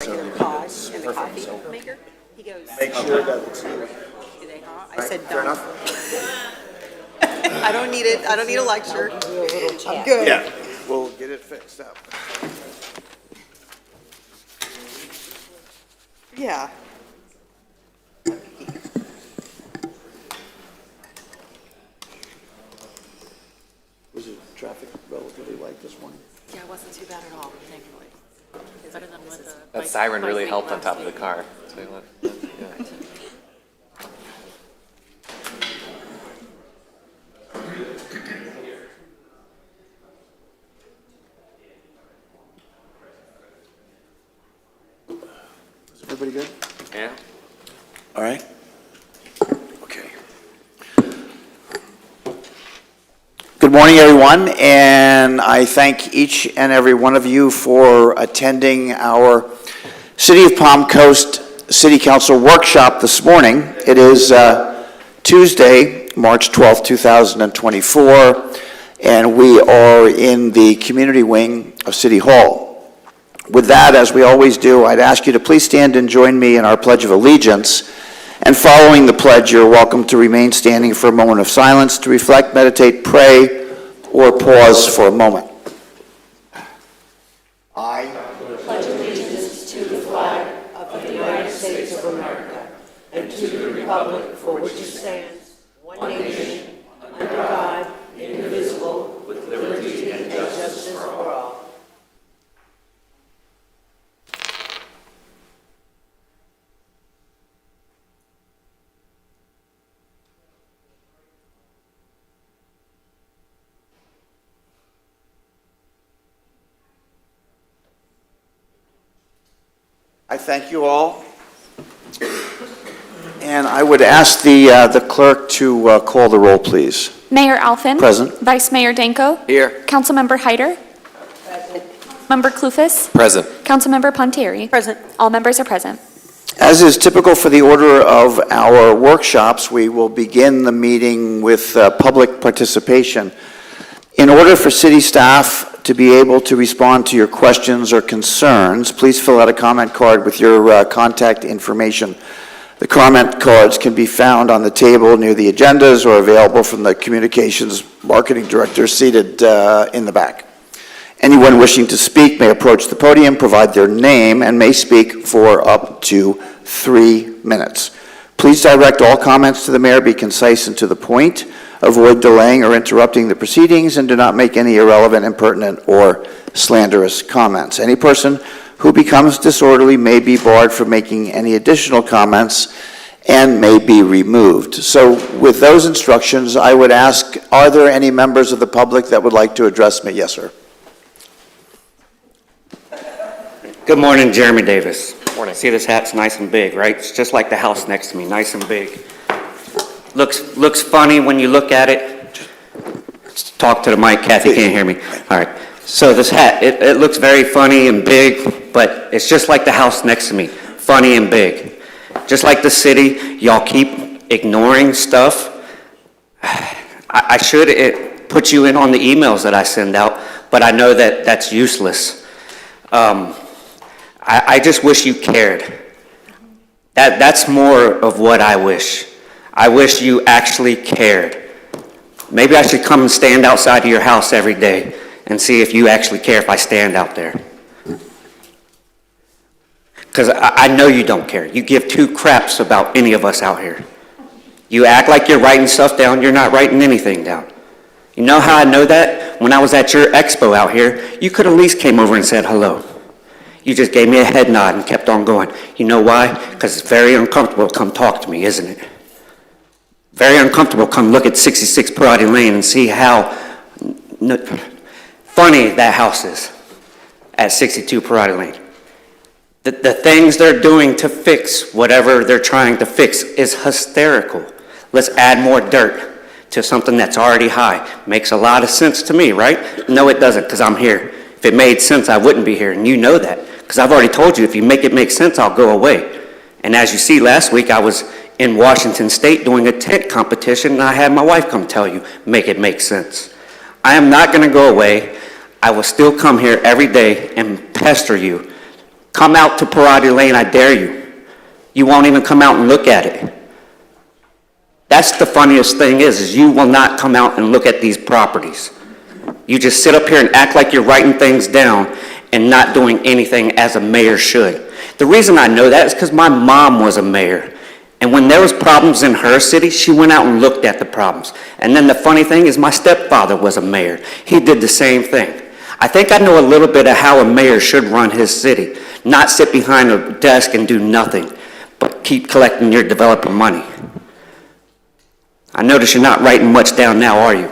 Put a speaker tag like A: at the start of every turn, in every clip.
A: their pods in the coffee maker. He goes,
B: Make sure that it's here.
A: I said,
B: Fair
A: don't.
B: enough?
A: I don't need it. I don't need a lecture. I'm good.
B: Yeah, we'll get it fixed up.
A: Yeah.
B: Was the traffic relatively light this morning?
C: Yeah, it wasn't too bad at all, thankfully. Better than with the
D: That siren really helped on top of the car. So yeah.
B: Is everybody good?
D: Yeah.
B: All right. Okay. Good morning, everyone, and I thank each and every one of you for attending our City of Palm Coast City Council workshop this morning. It is Tuesday, March 12th, 2024, and we are in the community wing of City Hall. With that, as we always do, I'd ask you to please stand and join me in our Pledge of Allegiance. And following the pledge, you're welcome to remain standing for a moment of silence to reflect, meditate, pray, or pause for a moment. I
E: pledge allegiance to the flag of the United States of America and to the republic for which it stands, one nation, under God, indivisible, with liberty and justice for all.
B: I thank you all. And I would ask the clerk to call the roll, please.
F: Mayor Alfin.
B: Present.
F: Vice Mayor Danko.
D: Here.
F: Councilmember Hyder. Member Kloufis.
D: Present.
F: Councilmember Pontieri.
A: Present.
F: All members are present.
B: As is typical for the order of our workshops, we will begin the meeting with public participation. In order for city staff to be able to respond to your questions or concerns, please fill out a comment card with your contact information. The comment cards can be found on the table near the agendas or available from the communications marketing director seated in the back. Anyone wishing to speak may approach the podium, provide their name, and may speak for up to 3 minutes. Please direct all comments to the mayor, be concise and to the point. Avoid delaying or interrupting the proceedings, and do not make any irrelevant, impertinent, or slanderous comments. Any person who becomes disorderly may be barred from making any additional comments and may be removed. So with those instructions, I would ask, are there any members of the public that would like to address me? Yes, sir.
G: Good morning, Jeremy Davis.
D: Morning.
G: See, this hat's nice and big, right? It's just like the house next to me, nice and big. Looks funny when you look at it. Talk to the mic, Kathy can't hear me. All right. So this hat, it looks very funny and big, but it's just like the house next to me, funny and big. Just like the city, y'all keep ignoring stuff. I should put you in on the emails that I send out, but I know that that's useless. I just wish you cared. That's more of what I wish. I wish you actually cared. Maybe I should come and stand outside of your house every day and see if you actually care if I stand out there. Because I know you don't care. You give two craps about any of us out here. You act like you're writing stuff down. You're not writing anything down. You know how I know that? When I was at your expo out here, you could at least came over and said hello. You just gave me a head nod and kept on going. You know why? Because it's very uncomfortable to come talk to me, isn't it? Very uncomfortable to come look at 66 Parati Lane and see how funny that house is at 62 Parati Lane. The things they're doing to fix whatever they're trying to fix is hysterical. Let's add more dirt to something that's already high. Makes a lot of sense to me, right? No, it doesn't, because I'm here. If it made sense, I wouldn't be here, and you know that, because I've already told you, if you make it make sense, I'll go away. And as you see, last week I was in Washington State doing a tent competition, and I had my wife come tell you, make it make sense. I am not going to go away. I will still come here every day and pester you Come out to Parati Lane, I dare you. You won't even come out and look at it. That's the funniest thing is you will not come out and look at these properties. You just sit up here and act like you're writing things down and not doing anything as a mayor should. The reason I know that is because my mom was a mayor. And when there was problems in her city, she went out and looked at the problems. And then the funny thing is my stepfather was a mayor. He did the same thing. I think I know a little bit of how a mayor should run his city. Not sit behind a desk and do nothing, but keep collecting your developer money. I notice you're not writing much down now, are you?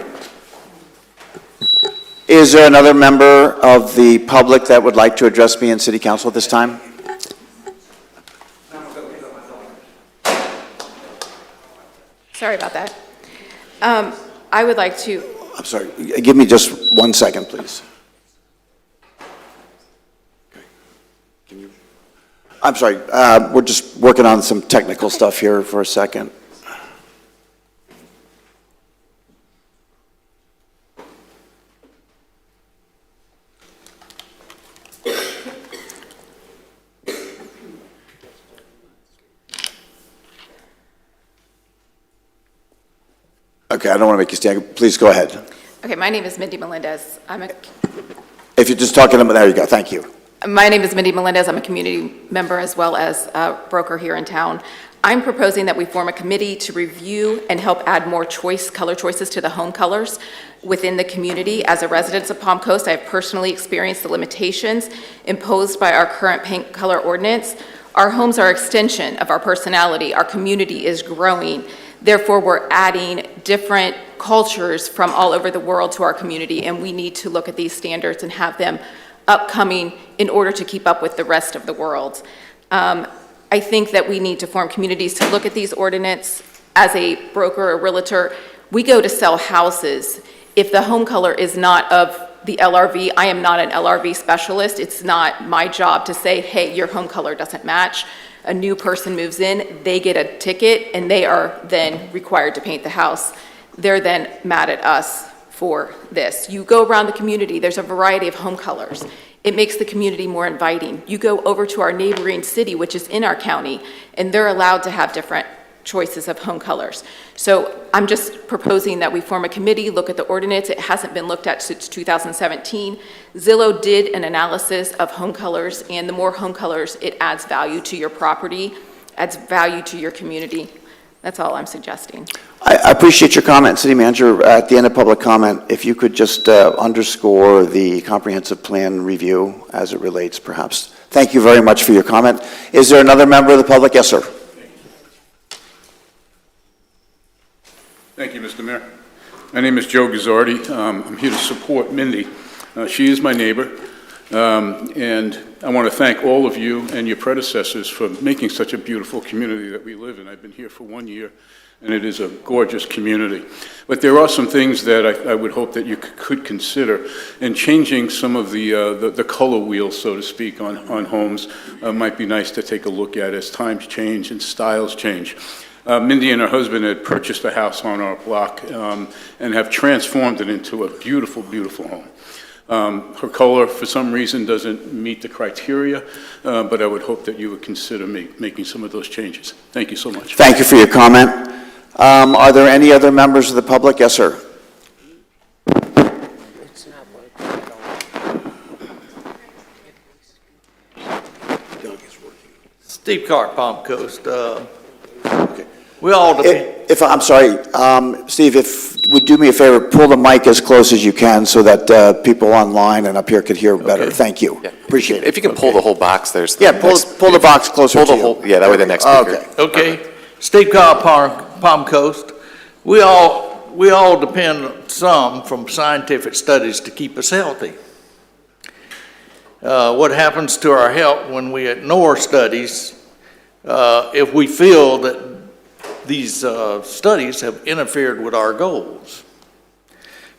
B: Is there another member of the public that would like to address me in City Council at this time?
H: Sorry about that. I would like to,
B: I'm sorry, give me just 1 second, please. I'm sorry, we're just working on some technical stuff here for a second. Okay, I don't want to make you stand. Please go ahead.
H: okay, my name is Mindy Melendez.
B: If you're just talking about, there you go, thank you.
H: My name is Mindy Melendez. I'm a community member as well as a broker here in town. I'm proposing that we form a committee to review and help add more color choices to the home colors within the community. As a resident of Palm Coast, I have personally experienced the limitations imposed by our current paint color ordinance. Our homes are an extension of our personality. Our community is growing. Therefore, we're adding different cultures from all over the world to our community, and we need to look at these standards and have them upcoming in order to keep up with the rest of the world. I think that we need to form communities to look at these ordinances. As a broker or realtor, we go to sell houses. If the home color is not of the LRV, I am not an LRV specialist. It's not my job to say, hey, your home color doesn't match. A new person moves in, they get a ticket, and they are then required to paint the house. They're then mad at us for this. You go around the community, there's a variety of home colors. It makes the community more inviting. You go over to our neighboring city, which is in our county, and they're allowed to have different choices of home colors. So I'm just proposing that we form a committee, look at the ordinance. It hasn't been looked at since 2017. Zillow did an analysis of home colors, and the more home colors, it adds value to your property, adds value to your community. That's all I'm suggesting.
B: I appreciate your comment, City Manager. At the end of public comment, if you could just underscore the comprehensive plan review as it relates, perhaps. Thank you very much for your comment. Is there another member of the public? Yes, sir.
I: Thank you, Mr. Mayor. My name is Joe Gazzardi. I'm here to support Mindy. She is my neighbor, and I want to thank all of you and your predecessors for making such a beautiful community that we live in. I've been here for 1 year, and it is a gorgeous community. But there are some things that I would hope that you could consider, and changing some of the color wheel, so to speak, on homes might be nice to take a look at as times change and styles change. Mindy and her husband had purchased a house on our block and have transformed it into a beautiful, beautiful home. Her color, for some reason, doesn't meet the criteria, but I would hope that you would consider making some of those changes. Thank you so much.
B: Thank you for your comment. Are there any other members of the public? Yes, sir.
J: Steve Carr, Palm Coast. We all depend.
B: I'm sorry, Steve, if would do me a favor, pull the mic as close as you can so that people online and up here could hear better.
D: Okay.
B: Thank you.
D: Yeah.
B: Appreciate it.
D: If you can pull the whole box, there's the
B: Yeah,
D: next-
B: pull the box closer
D: pull
B: to
D: the
B: you.
D: whole, yeah, that way the next speaker.
B: Okay.
J: Okay. Steve Carr, Palm Coast. We all depend some from scientific studies to keep us healthy. What happens to our health when we ignore studies, if we feel that these studies have interfered with our goals?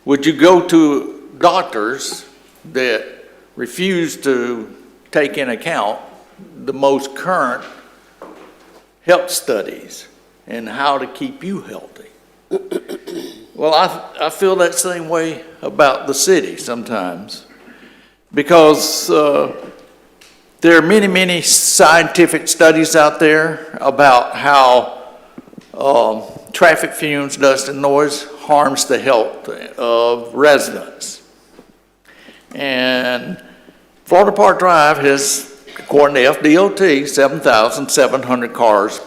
J: Would you go to doctors that refuse to take into account the most current health studies and how to keep you healthy? Well, I feel that same way about the city sometimes, because There are many, many scientific studies out there about how traffic fumes, dust, and noise harms the health of residents. And Florida Park Drive has, according to FDOT, 7,700 cars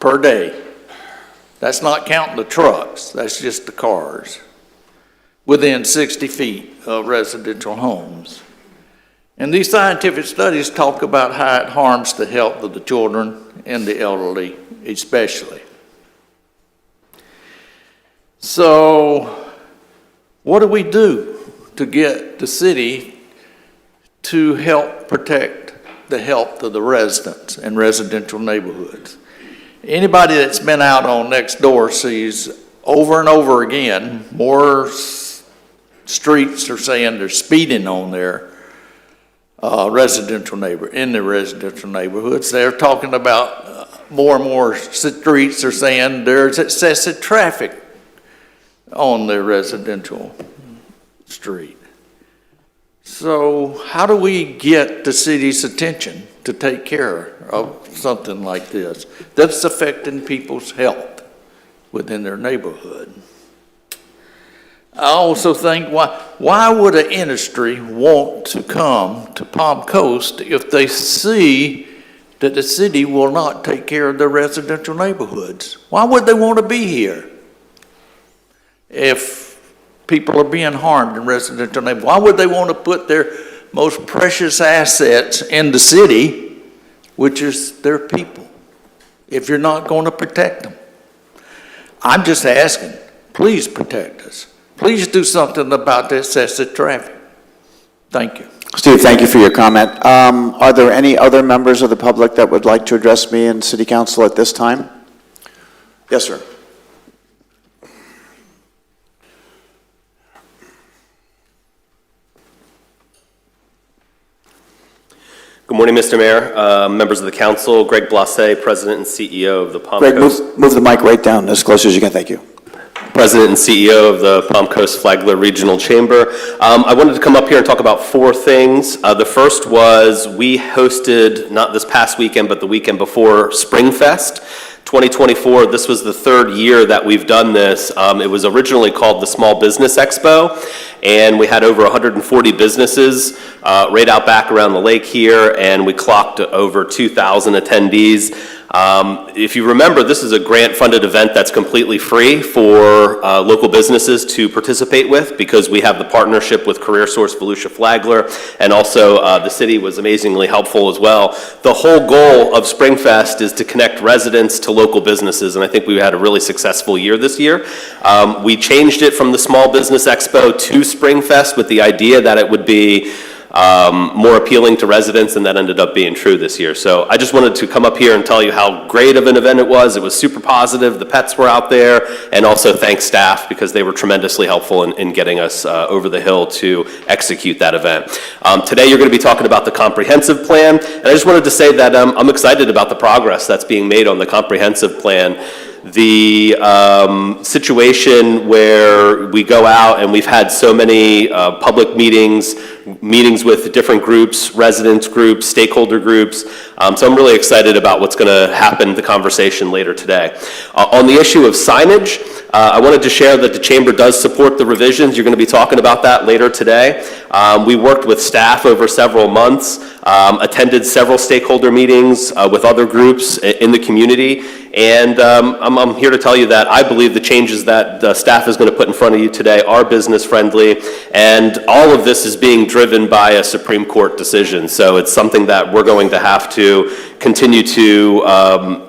J: per day. That's not counting the trucks, that's just the cars, within 60 feet of residential homes. And these scientific studies talk about how it harms the health of the children and the elderly especially. So what do we do to get the city to help protect the health of the residents in residential neighborhoods? Anybody that's been out on next door sees over and over again, more streets are saying they're speeding on their in the residential neighborhoods. They're talking about more and more streets are saying there's excessive traffic on their residential street. So how do we get the city's attention to take care of something like this that's affecting people's health within their neighborhood? I also think, why would an industry want to come to Palm Coast if they see that the city will not take care of their residential neighborhoods? Why would they want to be here if people are being harmed in residential neighborhoods? Why would they want to put their most precious assets in the city, which is their people, if you're not going to protect them? I'm just asking, please protect us. Please do something about the excessive traffic. Thank you.
B: Steve, thank you for your comment. Are there any other members of the public that would like to address me in City Council at this time? Yes, sir.
K: Good morning, Mr. Mayor, members of the council. Greg Blasset, President and CEO of the Palm
B: Greg,
K: Coast.
B: move the mic right down as close as you can. Thank you.
K: President and CEO of the Palm Coast Flagler Regional Chamber. I wanted to come up here and talk about four things. The first was we hosted, not this past weekend, but the weekend before, Spring Fest 2024. This was the third year that we've done this. It was originally called the Small Business Expo, and we had over 140 businesses right out back around the lake here, and we clocked over 2,000 attendees. If you remember, this is a grant-funded event that's completely free for local businesses to participate with, because we have the partnership with CareerSource Volusia Flagler, and also the city was amazingly helpful as well. The whole goal of SpringFest is to connect residents to local businesses, and I think we had a really successful year this year. We changed it from the Small Business Expo to SpringFest with the idea that it would be more appealing to residents, and that ended up being true this year. So I just wanted to come up here and tell you how great of an event it was. It was super positive. The pets were out there, and also thank staff because they were tremendously helpful in getting us over the hill to execute that event. Today you're going to be talking about the comprehensive plan, and I just wanted to say that I'm excited about the progress that's being made on the comprehensive plan. The situation where we go out and we've had so many public meetings with different groups, residents groups, stakeholder groups. So I'm really excited about what's going to happen, the conversation later today. On the issue of signage, I wanted to share that the Chamber does support the revisions. You're going to be talking about that later today. We worked with staff over several months, attended several stakeholder meetings with other groups in the community, and I'm here to tell you that I believe the changes that the staff is going to put in front of you today are business friendly, and all of this is being driven by a Supreme Court decision. So it's something that we're going to have to continue to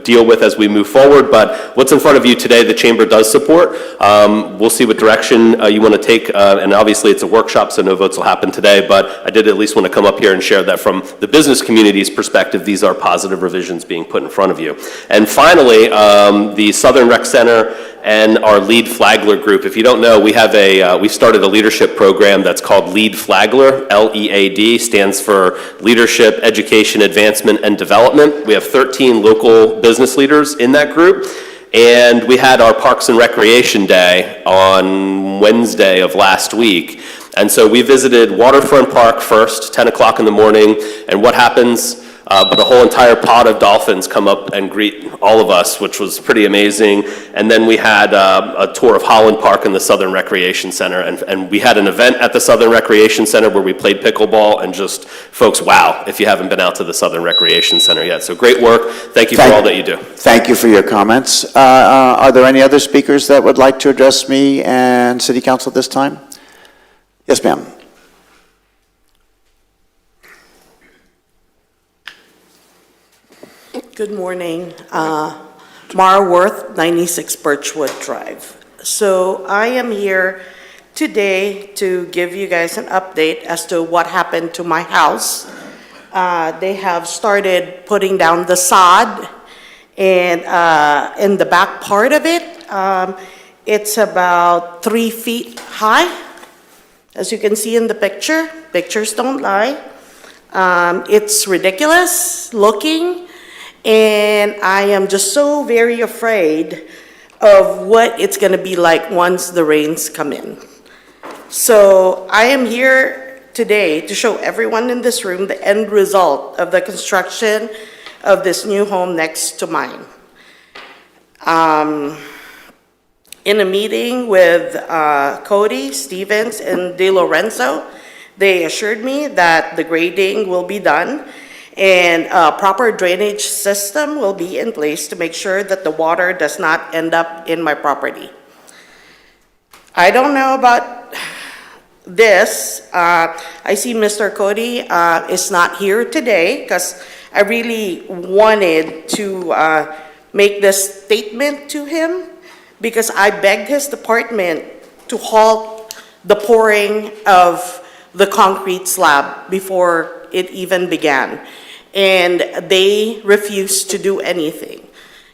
K: deal with as we move forward. But what's in front of you today, the Chamber does support. We'll see what direction you want to take, and obviously it's a workshop, so no votes will happen today, but I did at least want to come up here and share that from the business community's perspective, these are positive revisions being put in front of you. And finally, the Southern Rec Center and our Lead Flagler group. If you don't know, we have we started a leadership program that's called Lead Flagler, LEAD, stands for Leadership, Education, Advancement, and Development. We have 13 local business leaders in that group, and we had our Parks and Recreation Day on Wednesday of last week. And so we visited Waterfront Park first, 10 o'clock in the morning, and what happens? But a whole entire pod of dolphins come up and greet all of us, which was pretty amazing. And then we had a tour of Holland Park and the Southern Recreation Center. And we had an event at the Southern Recreation Center where we played pickleball, and just, folks, wow, if you haven't been out to the Southern Recreation Center yet. So great work. Thank you for all that you do.
B: Thank you for your comments. Are there any other speakers that would like to address me and City Council this time? Yes, ma'am.
E: Good morning. Mara Worth, 96 Birchwood Drive. So I am here today to give you guys an update as to what happened to my house. They have started putting down the sod, and in the back part of it, it's about 3 feet high. As you can see in the picture, pictures don't lie. It's ridiculous looking. And I am just so very afraid of what it's going to be like once the rains come in. So I am here today to show everyone in this room the end result of the construction of this new home next to mine. In a meeting with Cody, Stevens, and De Lorenzo, they assured me that the grading will be done and a proper drainage system will be in place to make sure that the water does not end up in my property. I don't know about this. I see Mr. Cody is not here today because I really wanted to make this statement to him because I begged his department to halt the pouring of the concrete slab before it even began. And they refused to do anything.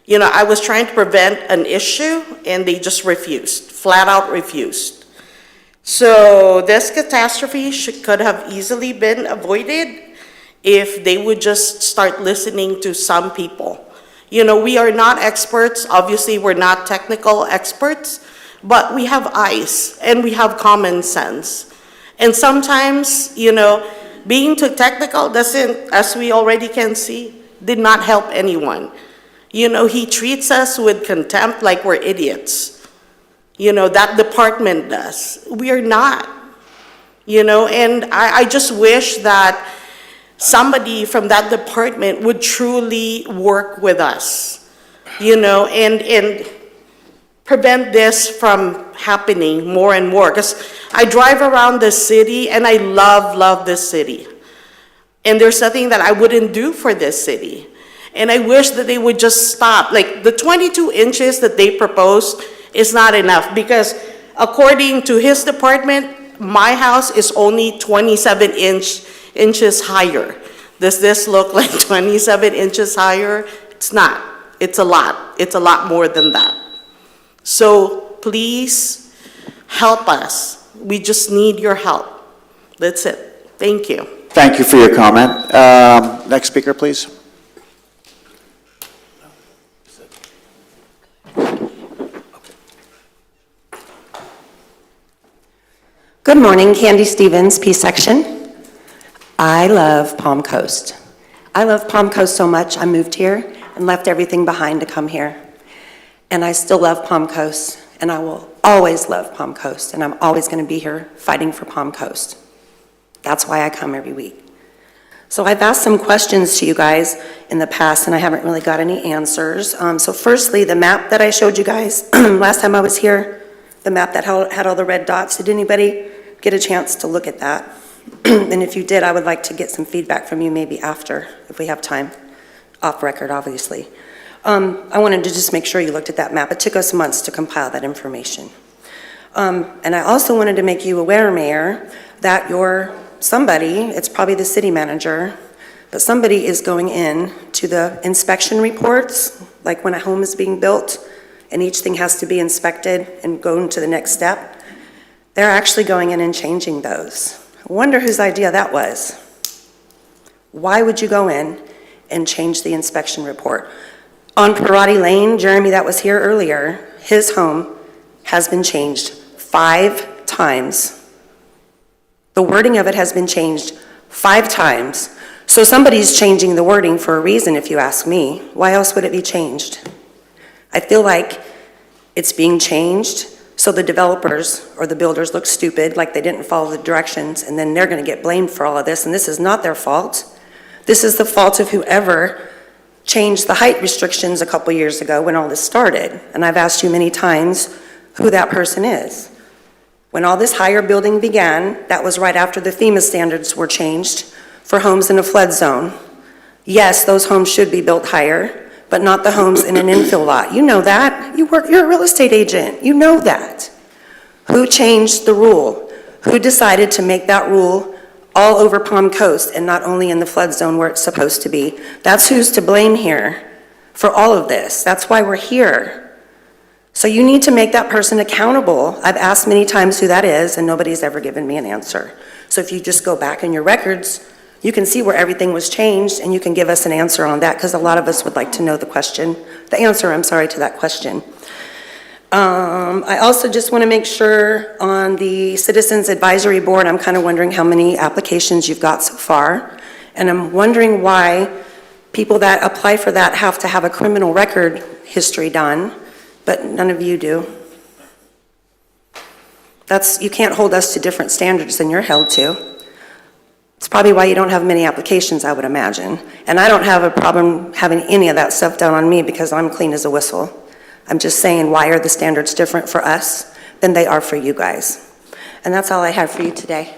E: You know, I was trying to prevent an issue and they just refused, flat out refused. So this catastrophe could have easily been avoided if they would just start listening to some people. You know, we are not experts, obviously we're not technical experts, but we have eyes and we have common sense. And sometimes, you know, being too technical doesn't, as we already can see, did not help anyone. You know, he treats us with contempt like we're idiots. You know, that department does. We are not. You know, and I just wish that somebody from that department would truly work with us, you know, and prevent this from happening more and more. Because I drive around the city and I love this city. And there's nothing that I wouldn't do for this city. And I wish that they would just stop. Like the 22 inches that they proposed is not enough because according to his department, my house is only 27 inches higher. Does this look like 27 inches higher? It's not. It's a lot. It's a lot more than that. So please help us. We just need your help. That's it. Thank you.
B: Thank you for your comment. Next speaker, please.
L: Good morning, Candy Stevens, P-Section. I love Palm Coast. I love Palm Coast so much, I moved here and left everything behind to come here. And I still love Palm Coast, and I will always love Palm Coast, and I'm always going to be here fighting for Palm Coast. That's why I come every week. So I've asked some questions to you guys in the past, and I haven't really got any answers. So firstly, the map that I showed you guys last time I was here, the map that had all the red dots, did anybody get a chance to look at that? And if you did, I would like to get some feedback from you maybe after, if we have time, off record, obviously. I wanted to just make sure you looked at that map. It took us months to compile that information. And I also wanted to make you aware, Mayor, that somebody, it's probably the city manager, but somebody is going in to the inspection reports, like when a home is being built and each thing has to be inspected and go to the next step. They're actually going in and changing those. I wonder whose idea that was. Why would you go in and change the inspection report? On Parati Lane, Jeremy that was here earlier, his home has been changed 5 times The wording of it has been changed 5 times. So somebody's changing the wording for a reason, if you ask me. Why else would it be changed? I feel like it's being changed so the developers or the builders look stupid, like they didn't follow the directions, and then they're going to get blamed for all of this, and this is not their fault. This is the fault of whoever changed the height restrictions a couple years ago when all this started. And I've asked you many times who that person is. When all this higher building began, that was right after the FEMA standards were changed for homes in a flood zone. Yes, those homes should be built higher, but not the homes in an infill lot. You know that. You're a real estate agent. You know that. Who changed the rule? Who decided to make that rule all over Palm Coast and not only in the flood zone where it's supposed to be? That's who's to blame here for all of this. That's why we're here. So you need to make that person accountable. I've asked many times who that is, and nobody's ever given me an answer. So if you just go back in your records, you can see where everything was changed, and you can give us an answer on that, because a lot of us would like to know the answer, to that question. I also just want to make sure on the Citizens Advisory Board, I'm kind of wondering how many applications you've got so far. And I'm wondering why people that apply for that have to have a criminal record history done, but none of you do. You can't hold us to different standards than you're held to. It's probably why you don't have many applications, I would imagine. And I don't have a problem having any of that stuff done on me because I'm clean as a whistle. I'm just saying, why are the standards different for us than they are for you guys? And that's all I have for you today.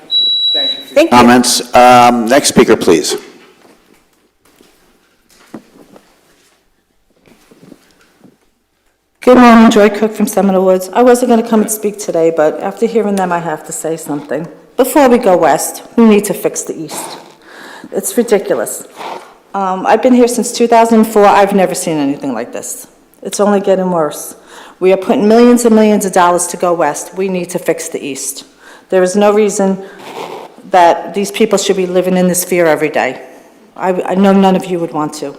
L: Thank you.
B: Comments? Next speaker, please.
M: Good morning, Joy Cook from Seminole Woods. I wasn't going to come and speak today, but after hearing them, I have to say something. Before we go west, we need to fix the east. It's ridiculous. I've been here since 2004. I've never seen anything like this. It's only getting worse. We are putting millions and millions of dollars to go west. We need to fix the east. There is no reason that these people should be living in this fear every day. I know none of you would want to.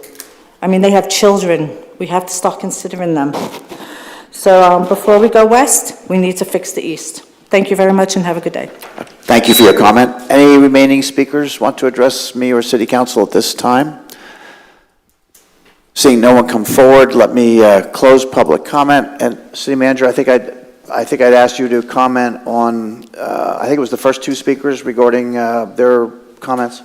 M: I mean, they have children. We have to start considering them. So before we go west, we need to fix the east. Thank you very much and have a good day.
B: Thank you for your comment. Any remaining speakers want to address me or City Council at this time? Seeing no one come forward, let me close public comment. And City Manager, I think I'd asked you to comment on, I think it was the first 2 speakers regarding their comments.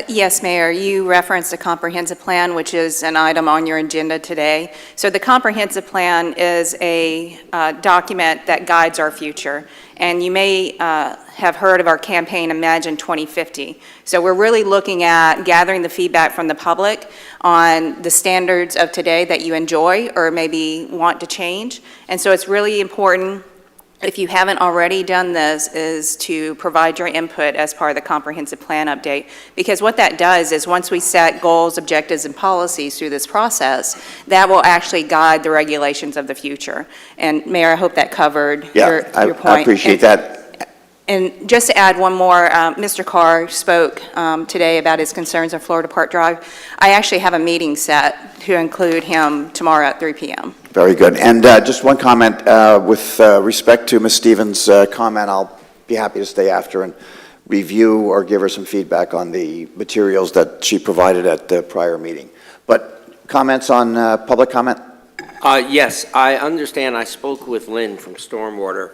C: Yes, Mayor, you referenced a comprehensive plan, which is an item on your agenda today. So the comprehensive plan is a document that guides our future. And you may have heard of our campaign, Imagine 2050. So we're really looking at gathering the feedback from the public on the standards of today that you enjoy or maybe want to change. And so it's really important, if you haven't already done this, is to provide your input as part of the comprehensive plan update. Because what that does is once we set goals, objectives, and policies through this process, that will actually guide the regulations of the future. And Mayor, I hope that covered your point.
B: I appreciate that.
C: And just to add one more, Mr. Carr spoke today about his concerns on Florida Park Drive. I actually have a meeting set to include him tomorrow at 3 p.m.
B: Very good. And just one comment with respect to Ms. Stevens' comment, I'll be happy to stay after and review or give her some feedback on the materials that she provided at the prior meeting. But comments on public comment?
N: Yes, I understand. I spoke with Lynn from Stormwater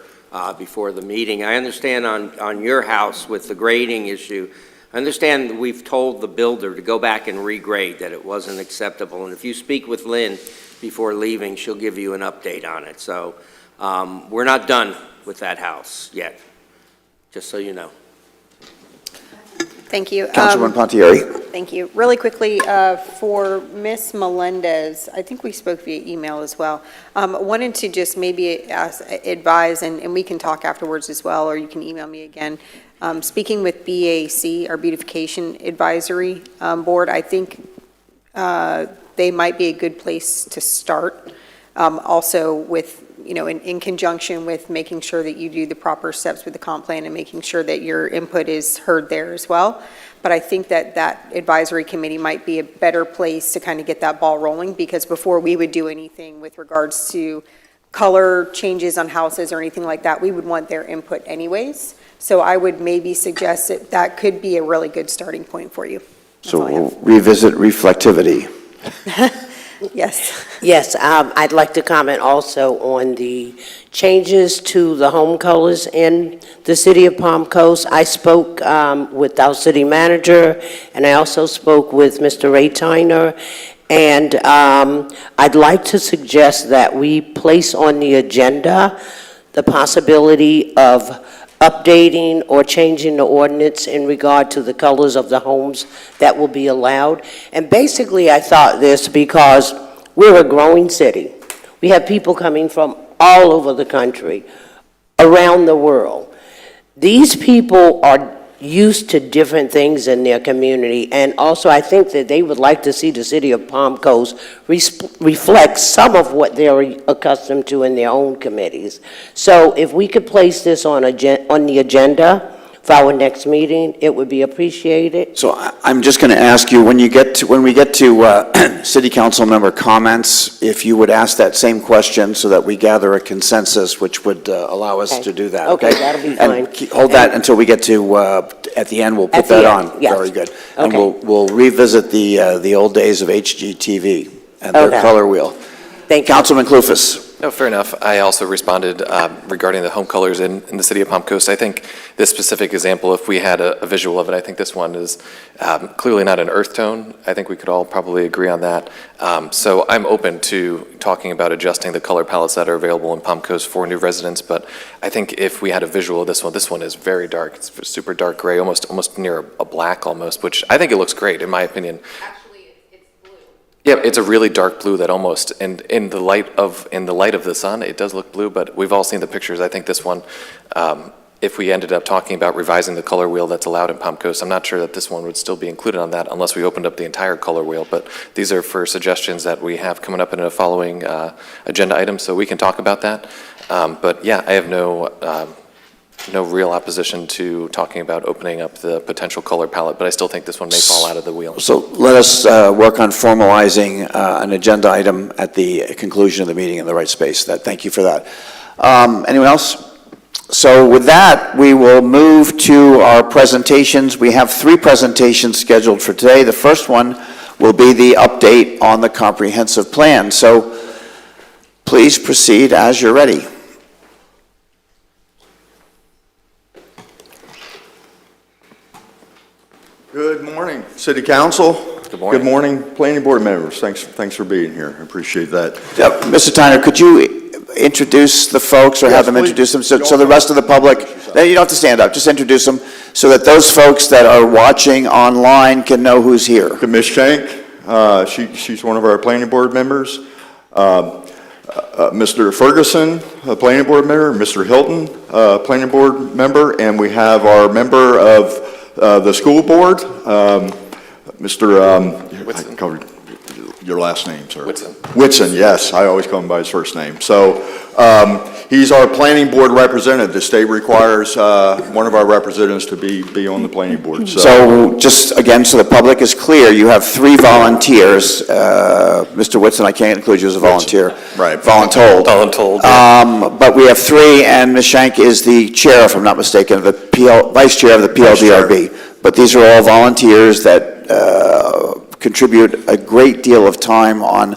N: before the meeting. I understand on your house with the grading issue, I understand we've told the builder to go back and regrade, that it wasn't acceptable. And if you speak with Lynn before leaving, she'll give you an update on it. So we're not done with that house yet, just so you know.
A: Thank you.
B: Councilwoman Pontieri.
A: Thank you. Really quickly, for Ms. Melendez, I think we spoke via email as well. Wanted to just maybe advise, and we can talk afterwards as well, or you can email me again. Speaking with BAC, our Beautification Advisory Board, I think they might be a good place to start. Also with, in conjunction with making sure that you do the proper steps with the comp plan and making sure that your input is heard there as well. But I think that advisory committee might be a better place to kind of get that ball rolling, because before we would do anything with regards to color changes on houses or anything like that, we would want their input anyways, So I would maybe suggest that that could be a really good starting point for you. That's
B: So
A: all I have.
B: we'll revisit reflectivity.
A: Yes.
E: Yes, I'd like to comment also on the changes to the home colors in the city of Palm Coast. I spoke with our city manager, and I also spoke with Mr. Ray Tyner, and I'd like to suggest that we place on the agenda the possibility of updating or changing the ordinance in regard to the colors of the homes that will be allowed. And basically, I thought this because we're a growing city. We have people coming from all over the country, around the world. These people are used to different things in their community, and also I think that they would like to see the city of Palm Coast reflect some of what they're accustomed to in their own committees. So if we could place this on the agenda for our next meeting, it would be appreciated.
B: So I'm just going to ask you, when we get to city council member comments, if you would ask that same question so that we gather a consensus, which would allow us
E: Okay.
B: to do that,
E: Okay,
B: okay?
E: that'll be
B: And
E: fine.
B: hold that until we get to, at the end, we'll put
E: At the
B: that
E: end,
B: on.
E: yes.
B: Very good. And
E: Okay.
B: we'll revisit the old days of HGTV and their
E: Okay.
B: color wheel.
E: Thank you.
B: Councilman Clufus.
D: No, fair enough. I also responded regarding the home colors in the city of Palm Coast. I think this specific example, if we had a visual of it, I think this one is clearly not an earth tone. I think we could all probably agree on that. So I'm open to talking about adjusting the color palettes that are available in Palm Coast for new residents, but I think if we had a visual of this one is very dark. It's super dark gray, almost near a black almost, which I think it looks great in my opinion. Yeah, it's a really dark blue that almost, and in the light of the sun, it does look blue, but we've all seen the pictures. I think this one, if we ended up talking about revising the color wheel that's allowed in Palm Coast, I'm not sure that this one would still be included on that unless we opened up the entire color wheel, but these are for suggestions that we have coming up in a following agenda item, so we can talk about that. But yeah, I have no real opposition to talking about opening up the potential color palette, but I still think this one may fall out of the wheel.
B: So let us work on formalizing an agenda item at the conclusion of the meeting in the right space. Thank you for that. Anyone else? So with that, we will move to our presentations. We have 3 presentations scheduled for today. The first one will be the update on the comprehensive plan. So please proceed as you're ready.
O: Good morning, City Council.
D: Good morning.
O: Good morning, Planning Board members. Thanks for being here. I appreciate that.
B: Mr. Tyner, could you introduce the folks or have them
O: please.
B: introduce them so the rest of the public, you don't have to stand up, just introduce them so that those folks that are watching online can know who's here.
O: Ms. Shank, she's one of our Planning Board members. Mr. Ferguson, a Planning Board member. Mr. Hilton, Planning Board member. And we have our member of the school board, Mr.
D: Whitson.
O: I covered your last name, sir.
D: Whitson.
O: Whitson, yes. I always call him by his first name. So he's our planning board representative. The state requires one of our representatives to be on the planning board.
B: So just again, so the public is clear, you have 3 volunteers. Mr. Whitson, I can't include you as a volunteer.
O: Right.
B: Voluntold.
D: Voluntold.
B: But we have 3, and Ms. Shank is the chair, if I'm not mistaken, vice chair of the PLDRB. But these are all volunteers that contribute a great deal of time on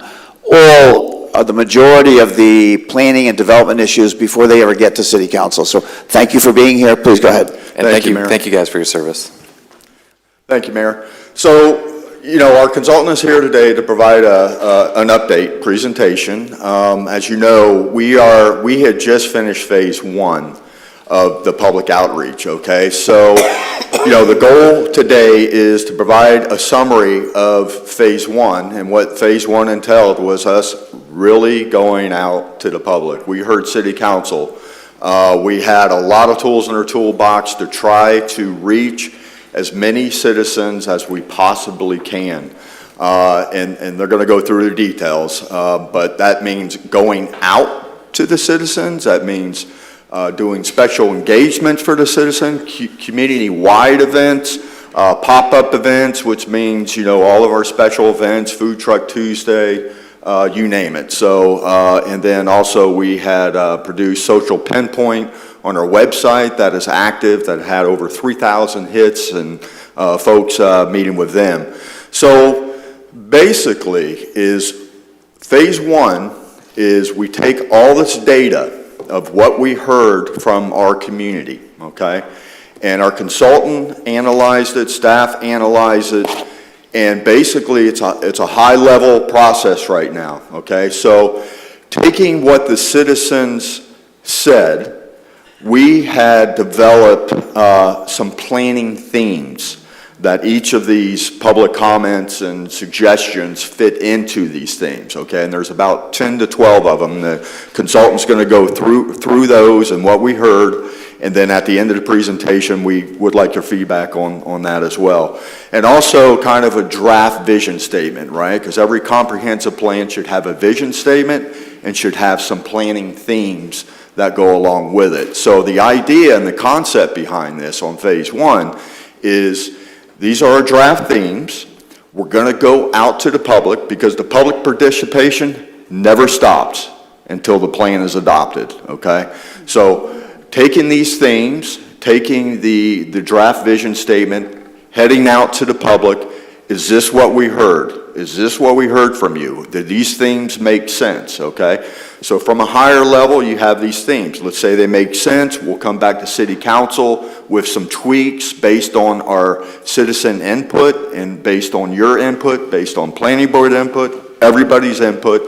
B: the majority of the planning and development issues before they ever get to City Council. So thank you for being here. Please go ahead.
D: And
O: Mayor.
D: thank you guys for your service.
O: Thank you, Mayor. So, our consultant is here today to provide an update presentation. As you know, we had just finished phase 1 of the public outreach, okay? So, the goal today is to provide a summary of phase 1, and what phase 1 entailed was us really going out to the public. We heard City Council. We had a lot of tools in our toolbox to try to reach as many citizens as we possibly can. And they're going to go through the details, but that means going out to the citizens. That means doing special engagements for the citizen, community-wide events, pop-up events, which means, all of our special events, Food Truck Tuesday, you name it. So, and then also we had produced social pinpoint, on our website that is active, that had over 3,000 hits, and folks meeting with them. So basically is phase one is we take all this data of what we heard from our community, okay? And our consultant analyzed it, staff analyzed it, and basically it's a high-level process right now, okay? So taking what the citizens said, we had developed some planning themes that each of these public comments and suggestions fit into these themes, okay? And there's about 10 to 12 of them. The consultant's going to go through those and what we heard, and then at the end of the presentation, we would like your feedback on that as well. And also kind of a draft vision statement, right? Because every comprehensive plan should have a vision statement and should have some planning themes that go along with it. So the idea and the concept behind this on phase one is these are our draft themes. We're going to go out to the public because the public participation never stops until the plan is adopted, okay? So taking these themes, taking the draft vision statement, heading out to the public, is this what we heard? Is this what we heard from you? Did these themes make sense, okay? So from a higher level, you have these themes. Let's say they make sense. We'll come back to City Council with some tweaks based on our citizen input and based on your input, based on planning board input, everybody's input,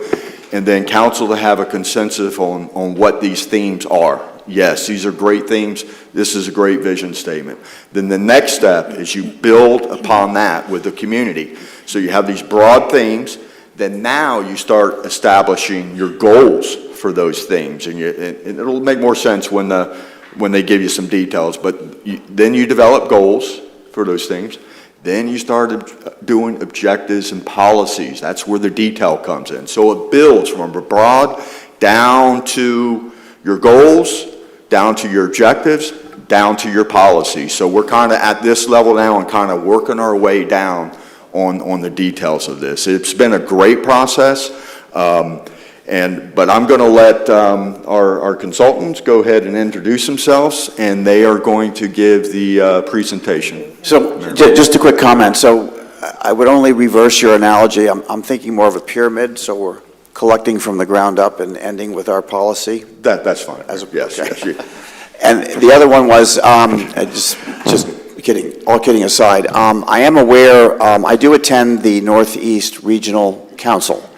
O: and then council to have a consensus on what these themes are. Yes, these are great themes. This is a great vision statement. Then the next step is you build upon that with the community. So you have these broad themes, then now you start establishing your goals for those themes. And it'll make more sense when they give you some details, but then you develop goals for those things. Then you start doing objectives and policies. That's where the detail comes in. So it builds from a broad down to your goals, down to your objectives, down to your policy. So we're kind of at this level now and kind of working our way down on the details of this. It's been a great process, but I'm going to let our consultants go ahead and introduce themselves, and they are going to give the presentation.
B: So just a quick comment. So I would only reverse your analogy. I'm thinking more of a pyramid, so we're collecting from the ground up and ending with our policy.
O: That's fine. Yes.
B: And the other one was, just kidding, all kidding aside, I am aware, I do attend the Northeast Regional Council.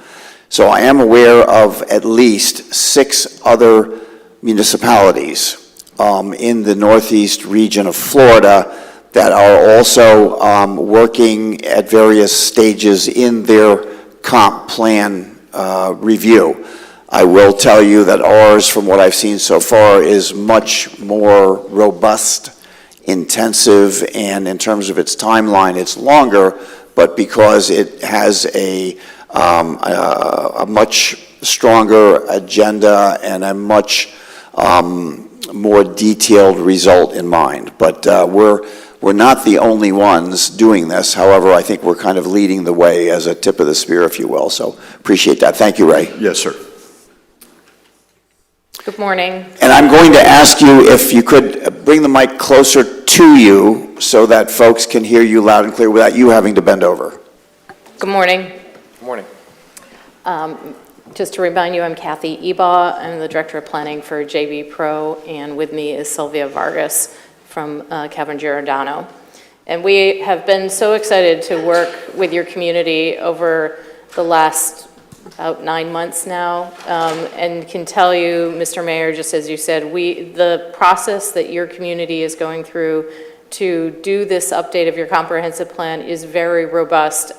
B: So I am aware of at least 6 other municipalities in the Northeast region of Florida that are also working at various stages in their comp plan review. I will tell you that ours, from what I've seen so far, is much more robust, intensive, and in terms of its timeline, it's longer, but because it has a much stronger agenda and a much more detailed result in mind. But we're not the only ones doing this. However, I think we're kind of leading the way as a tip of the spear, if you will. So appreciate that. Thank you, Ray.
O: Yes, sir.
P: Good morning.
B: And I'm going to ask you if you could bring the mic closer to you so that folks can hear you loud and clear without you having to bend over.
P: Good morning.
D: Good morning.
P: Just to remind you, I'm Kathy Ebaugh. I'm the Director of Planning for JB Pro, and with me is Sylvia Vargas from Kevin Giordano. And we have been so excited to work with your community over the last about 9 months now, and can tell you, Mr. Mayor, just as you said, the process that your community is going through to do this update of your comprehensive plan is very robust.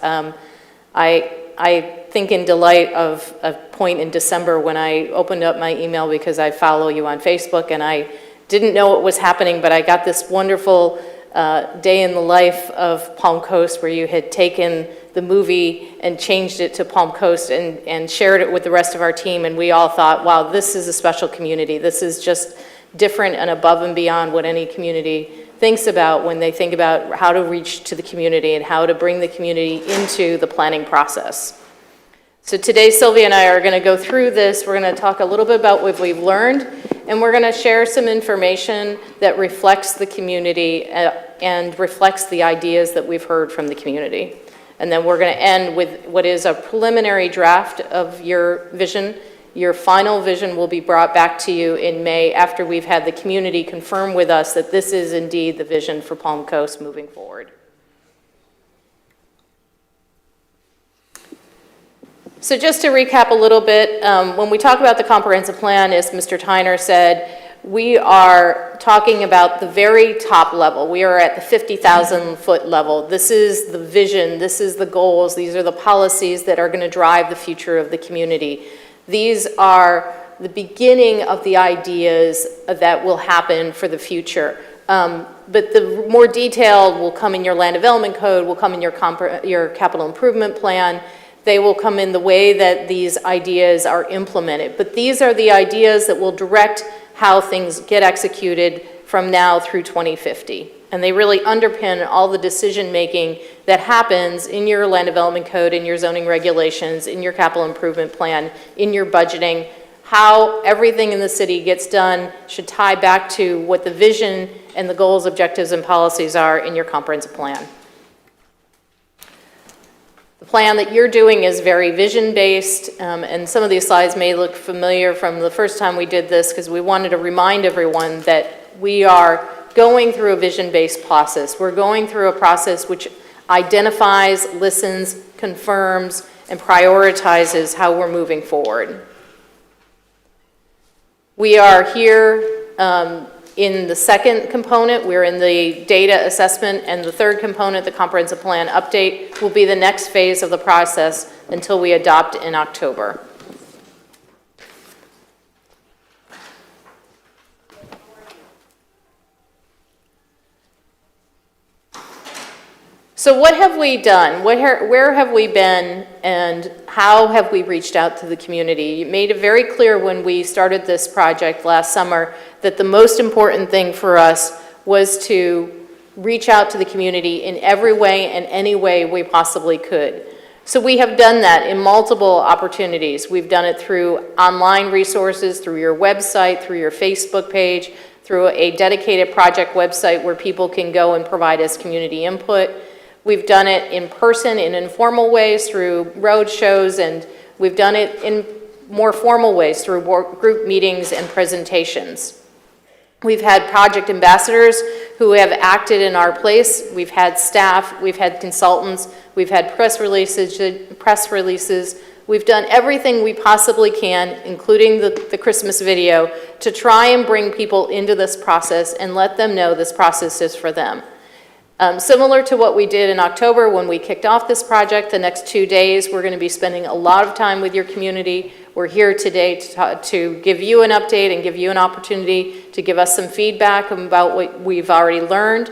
P: I think in delight of a point in December when I opened up my email because I follow you on Facebook and I didn't know what was happening, but I got this wonderful day in the life of Palm Coast where you had taken the movie and changed it to Palm Coast and shared it with the rest of our team, and we all thought, wow, this is a special community. This is just different and above and beyond what any community thinks about when they think about how to reach to the community and how to bring the community into the planning process. So today, Sylvia and I are going to go through this. We're going to talk a little bit about what we've learned, And we're going to share some information that reflects the community and reflects the ideas that we've heard from the community. And then we're going to end with what is a preliminary draft of your vision. Your final vision will be brought back to you in May after we've had the community confirm with us that this is indeed the vision for Palm Coast moving forward. So just to recap a little bit, when we talk about the comprehensive plan, as Mr. Tyner said, we are talking about the very top level. We are at the 50,000-foot level. This is the vision, this is the goals, these are the policies that are going to drive the future of the community. These are the beginning of the ideas that will happen for the future. But the more detailed will come in your land development code, will come in your capital improvement plan. They will come in the way that these ideas are implemented. But these are the ideas that will direct how things get executed from now through 2050. And they really underpin all the decision-making that happens in your land development code, in your zoning regulations, in your capital improvement plan, in your budgeting. How everything in the city gets done should tie back to what the vision and the goals, objectives, and policies are in your comprehensive plan. The plan that you're doing is very vision-based, and some of these slides may look familiar from the first time we did this because we wanted to remind everyone that we are going through a vision-based process. We're going through a process which identifies, listens, confirms, and prioritizes how we're moving forward. We are here in the second component. We're in the data assessment, and the third component, the comprehensive plan update, will be the next phase of the process until we adopt in October. So what have we done? Where have we been, and how have we reached out to the community? You made it very clear when we started this project last summer that the most important thing for us was to reach out to the community in every way and any way we possibly could. So we have done that in multiple opportunities. We've done it through online resources, through your website, through your Facebook page, through a dedicated project website where people can go and provide us community input. We've done it in person in informal ways through road shows, and we've done it in more formal ways through group meetings and presentations. We've had project ambassadors who have acted in our place. We've had staff, we've had consultants, we've had press releases. We've done everything we possibly can, including the Christmas video, to try and bring people into this process and let them know this process is for them. Similar to what we did in October when we kicked off this project, the next 2 days we're going to be spending a lot of time with your community. We're here today to give you an update and give you an opportunity to give us some feedback about what we've already learned.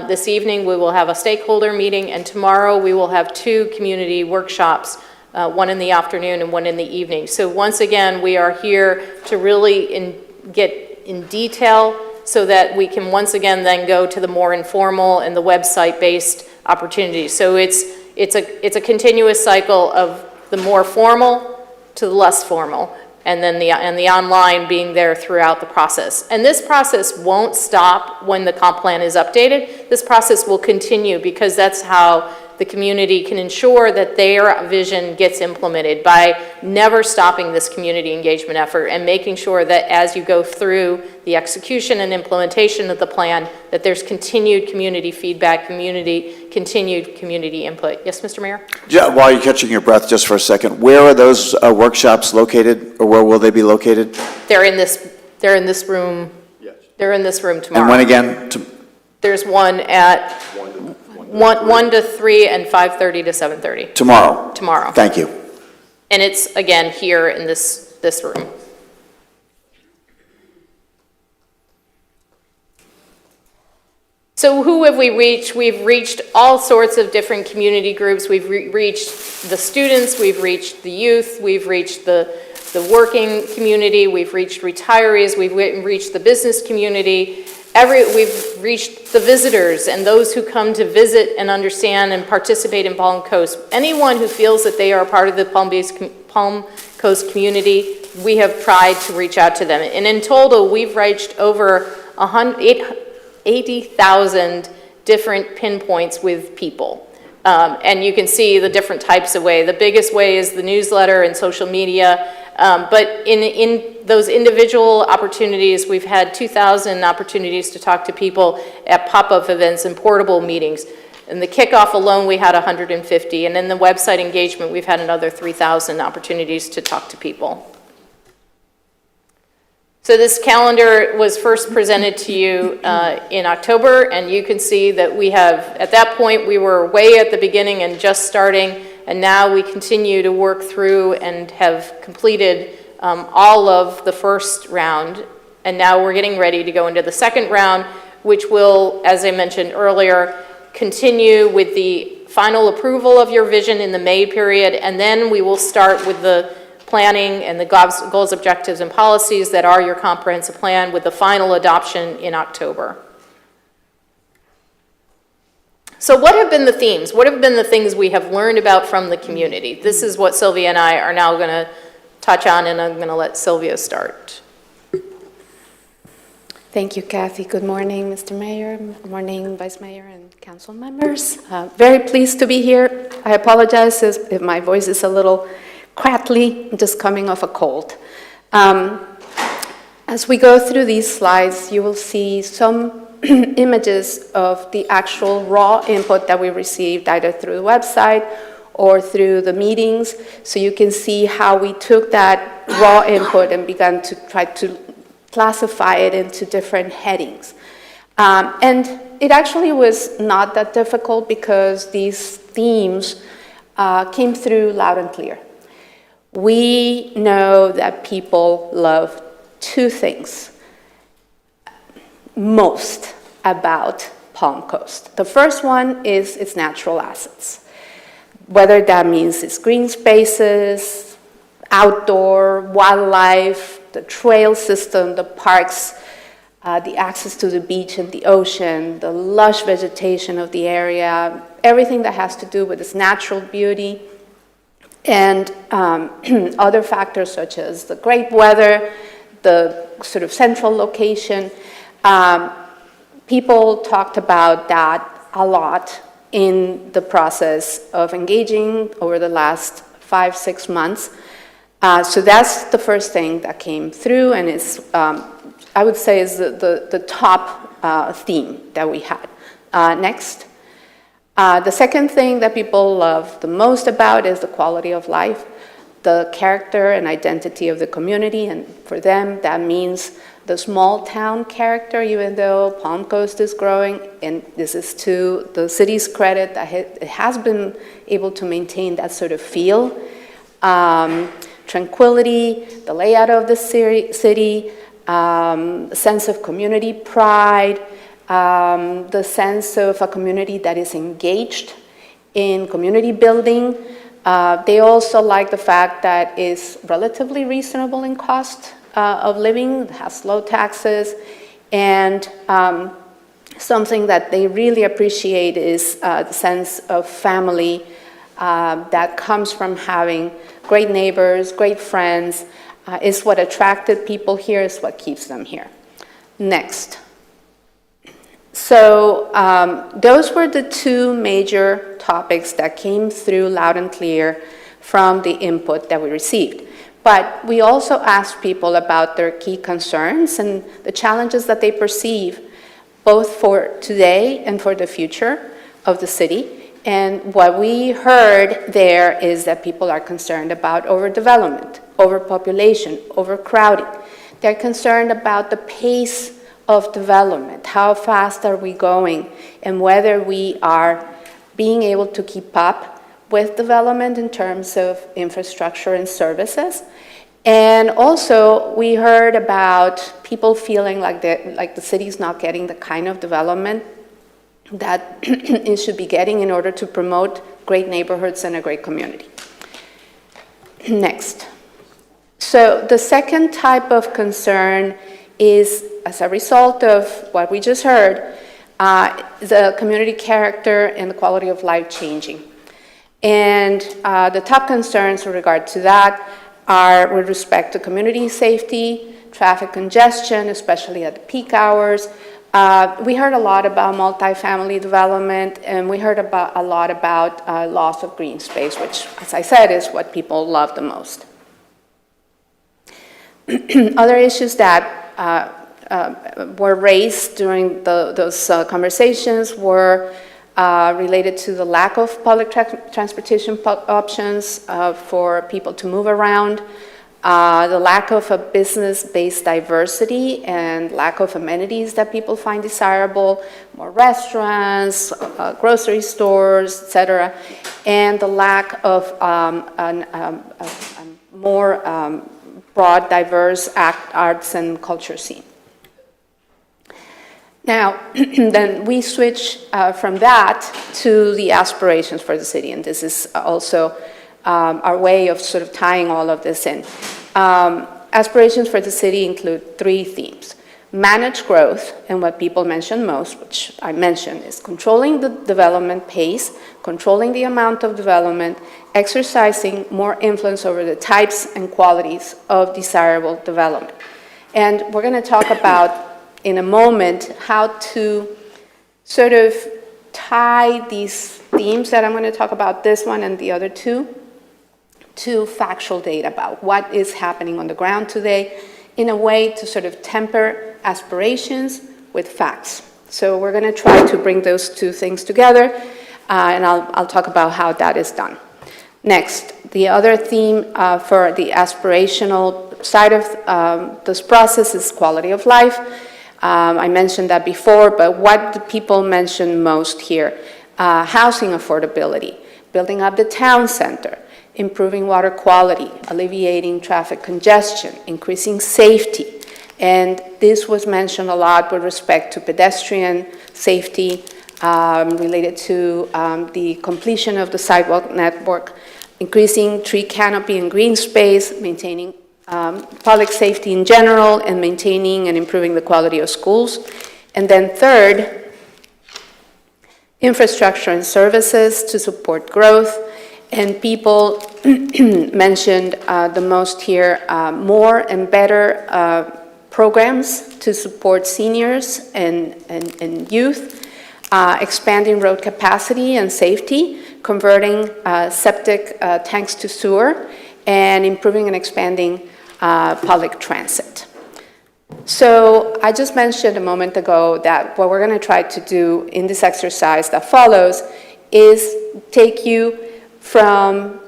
P: This evening we will have a stakeholder meeting, and tomorrow we will have 2 community workshops, one in the afternoon and one in the evening. So once again, we are here to really get in detail so that we can once again then go to the more informal and the website-based opportunities. So it's a continuous cycle of the more formal to the less formal, and then the online being there throughout the process. And this process won't stop when the comp plan is updated. This process will continue because that's how the community can ensure that their vision gets implemented, by never stopping this community engagement effort and making sure that as you go through the execution and implementation of the plan, that there's continued community feedback, continued community input. Yes, Mr. Mayor?
B: Yeah, while you're catching your breath just for a second, where are those workshops located, or where will they be located?
P: They're in this room. Yes. They're in this room tomorrow.
B: And when again?
P: There's one at 1 to 3 and 5:30 to 7:30.
B: Tomorrow?
P: Tomorrow.
B: Thank you.
P: And it's, again, here in this room. So who have we reached? We've reached all sorts of different community groups. We've reached the students, we've reached the youth, we've reached the working community, we've reached retirees, we've reached the business community. We've reached the visitors and those who come to visit and understand and participate in Palm Coast. Anyone who feels that they are a part of the Palm Coast community, we have tried to reach out to them. And in total, we've reached over 80,000 different pinpoints with people. And you can see the different types of way. The biggest way is the newsletter and social media. But in those individual opportunities, we've had 2,000 opportunities to talk to people at pop-up events and portable meetings. In the kickoff alone, we had 150. And in the website engagement, we've had another 3,000 opportunities to talk to people. So this calendar was first presented to you in October, and you can see that we have, at that point, we were way at the beginning and just starting, and now we continue to work through and have completed all of the first round, and now we're getting ready to go into the second round, which will, as I mentioned earlier, continue with the final approval of your vision in the May period, and then we will start with the planning and the goals, objectives, and policies that are your comprehensive plan with the final adoption in October. So what have been the themes? What have been the things we have learned about from the community? This is what Sylvia and I are now going to touch on, and I'm going to let Sylvia start.
Q: Thank you, Kathy. Good morning, Mr. Mayor. Good morning, Vice Mayor and council members. Very pleased to be here. I apologize if my voice is a little crackly. I'm just coming off a cold. As we go through these slides, you will see some images of the actual raw input that we received either through the website or through the meetings. So you can see how we took that raw input and began to try to classify it into different headings. And it actually was not that difficult because these themes came through loud and clear. We know that people love two things most about Palm Coast. The first one is its natural assets, whether that means its green spaces, outdoor, wildlife, the trail system, the parks, the access to the beach and the ocean, the lush vegetation of the area, everything that has to do with its natural beauty, and other factors such as the great weather, the sort of central location. People talked about that a lot in the process of engaging over the last 5-6 months. So that's the first thing that came through, and it's, I would say, is the top theme that we had. Next. The second thing that people love the most about is the quality of life, the character and identity of the community, and for them that means the small town character, even though Palm Coast is growing, and this is to the city's credit that it has been able to maintain that sort of feel. Tranquility, the layout of the city, sense of community pride, the sense of a community that is engaged in community building. They also like the fact that it's relatively reasonable in cost of living, has low taxes, and something that they really appreciate is the sense of family that comes from having great neighbors, great friends, is what attracted people here, is what keeps them here. Next. So those were the two major topics that came through loud and clear from the input that we received. But we also asked people about their key concerns and the challenges that they perceive, both for today and for the future of the city. And what we heard there is that people are concerned about overdevelopment, overpopulation, overcrowding. They're concerned about the pace of development, how fast are we going, and whether we are being able to keep up with development in terms of infrastructure and services. And also, we heard about people feeling like the city's not getting the kind of development that it should be getting in order to promote great neighborhoods and a great community. Next. So the second type of concern is, as a result of what we just heard, the community character and the quality of life changing. And the top concerns with regard to that are with respect to community safety, traffic congestion, especially at the peak hours. We heard a lot about multifamily development, and we heard a lot about loss of green space, which, as I said, is what people love the most. Other issues that were raised during those conversations were related to the lack of public transportation options for people to move around, the lack of a business-based diversity and lack of amenities that people find desirable, more restaurants, grocery stores, etc., and the lack of more broad, diverse arts and culture scene. Now, then we switch from that to the aspirations for the city, and this is also our way of sort of tying all of this in. Aspirations for the city include 3 themes. Manage growth, and what people mention most, which I mentioned, is controlling the development pace, controlling the amount of development, exercising more influence over the types and qualities of desirable development. And we're going to talk about in a moment how to sort of tie these themes that I'm going to talk about, this one and the other 2, to factual data about what is happening on the ground today in a way to sort of temper aspirations with facts. So we're going to try to bring those 2 things together, and I'll talk about how that is done. Next, the other theme for the aspirational side of this process is quality of life. I mentioned that before, but what do people mention most here? Housing affordability, building up the town center, improving water quality, alleviating traffic congestion, increasing safety. And this was mentioned a lot with respect to pedestrian safety, related to the completion of the sidewalk network, increasing tree canopy and green space, maintaining public safety in general, and maintaining and improving the quality of schools. And then third, infrastructure and services to support growth. And people mentioned the most here, more and better programs to support seniors and youth, expanding road capacity and safety, converting septic tanks to sewer, and improving and expanding public transit. So I just mentioned a moment ago that what we're going to try to do in this exercise that follows is take you from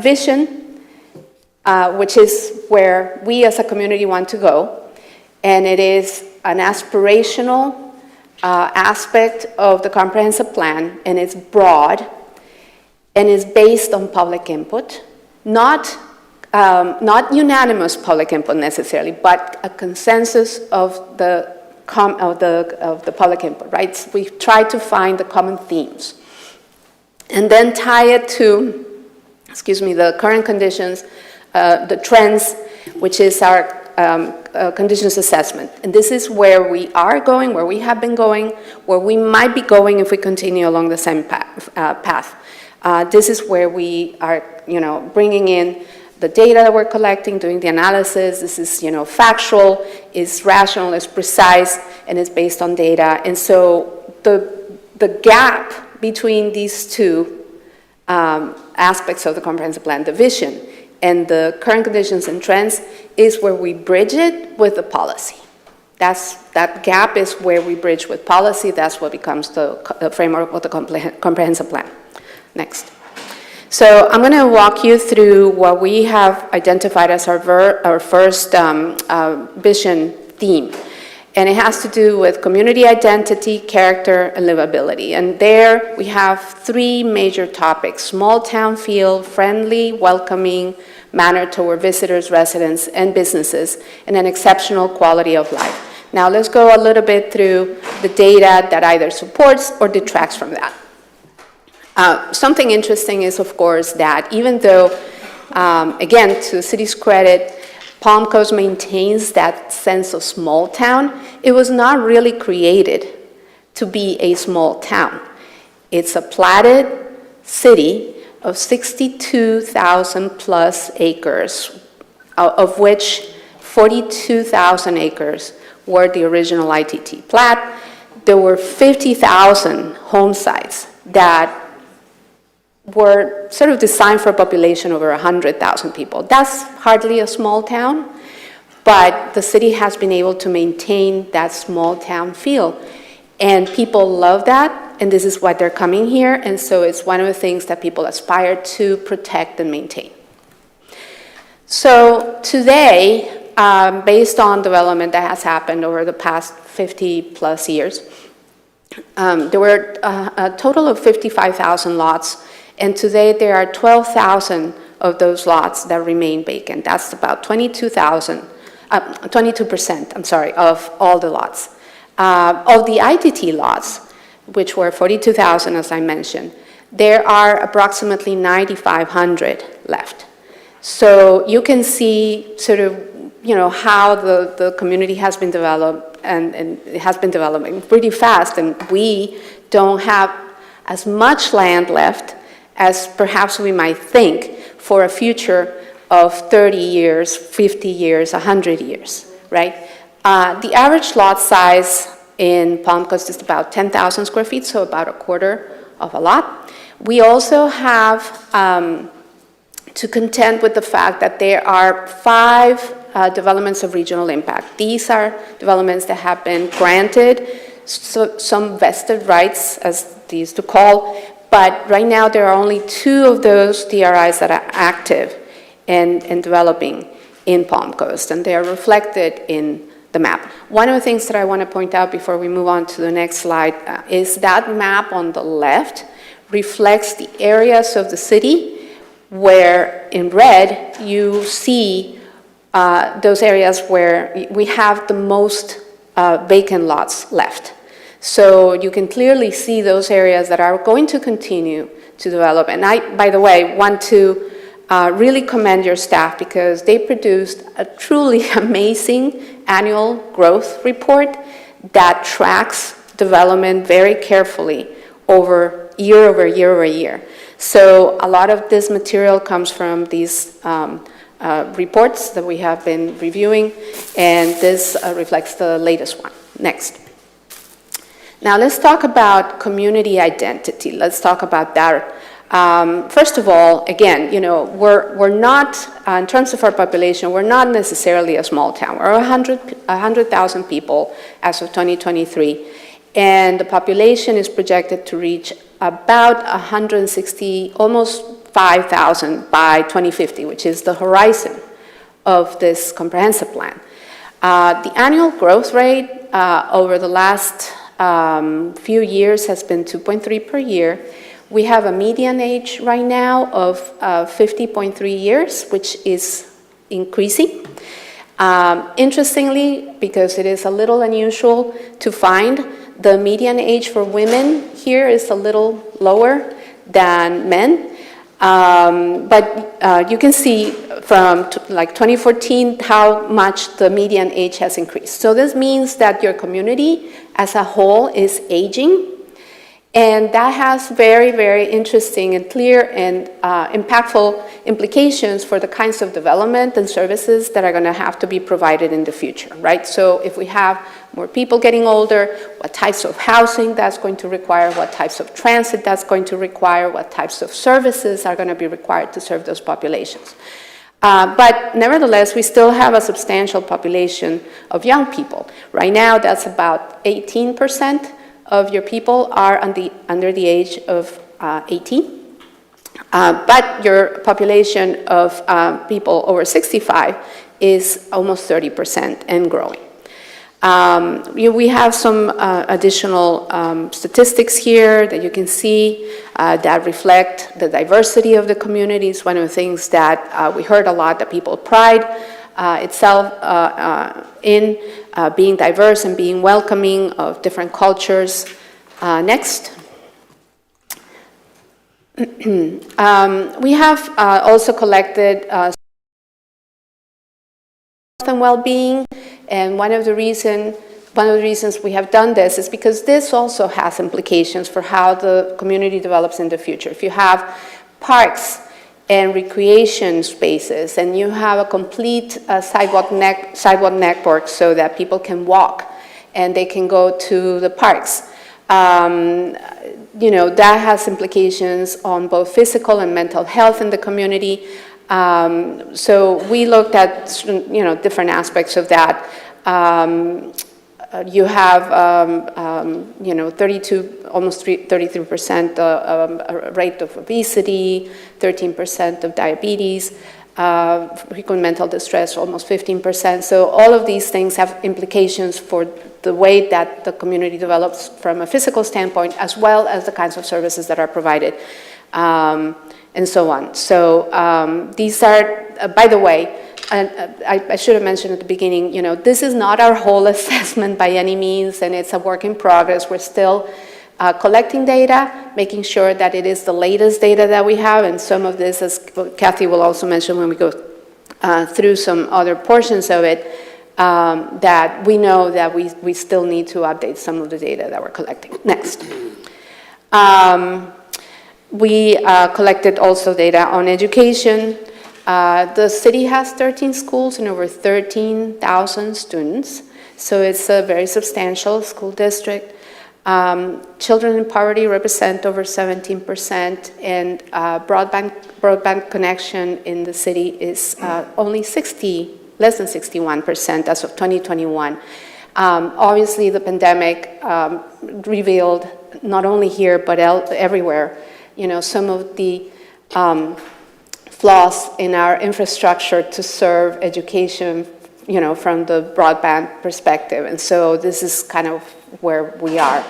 Q: vision, which is where we as a community want to go, and it is an aspirational aspect of the comprehensive plan, and it's broad, and is based on public input, not unanimous public input necessarily, but a consensus of the public input, right? We try to find the common themes, and then tie it to, the current conditions, the trends, which is our conditions assessment. And this is where we are going, where we have been going, where we might be going if we continue along the same path. This is where we are, bringing in the data that we're collecting, doing the analysis. This is, factual, is rational, is precise, and is based on data. And so the gap between these 2 aspects of the comprehensive plan, the vision and the current conditions and trends, is where we bridge it with the policy. That gap is where we bridge with policy. That's what becomes the framework of the comprehensive plan. Next. So I'm going to walk you through what we have identified as our first vision theme. And it has to do with community identity, character, and livability. And there we have 3 major topics: small town feel, friendly, welcoming manner toward visitors, residents, and businesses, and an exceptional quality of life. Now let's go a little bit through the data that either supports or detracts from that. Something interesting is, of course, that even though, again, to the city's credit, Palm Coast maintains that sense of small town, it was not really created to be a small town. It's a platted city of 62,000 plus acres of which 42,000 acres were the original ITT plat. There were 50,000 home sites that were sort of designed for a population over 100,000 people. That's hardly a small town, but the city has been able to maintain that small town feel. And people love that, and this is why they're coming here, and so it's one of the things that people aspire to protect and maintain. So today, based on development that has happened over the past 50 plus years, there were a total of 55,000 lots, and today there are 12,000 of those lots that remain vacant. That's about 22%, of all the lots. Of the ITT lots, which were 42,000, as I mentioned, there are approximately 9,500 left. So you can see sort of, how the community has been developed, and it has been developing pretty fast, and we don't have as much land left as perhaps we might think for a future of 30 years, 50 years, 100 years, right? The average lot size in Palm Coast is about 10,000 square feet, so about a quarter of a lot. We also have to contend with the fact that there are 5 developments of regional impact. These are developments that have been granted some vested rights, as they used to call, but right now there are only 2 of those DRIs that are active and developing in Palm Coast, and they are reflected in the map. One of the things that I want to point out before we move on to the next slide is that map on the left reflects the areas of the city where in red you see those areas where we have the most vacant lots left. So you can clearly see those areas that are going to continue to develop. And I, by the way, want to really commend your staff because they produced a truly amazing annual growth report that tracks development very carefully over year. So a lot of this material comes from these reports that we have been reviewing, and this reflects the latest one. Next. Now let's talk about community identity. Let's talk about that. First of all, again, we're not, in terms of our population, we're not necessarily a small town. We're 100,000 people as of 2023, and the population is projected to reach about 160, almost 5,000 by 2050, which is the horizon of this comprehensive plan. The annual growth rate over the last few years has been 2.3 per year. We have a median age right now of 50.3 years, which is increasing. Interestingly, because it is a little unusual to find, the median age for women here is a little lower than men. But you can see from like 2014 how much the median age has increased. So this means that your community as a whole is aging, and that has very, very interesting and clear and impactful implications for the kinds of development and services that are going to have to be provided in the future, right? So if we have more people getting older, what types of housing that's going to require, what types of transit that's going to require, what types of services are going to be required to serve those populations. But nevertheless, we still have a substantial population of young people. Right now, that's about 18% of your people are under the age of 18. But your population of people over 65 is almost 30% and growing. We have some additional statistics here that you can see that reflect the diversity of the communities. One of the things that we heard a lot that people pride itself in being diverse and being welcoming of different cultures. Next. We have also collected health and well-being, and one of the reasons we have done this is because this also has implications for how the community develops in the future. If you have parks and recreation spaces, and you have a complete sidewalk network so that people can walk and they can go to the parks. That has implications on both physical and mental health in the community. So we looked at, different aspects of that. You have, almost 33% rate of obesity, 13% of diabetes, frequent mental distress, almost 15%. So all of these things have implications for the way that the community develops from a physical standpoint, as well as the kinds of services that are provided, and so on. So these are, by the way, I should have mentioned at the beginning, this is not our whole assessment by any means, and it's a work in progress. We're still collecting data, making sure that it is the latest data that we have, and some of this, as Kathy will also mention when we go through some other portions of it, that we know that we still need to update some of the data that we're collecting. Next. We collected also data on education. The city has 13 schools and over 13,000 students, so it's a very substantial school district. Children in poverty represent over 17%, and broadband connection in the city is only less than 61% as of 2021. Obviously, the pandemic revealed, not only here but everywhere, some of the flaws in our infrastructure to serve education, from the broadband perspective. And so this is kind of where we are.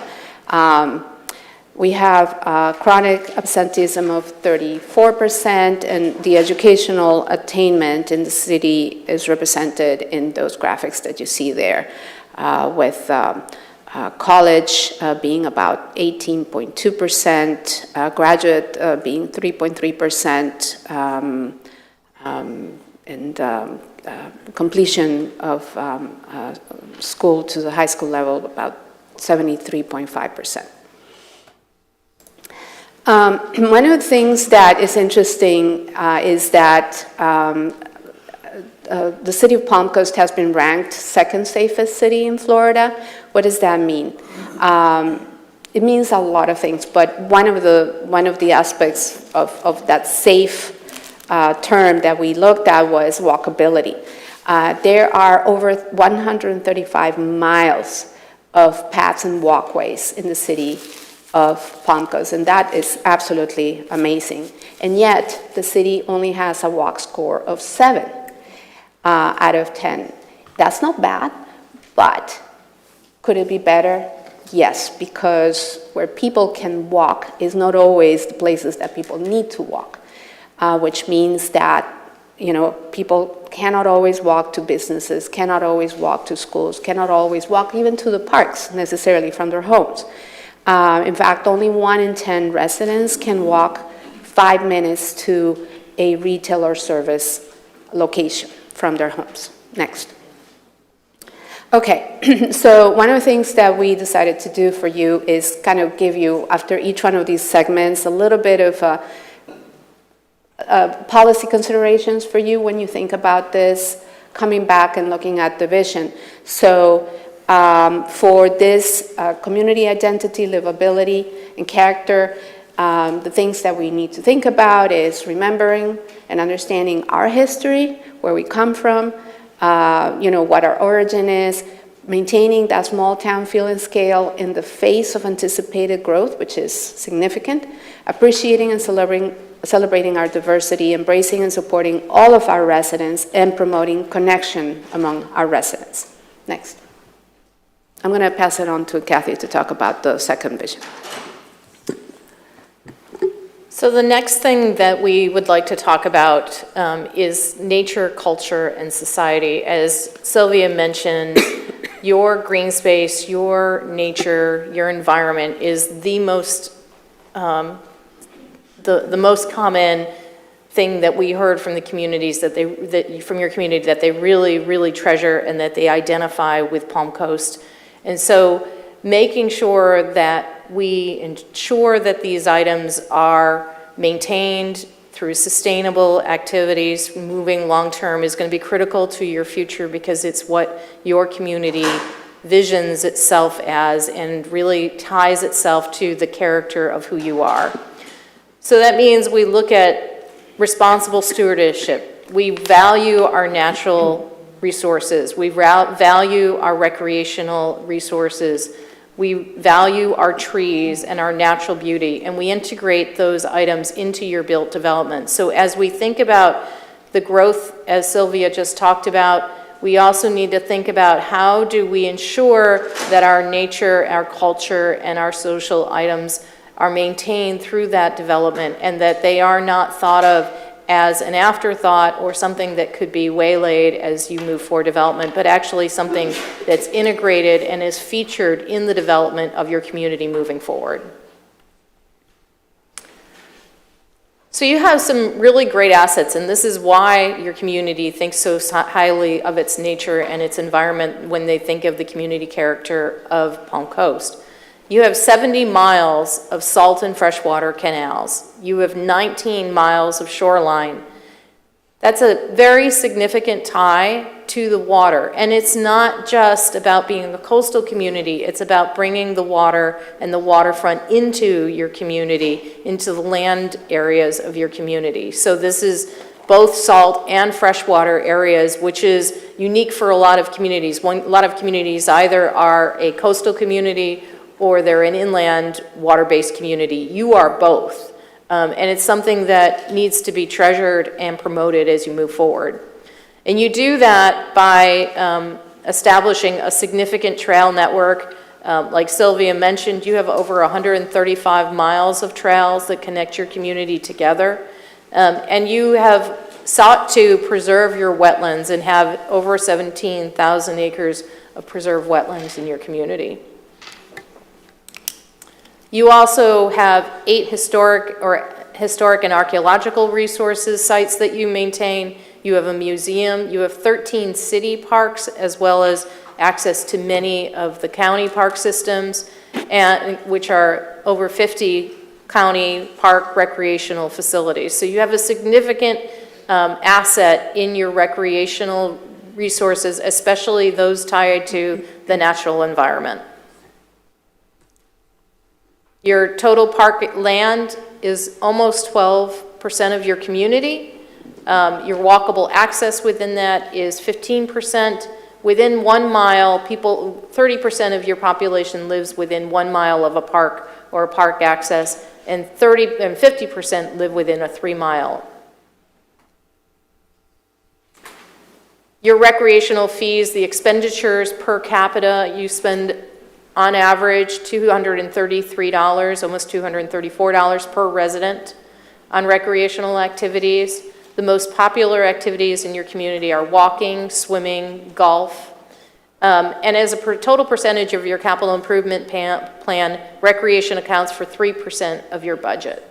Q: We have chronic absenteeism of 34%, and the educational attainment in the city is represented in those graphics that you see there, with college being about 18.2%, graduate being 3.3%, and completion of school to the high school level about 73.5%. One of the things that is interesting is that the city of Palm Coast has been ranked second safest city in Florida. What does that mean? It means a lot of things, but one of the aspects of that safe term that we looked at was walkability. There are over 135 miles of paths and walkways in the city of Palm Coast, and that is absolutely amazing. And yet, the city only has a walk score of 7 out of 10. That's not bad, but could it be better? Yes, because where people can walk is not always the places that people need to walk, which means that people cannot always walk to businesses, cannot always walk to schools, cannot always walk even to the parks necessarily from their homes. In fact, only 1 in 10 residents can walk 5 minutes to a retail or service location from their homes. Next. Okay, so one of the things that we decided to do for you is kind of give you, after each one of these segments, a little bit of policy considerations for you when you think about this, coming back and looking at the vision. So for this community identity, livability, and character, the things that we need to think about is remembering and understanding our history, where we come from, what our origin is, maintaining that small town feel and scale in the face of anticipated growth, which is significant, appreciating and celebrating our diversity, embracing and supporting all of our residents, and promoting connection among our residents. Next. I'm going to pass it on to Kathy to talk about the second vision.
P: So the next thing that we would like to talk about is nature, culture, and society. As Sylvia mentioned, your green space, your nature, your environment is the most the most common thing that we heard from the communities from your community that they really, really treasure and that they identify with Palm Coast. And so making sure that we ensure that these items are maintained through sustainable activities, moving long-term is going to be critical to your future because it's what your community visions itself as and really ties itself to the character of who you are. So that means we look at responsible stewardship. We value our natural resources. We value our recreational resources. We value our trees and our natural beauty, and we integrate those items into your built development. So as we think about the growth, as Sylvia just talked about, we also need to think about how do we ensure that our nature, our culture, and our social items are maintained through that development and that they are not thought of as an afterthought or something that could be waylaid as you move forward development, but actually something that's integrated and is featured in the development of your community moving forward. So you have some really great assets, and this is why your community thinks so highly of its nature and its environment when they think of the community character of Palm Coast. You have 70 miles of salt and freshwater canals. You have 19 miles of shoreline. That's a very significant tie to the water. And it's not just about being a coastal community, it's about bringing the water and the waterfront into your community, into the land areas of your community. So this is both salt and freshwater areas, which is unique for a lot of communities. A lot of communities either are a coastal community or they're an inland water-based community. You are both. And it's something that needs to be treasured and promoted as you move forward. And you do that by establishing a significant trail network. Like Sylvia mentioned, you have over 135 miles of trails that connect your community together. And you have sought to preserve your wetlands and have over 17,000 acres of preserved wetlands in your community. You also have 8 historic and archaeological resources sites that you maintain. You have a museum. You have 13 city parks, as well as access to many of the county park systems, and which are over 50 county park recreational facilities. So you have a significant asset in your recreational resources, especially those tied to the natural environment. Your total park land is almost 12% of your community. Your walkable access within that is 15%. Within 1 mile, 30% of your population lives within 1 mile of a park or a park access, and 50% live within a 3 mile. Your recreational fees, the expenditures per capita, you spend on average $233, almost $234 per resident on recreational activities. The most popular activities in your community are walking, swimming, golf. And as a total percentage of your capital improvement plan, recreation accounts for 3% of your budget.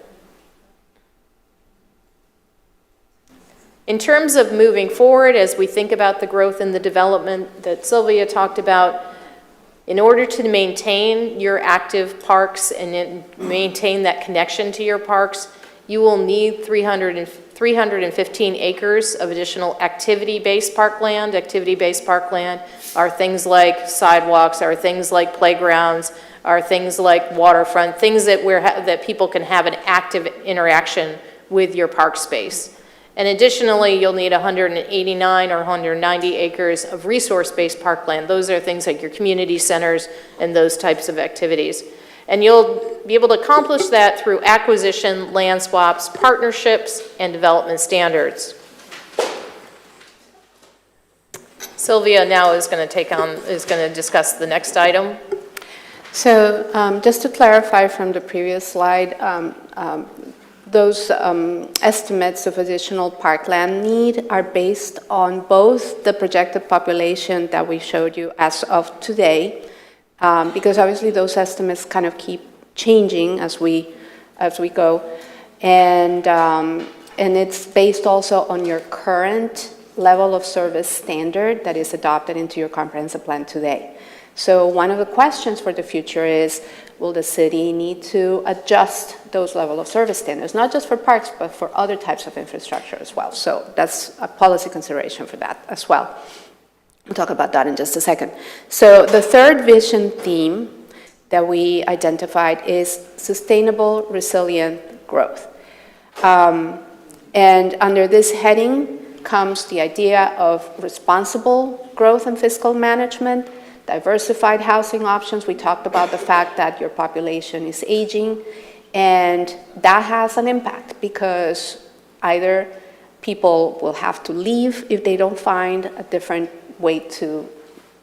P: In terms of moving forward, as we think about the growth and the development that Sylvia talked about, in order to maintain your active parks and maintain that connection to your parks, you will need 315 acres of additional activity-based parkland. Activity-based parkland are things like sidewalks, are things like playgrounds, are things like waterfront, things that people can have an active interaction with your park space. And additionally, you'll need 189 or 190 acres of resource-based parkland. Those are things like your community centers and those types of activities. And you'll be able to accomplish that through acquisition, land swaps, partnerships, and development standards. Sylvia now is going to discuss the next item.
Q: So just to clarify from the previous slide, those estimates of additional parkland need are based on both the projected population that we showed you as of today, because obviously those estimates kind of keep changing as we go, and it's based also on your current level of service standard that is adopted into your comprehensive plan today. So one of the questions for the future is, will the city need to adjust those level of service standards, not just for parks, but for other types of infrastructure as well? So that's a policy consideration for that as well. We'll talk about that in just a second. So the third vision theme that we identified is sustainable, resilient growth. And under this heading comes the idea of responsible growth and fiscal management, diversified housing options. We talked about the fact that your population is aging, and that has an impact because either people will have to leave if they don't find a different way to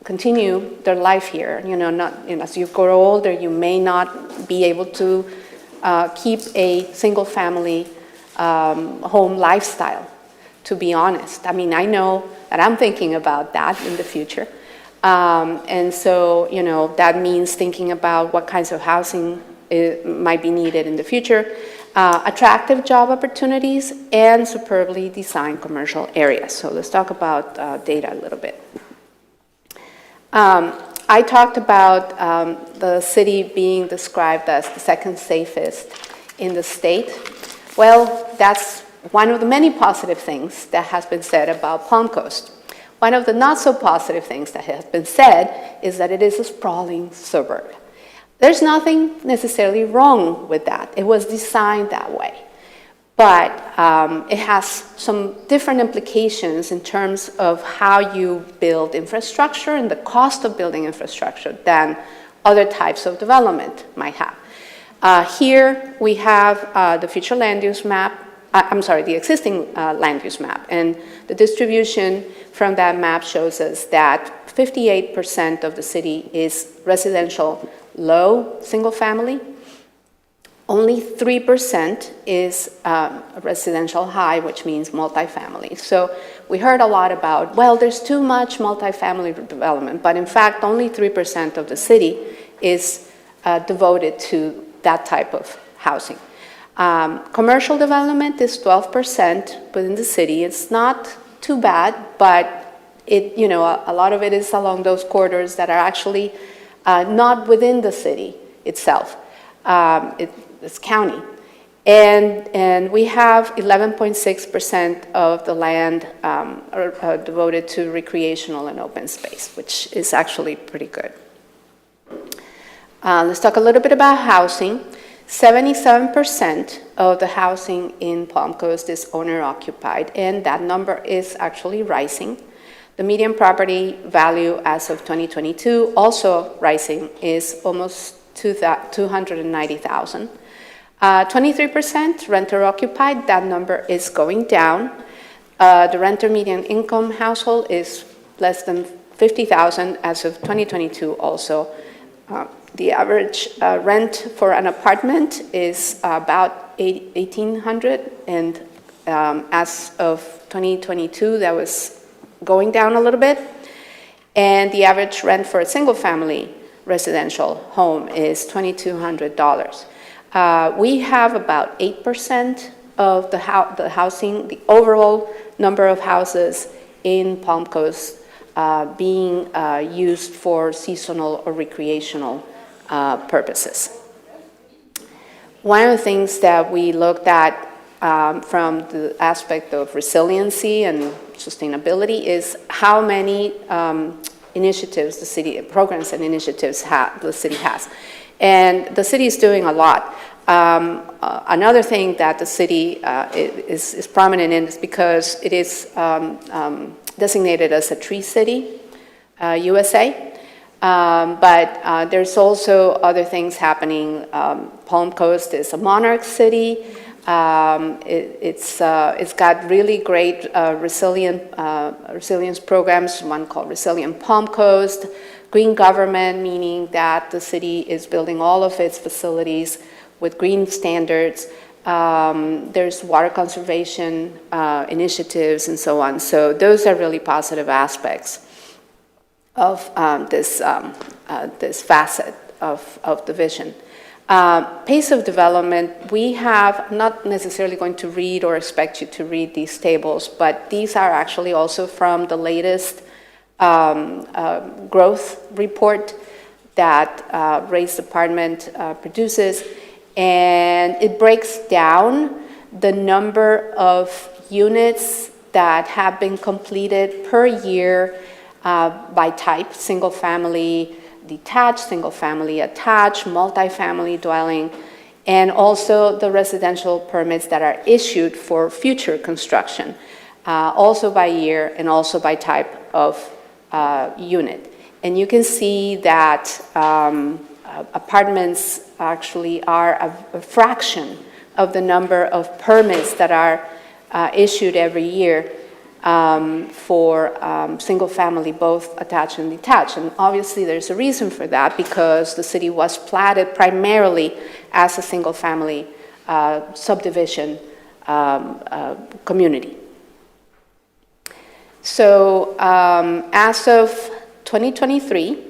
Q: continue their life here. As you grow older, you may not be able to keep a single-family home lifestyle, to be honest. I mean, I know that I'm thinking about that in the future. And so, that means thinking about what kinds of housing might be needed in the future, attractive job opportunities, and superbly designed commercial areas. So let's talk about data a little bit. I talked about the city being described as the second safest in the state. Well, that's one of the many positive things that has been said about Palm Coast. One of the not so positive things that has been said is that it is a sprawling suburb. There's nothing necessarily wrong with that. It was designed that way. But it has some different implications in terms of how you build infrastructure and the cost of building infrastructure than other types of development might have. Here we have the future land use map, the existing land use map, and the distribution from that map shows us that 58% of the city is residential low single family. Only 3% is residential high, which means multifamily. So we heard a lot about, well, there's too much multifamily development, but in fact, only 3% of the city is devoted to that type of housing. Commercial development is 12% within the city. It's not too bad, but a lot of it is along those corridors that are actually not within the city itself. It's county. And we have 11.6% of the land devoted to recreational and open space, which is actually pretty good. Let's talk a little bit about housing. 77% of the housing in Palm Coast is owner-occupied, and that number is actually rising. The median property value as of 2022, also rising, is almost $290,000. 23% renter-occupied, that number is going down. The renter median income household is less than $50,000 as of 2022 also. The average rent for an apartment is about $1,800, and as of 2022, that was going down a little bit. And the average rent for a single-family residential home is $2,200. We have about 8% of the housing, the overall number of houses in Palm Coast being used for seasonal or recreational purposes. One of the things that we looked at from the aspect of resiliency and sustainability is how many initiatives programs and initiatives the city has. And the city is doing a lot. Another thing that the city is prominent in is because it is designated as a tree city, USA. But there's also other things happening. Palm Coast is a monarch city. It's got really great resilience programs, one called Resilient Palm Coast. Green government, meaning that the city is building all of its facilities with green standards. There's water conservation initiatives and so on. So those are really positive aspects of this facet of the vision. Pace of development, we have, not necessarily going to read or expect you to read these tables, but these are actually also from the latest growth report that Ray's department produces, and it breaks down the number of units that have been completed per year by type: single family, detached, single family attached, multifamily dwelling, and also the residential permits that are issued for future construction, also by year and also by type of unit. And you can see that apartments actually are a fraction of the number of permits that are issued every year for single family, both attached and detached. And obviously there's a reason for that, because the city was platted primarily as a single family subdivision community. So as of 2023,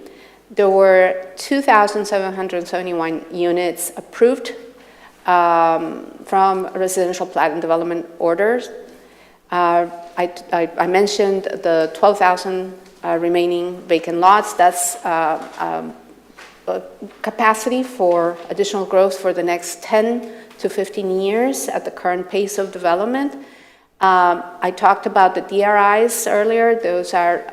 Q: there were 2,771 units approved from residential plat and development orders. I mentioned the 12,000 remaining vacant lots. That's capacity for additional growth for the next 10 to 15 years at the current pace of development. I talked about the DRIs earlier. Those are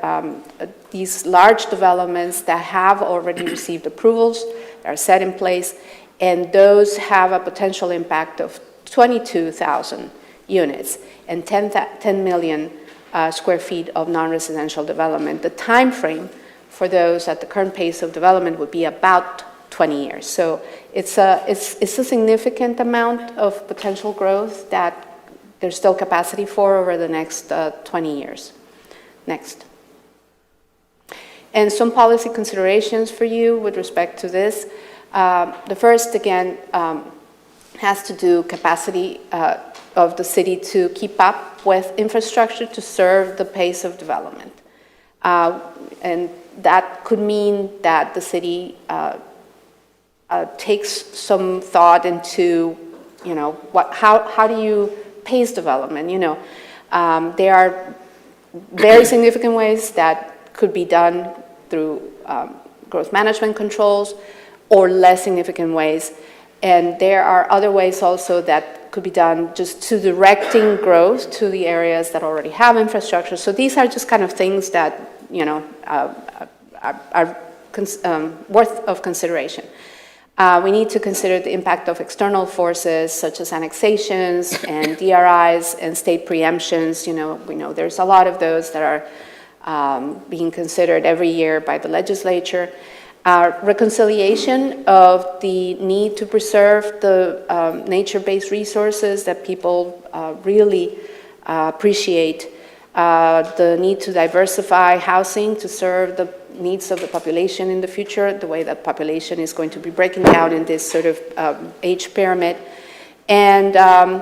Q: these large developments that have already received approvals, that are set in place, and those have a potential impact of 22,000 units and 10 million square feet of non-residential development. The time frame for those at the current pace of development would be about 20 years. So it's a significant amount of potential growth that there's still capacity for over the next 20 years. Next. And some policy considerations for you with respect to this. The first, again, has to do capacity of the city to keep up with infrastructure to serve the pace of development. And that could mean that the city takes some thought into, how do you pace development? There are very significant ways that could be done through growth management controls, or less significant ways. And there are other ways also that could be done just to directing growth to the areas that already have infrastructure. So these are just kind of things that, are worth of consideration. We need to consider the impact of external forces such as annexations and DRIs and state preemptions. We know there's a lot of those that are being considered every year by the legislature. Reconciliation of the need to preserve the nature-based resources that people really appreciate. The need to diversify housing to serve the needs of the population in the future, the way that population is going to be breaking down in this sort of age pyramid. And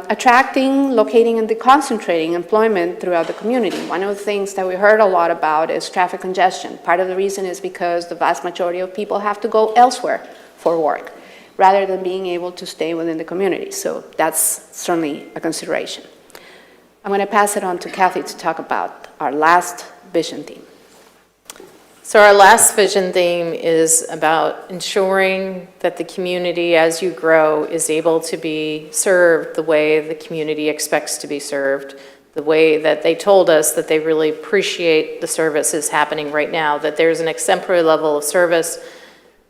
Q: attracting, locating, and concentrating employment throughout the community. One of the things that we heard a lot about is traffic congestion. Part of the reason is because the vast majority of people have to go elsewhere for work, rather than being able to stay within the community. So that's certainly a consideration. I'm going to pass it on to Kathy to talk about our last vision theme.
P: So our last vision theme is about ensuring that the community, as you grow, is able to be served the way the community expects to be served, the way that they told us that they really appreciate the services happening right now, that there's an exemplary level of service,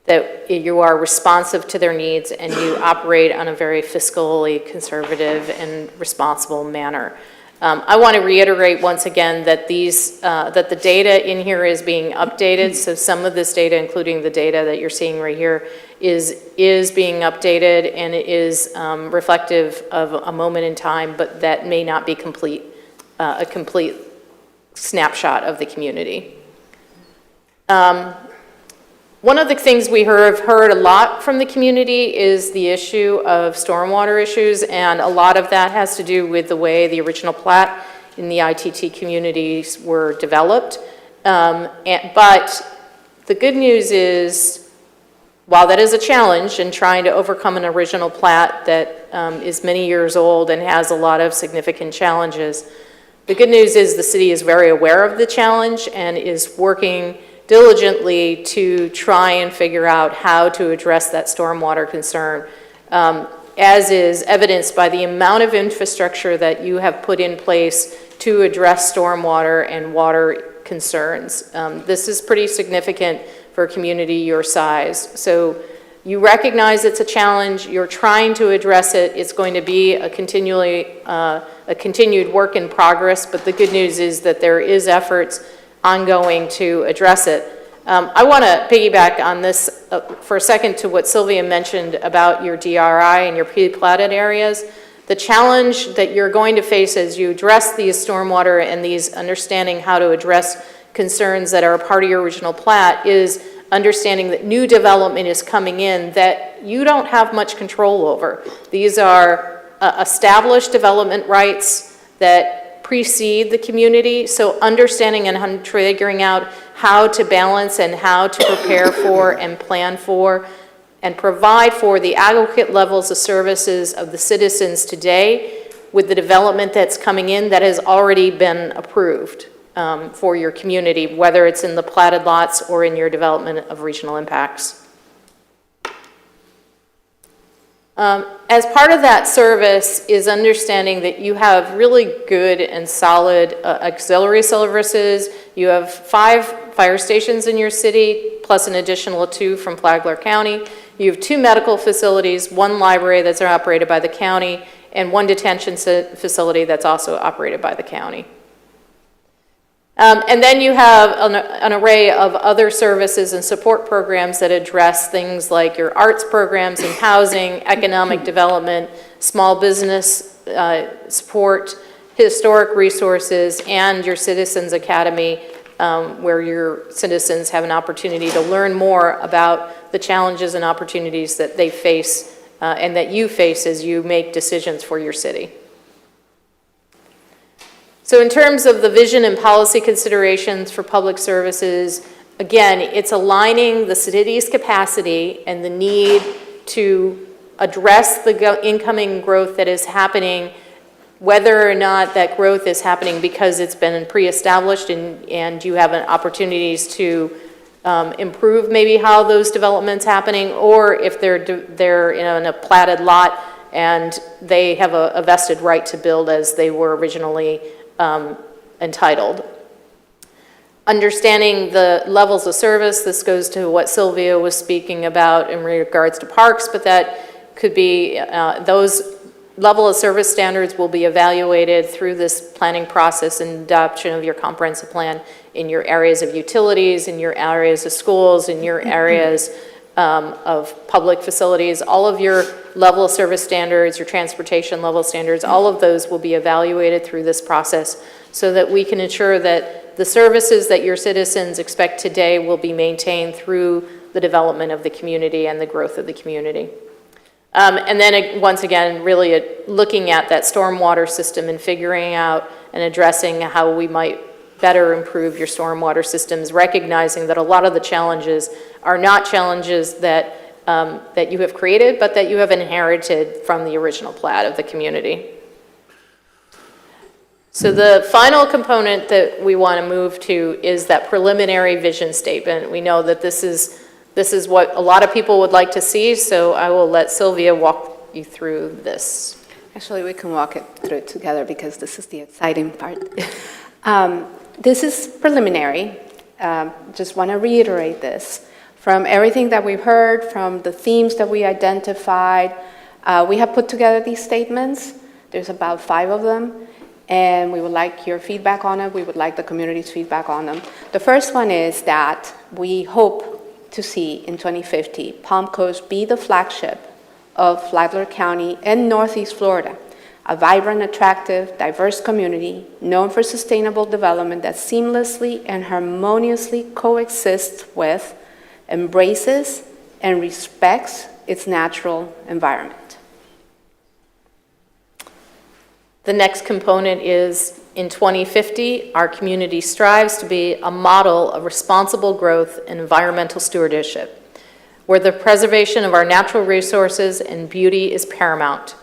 P: that you are responsive to their needs, and you operate on a very fiscally conservative and responsible manner. I want to reiterate once again that that the data in here is being updated. So some of this data, including the data that you're seeing right here, is being updated, and it is reflective of a moment in time, but that may not be a complete snapshot of the community. One of the things we have heard a lot from the community is the issue of stormwater issues, and a lot of that has to do with the way the original plat in the ITT communities were developed. But the good news is, while that is a challenge in trying to overcome an original plat that is many years old and has a lot of significant challenges, The good news is the city is very aware of the challenge and is working diligently to try and figure out how to address that stormwater concern, as is evidenced by the amount of infrastructure that you have put in place to address stormwater and water concerns. This is pretty significant for a community your size. So you recognize it's a challenge, you're trying to address it, it's going to be a continued work in progress, but the good news is that there is efforts ongoing to address it. I want to piggyback on this for a second to what Sylvia mentioned about your DRI and your pre-platted areas. The challenge that you're going to face as you address these stormwater and these understanding how to address concerns that are a part of your original plat is understanding that new development is coming in that you don't have much control over. These are established development rights that precede the community, so understanding and figuring out how to balance and how to prepare for and plan for and provide for the adequate levels of services of the citizens today with the development that's coming in that has already been approved for your community, whether it's in the platted lots or in your development of regional impacts. As part of that service is understanding that you have really good and solid auxiliary services. You have 5 fire stations in your city, plus an additional 2 from Flagler County. You have 2 medical facilities, 1 library that's operated by the county, and 1 detention facility that's also operated by the county. And then you have an array of other services and support programs that address things like your arts programs and housing, economic development, small business support, historic resources, and your Citizens Academy, where your citizens have an opportunity to learn more about the challenges and opportunities that they face and that you face as you make decisions for your city. So in terms of the vision and policy considerations for public services, again, it's aligning the city's capacity and the need to address the incoming growth that is happening, whether or not that growth is happening because it's been pre-established and you have opportunities to improve maybe how those developments happening, or if they're in a platted lot and they have a vested right to build as they were originally entitled. Understanding the levels of service, this goes to what Sylvia was speaking about in regards to parks, but that could be, those level of service standards will be evaluated through this planning process and adoption of your comprehensive plan in your areas of utilities, in your areas of schools, in your areas of public facilities. All of your level of service standards, your transportation level standards, all of those will be evaluated through this process so that we can ensure that the services that your citizens expect today will be maintained through the development of the community and the growth of the community. And then once again, really looking at that stormwater system and figuring out and addressing how we might better improve your stormwater systems, recognizing that a lot of the challenges are not challenges that that you have created, but that you have inherited from the original plat of the community. So the final component that we want to move to is that preliminary vision statement. We know that this is what a lot of people would like to see, so I will let Sylvia walk you through this.
Q: Actually, we can walk it through it together because this is the exciting part. This is preliminary. Just want to reiterate this. From everything that we've heard, from the themes that we identified, we have put together these statements. There's about 5 of them, and we would like your feedback on it. We would like the community's feedback on them. The first one is that we hope to see in 2050 Palm Coast be the flagship of Flagler County and Northeast Florida, a vibrant, attractive, diverse community known for sustainable development that seamlessly and harmoniously coexists with, embraces, and respects its natural environment.
P: The next component is, in 2050, our community strives to be a model of responsible growth and environmental stewardship, where the preservation of our natural resources and beauty is paramount.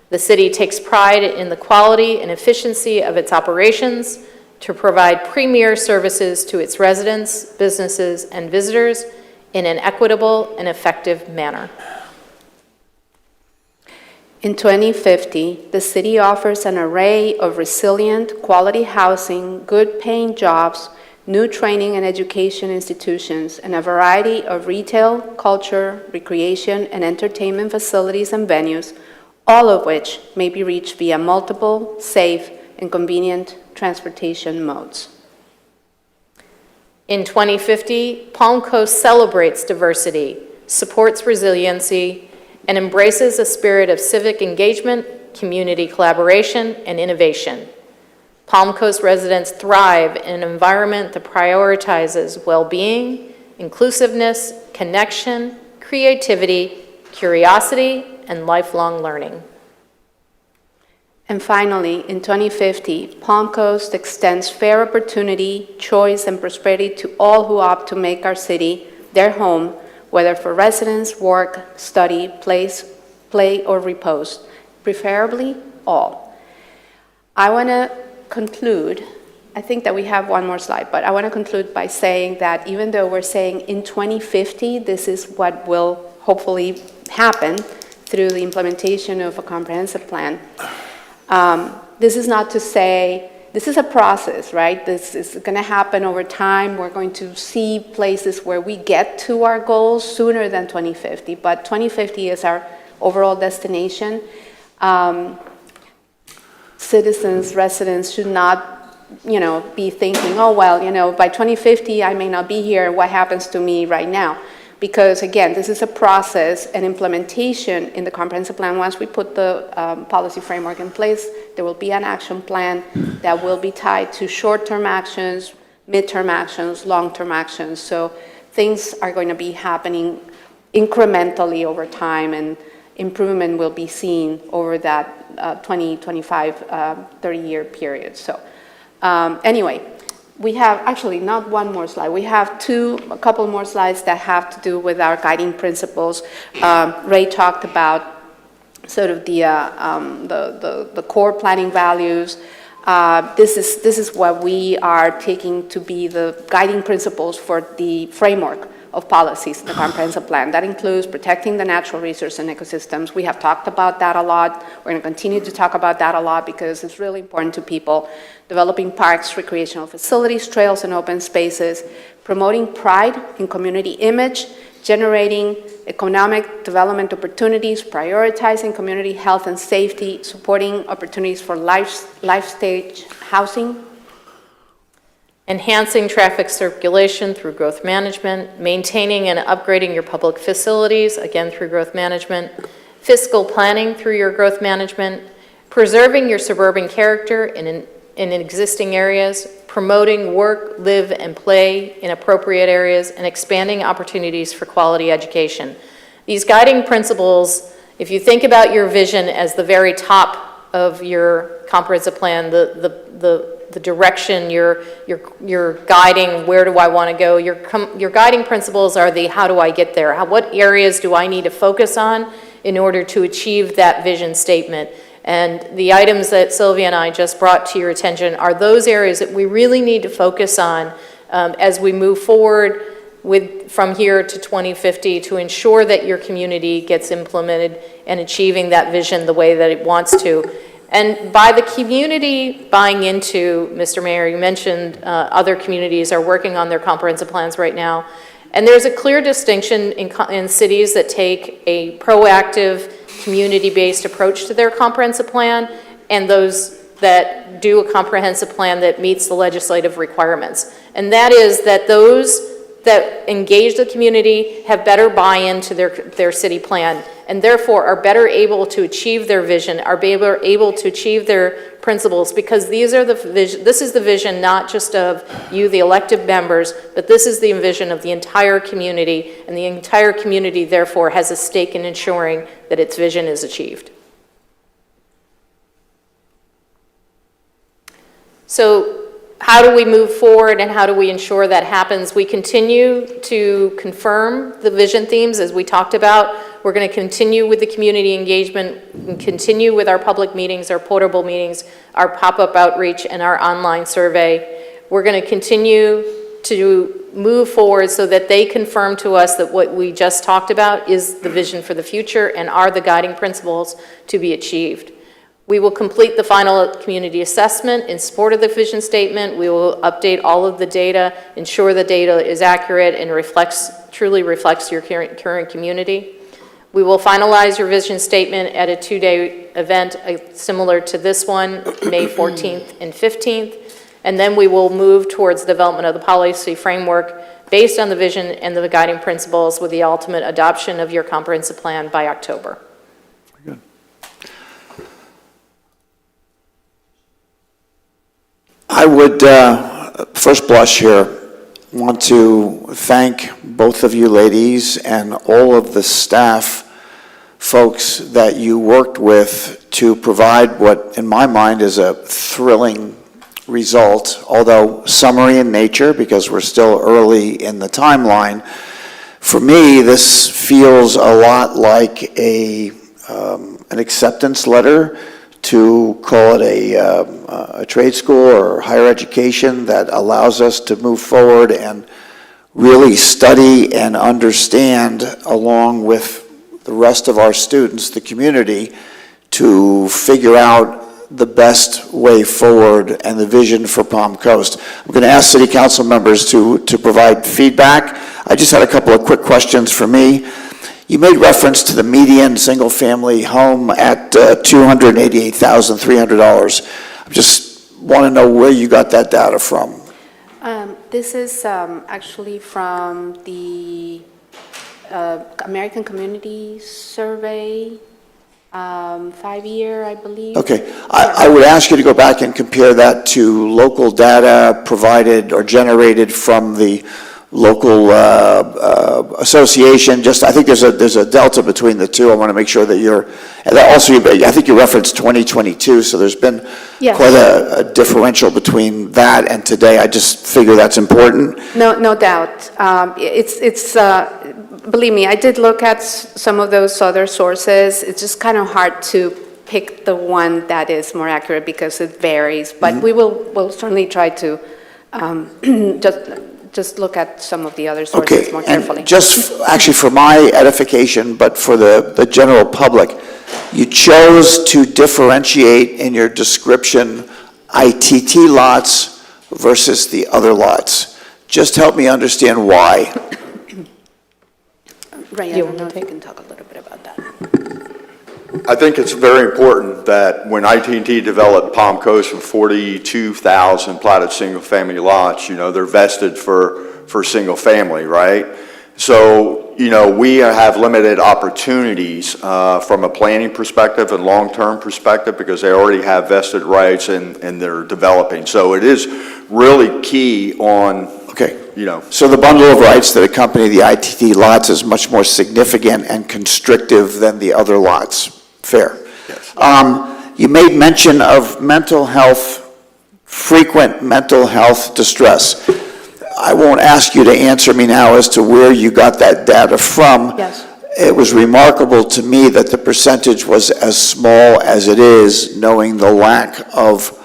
P: The city takes pride in the quality and efficiency of its operations to provide premier services to its residents, businesses, and visitors in an equitable and effective manner.
Q: In 2050, the city offers an array of resilient, quality housing, good-paying jobs, new training and education institutions, and a variety of retail, culture, recreation, and entertainment facilities and venues, all of which may be reached via multiple, safe, and convenient transportation modes.
P: In 2050, Palm Coast celebrates diversity, supports resiliency, and embraces a spirit of civic engagement, community collaboration, and innovation. Palm Coast residents thrive in an environment that prioritizes well-being, inclusiveness, connection, creativity, curiosity, and lifelong learning.
Q: And finally, in 2050, Palm Coast extends fair opportunity, choice, and prosperity to all who opt to make our city their home, whether for residence, work, study, play, or repose, preferably all. I want to conclude, I think that we have one more slide, but I want to conclude by saying that even though we're saying in 2050, this is what will hopefully happen through the implementation of a comprehensive plan, this is not to say, this is a process, right? This is going to happen over time. We're going to see places where we get to our goals sooner than 2050, but 2050 is our overall destination. Citizens, residents should not, be thinking, oh, well, by 2050, I may not be here. What happens to me right now? Because again, this is a process and implementation in the comprehensive plan. Once we put the policy framework in place, there will be an action plan that will be tied to short-term actions, mid-term actions, long-term actions. So things are going to be happening incrementally over time, and improvement will be seen over that 20, 25, 30-year period. So anyway, we have actually not one more slide. We have a couple more slides that have to do with our guiding principles. Ray talked about sort of the core planning values. This is what we are taking to be the guiding principles for the framework of policies in the comprehensive plan. That includes protecting the natural resources and ecosystems. We have talked about that a lot. We're going to continue to talk about that a lot because it's really important to people. Developing parks, recreational facilities, trails, and open spaces. Promoting pride in community image. Generating economic development opportunities. Prioritizing community health and safety. Supporting opportunities for life stage housing.
P: Enhancing traffic circulation through growth management, maintaining and upgrading your public facilities, again through growth management, fiscal planning through your growth management, preserving your suburban character in existing areas, promoting work, live, and play in appropriate areas, and expanding opportunities for quality education. These guiding principles, if you think about your vision as the very top of your comprehensive plan, the direction you're guiding, where do I want to go, your guiding principles are the how do I get there, what areas do I need to focus on in order to achieve that vision statement. And the items that Sylvia and I just brought to your attention are those areas that we really need to focus on as we move forward from here to 2050 to ensure that your community gets implemented and achieving that vision the way that it wants to. And by the community buying into, Mr. Mayor, you mentioned other communities are working on their comprehensive plans right now. And there's a clear distinction in cities that take a proactive, community-based approach to their comprehensive plan and those that do a comprehensive plan that meets the legislative requirements. And that is that those that engage the community have better buy-in to their city plan and therefore are better able to achieve their vision, are better able to achieve their principles, because this is the vision not just of you, the elected members, but this is the vision of the entire community, and the entire community therefore has a stake in ensuring that its vision is achieved. So how do we move forward and how do we ensure that happens? We continue to confirm the vision themes as we talked about. We're going to continue with the community engagement and continue with our public meetings, our portable meetings, our pop-up outreach, and our online survey. We're going to continue to move forward so that they confirm to us that what we just talked about is the vision for the future and are the guiding principles to be achieved. We will complete the final community assessment in support of the vision statement. We will update all of the data, ensure the data is accurate and truly reflects your current community. We will finalize your vision statement at a 2-day event similar to this one, May 14th and 15th. And then we will move towards development of the policy framework based on the vision and the guiding principles with the ultimate adoption of your comprehensive plan by October.
B: I would, first blush here, want to thank both of you ladies and all of the staff folks that you worked with to provide what, in my mind, is a thrilling result, although summary in nature because we're still early in the timeline. For me, this feels a lot like an acceptance letter to call it a trade school or higher education that allows us to move forward and really study and understand along with the rest of our students, the community, to figure out the best way forward and the vision for Palm Coast. I'm going to ask City Council members to provide feedback. I just had a couple of quick questions for me. You made reference to the median single-family home at $288,300. I just want to know where you got that data from.
Q: This is actually from the American Community Survey, 5-year, I believe.
B: Okay. I would ask you to go back and compare that to local data provided or generated from the local association. Just, I think there's a delta between the two. I want to make sure that you're, and that also, I think you referenced 2022, so there's been quite a differential between that and today. I just figure that's important.
Q: No doubt. Believe me, I did look at some of those other sources. It's just kind of hard to pick the one that is more accurate because it varies. But we'll certainly try to just look at some of the other sources more carefully.
B: And just actually for my edification, but for the general public, you chose to differentiate in your description ITT lots versus the other lots. Just help me understand why.
Q: Right, I don't know if you can talk a little bit about that.
O: I think it's very important that when ITT developed Palm Coast with 42,000 platted single-family lots, they're vested for single-family, right? So, we have limited opportunities from a planning perspective and long-term perspective because they already have vested rights and they're developing. So it is really key on,
B: So the bundle of rights that accompany the ITT lots is much more significant and constrictive than the other lots. Fair.
O: Yes.
B: You made mention of mental health, frequent mental health distress. I won't ask you to answer me now as to where you got that data from.
Q: Yes.
B: It was remarkable to me that the percentage was as small as it is, knowing the lack of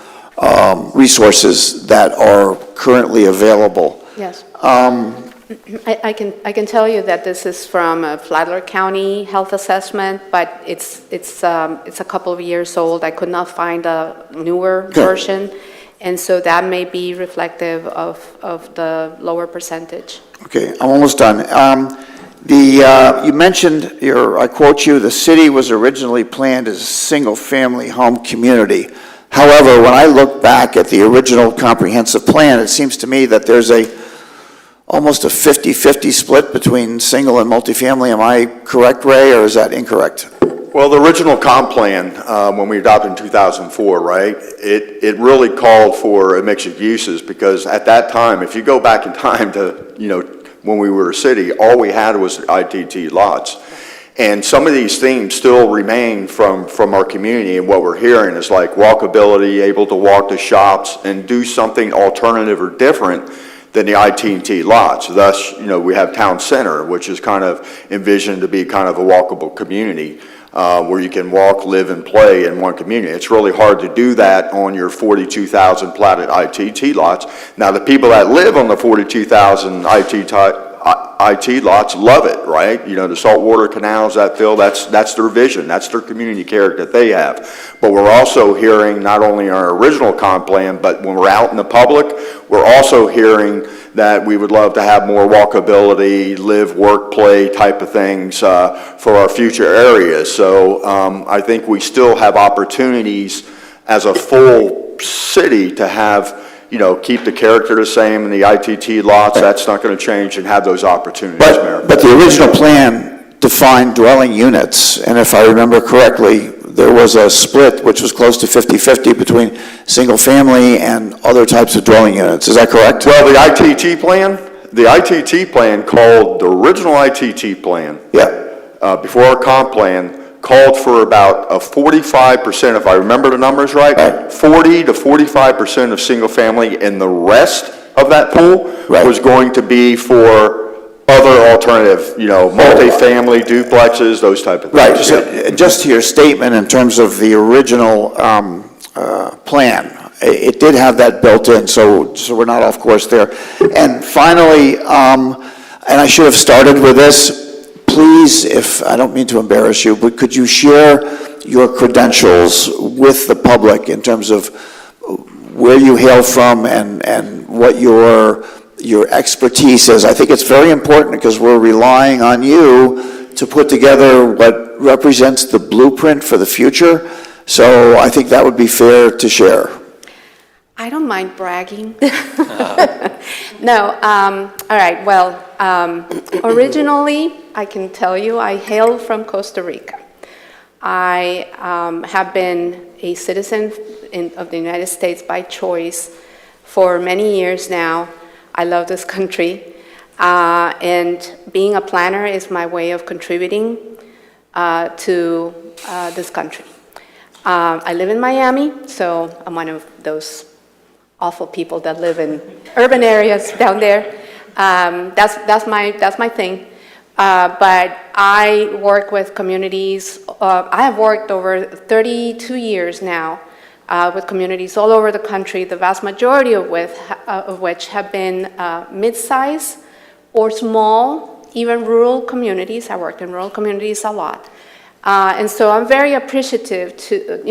B: resources that are currently available.
Q: Yes. I can tell you that this is from a Flagler County health assessment, but it's a couple of years old. I could not find a newer version, and so that may be reflective of the lower percentage.
B: Okay, I'm almost done. You mentioned, I quote you, the city was originally planned as a single-family home community. However, when I look back at the original comprehensive plan, it seems to me that there's almost a 50-50 split between single and multifamily. Am I correct, Ray, or is that incorrect?
O: Well, the original comp plan, when we adopted in 2004, right, it really called for a mix of uses because at that time, if you go back in time to, when we were a city, all we had was ITT lots. And some of these themes still remain from our community, and what we're hearing is like walkability, able to walk to shops and do something alternative or different than the IT&T lots. Thus, we have Town Center, which is kind of envisioned to be kind of a walkable community, where you can walk, live, and play in one community. It's really hard to do that on your 42,000 platted ITT lots. Now, the people that live on the 42,000 IT lots love it, right? The saltwater canals that fill, that's their vision, that's their community character that they have. But we're also hearing, not only our original comp plan, but when we're out in the public, we're also hearing that we would love to have more walkability, live, work, play type of things for our future areas. So I think we still have opportunities as a full city to have, keep the character the same in the ITT lots. That's not going to change, and have those opportunities, Mayor.
B: But the original plan defined dwelling units, and if I remember correctly, there was a split which was close to 50-50 between single-family and other types of dwelling units. Is that correct?
O: Well, the ITT plan called, the original ITT plan, before our comp plan, called for about a 45%, if I remember the numbers right, 40 to 45% of single family, and the rest of that pool was going to be for other alternative, multifamily, duplexes, those type of things.
B: Right, just to your statement in terms of the original plan, it did have that built in, so we're not off course there. And finally, and I should have started with this, please, if I don't mean to embarrass you, but could you share your credentials with the public in terms of where you hail from and what your expertise is? I think it's very important because we're relying on you to put together what represents the blueprint for the future. So I think that would be fair to share.
Q: I don't mind bragging. No, all right, well, originally, I can tell you, I hail from Costa Rica. I have been a citizen of the United States by choice for many years now. I love this country, and being a planner is my way of contributing to this country. I live in Miami, so I'm one of those awful people that live in urban areas down there. That's my thing. But I work with communities. I have worked over 32 years now with communities all over the country, the vast majority of which have been mid-size or small, even rural communities. I worked in rural communities a lot. And so I'm very appreciative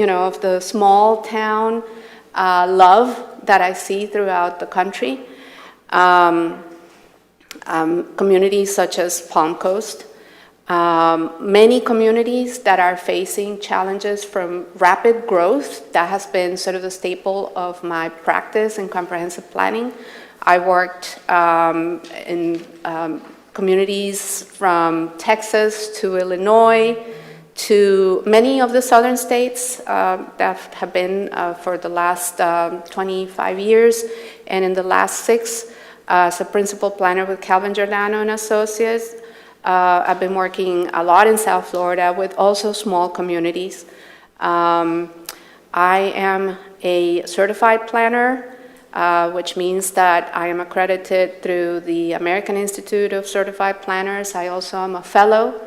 Q: of the small town love that I see throughout the country. Communities such as Palm Coast, many communities that are facing challenges from rapid growth. That has been sort of the staple of my practice in comprehensive planning. I worked in communities from Texas to Illinois to many of the southern states that have been for the last 25 years, and in the last 6 as a principal planner with Calvin Giordano and Associates. I've been working a lot in South Florida with also small communities. I am a certified planner, which means that I am accredited through the American Institute of Certified Planners. I also am a fellow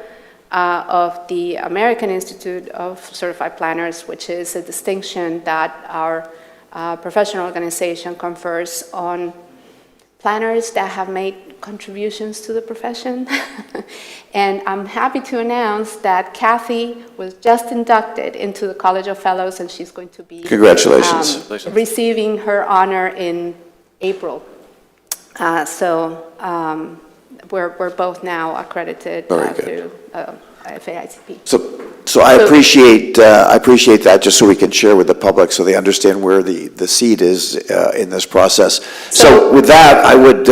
Q: of the American Institute of Certified Planners, which is a distinction that our professional organization confers on planners that have made contributions to the profession. And I'm happy to announce that Kathy was just inducted into the College of Fellows, and she's going to be
B: Congratulations.
Q: Receiving her honor in April. We're both now accredited through FAICP.
B: So I appreciate that, just so we can share with the public so they understand where the seed is in this process. So with that, I would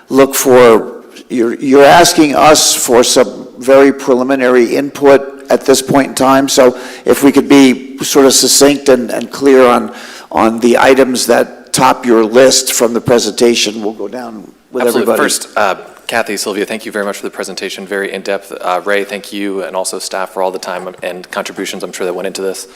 B: look for, you're asking us for some very preliminary input at this point in time. So if we could be sort of succinct and clear on the items that top your list from the presentation. We'll go down with
D: Absolutely.
B: everybody.
D: First, Kathy, Sylvia, thank you very much for the presentation, very in-depth. Ray, thank you, and also staff for all the time and contributions I'm sure that went into this.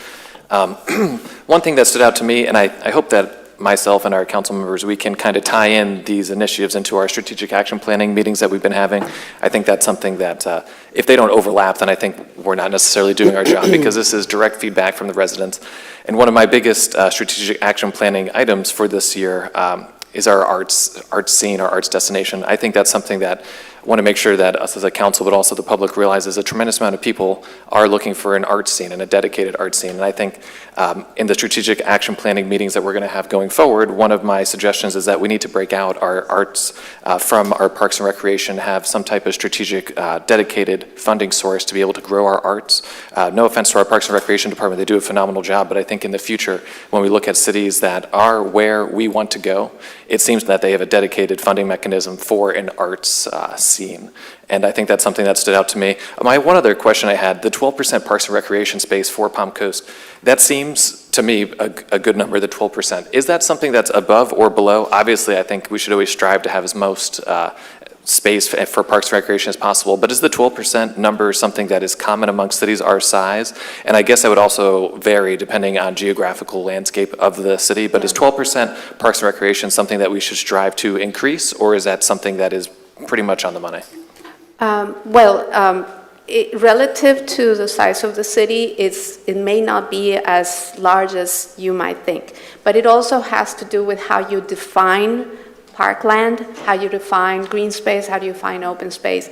D: One thing that stood out to me, and I hope that myself and our council members, we can kind of tie in these initiatives into our strategic action planning meetings that we've been having. I think that's something that, if they don't overlap, then I think we're not necessarily doing our job, because this is direct feedback from the residents. And one of my biggest strategic action planning items for this year is our arts scene, our arts destination. I think that's something that I want to make sure that us as a council, but also the public, realizes a tremendous amount of people are looking for an art scene and a dedicated art scene. And I think in the strategic action planning meetings that we're going to have going forward, one of my suggestions is that we need to break out our arts from our Parks and Recreation, have some type of strategic dedicated funding source to be able to grow our arts. No offense to our Parks and Recreation department, they do a phenomenal job, but I think in the future, when we look at cities that are where we want to go, it seems that they have a dedicated funding mechanism for an arts scene. And I think that's something that stood out to me. One other question I had, the 12% Parks and Recreation space for Palm Coast, that seems to me a good number, the 12%. Is that something that's above or below? Obviously, I think we should always strive to have as most space for Parks and Recreation as possible, but is the 12% number something that is common amongst cities our size? And I guess that would also vary depending on geographical landscape of the city, but is 12% Parks and Recreation something that we should strive to increase, or is that something that is pretty much on the money?
Q: Relative to the size of the city, it may not be as large as you might think, but it also has to do with how you define parkland, how you define green space, how do you define open space.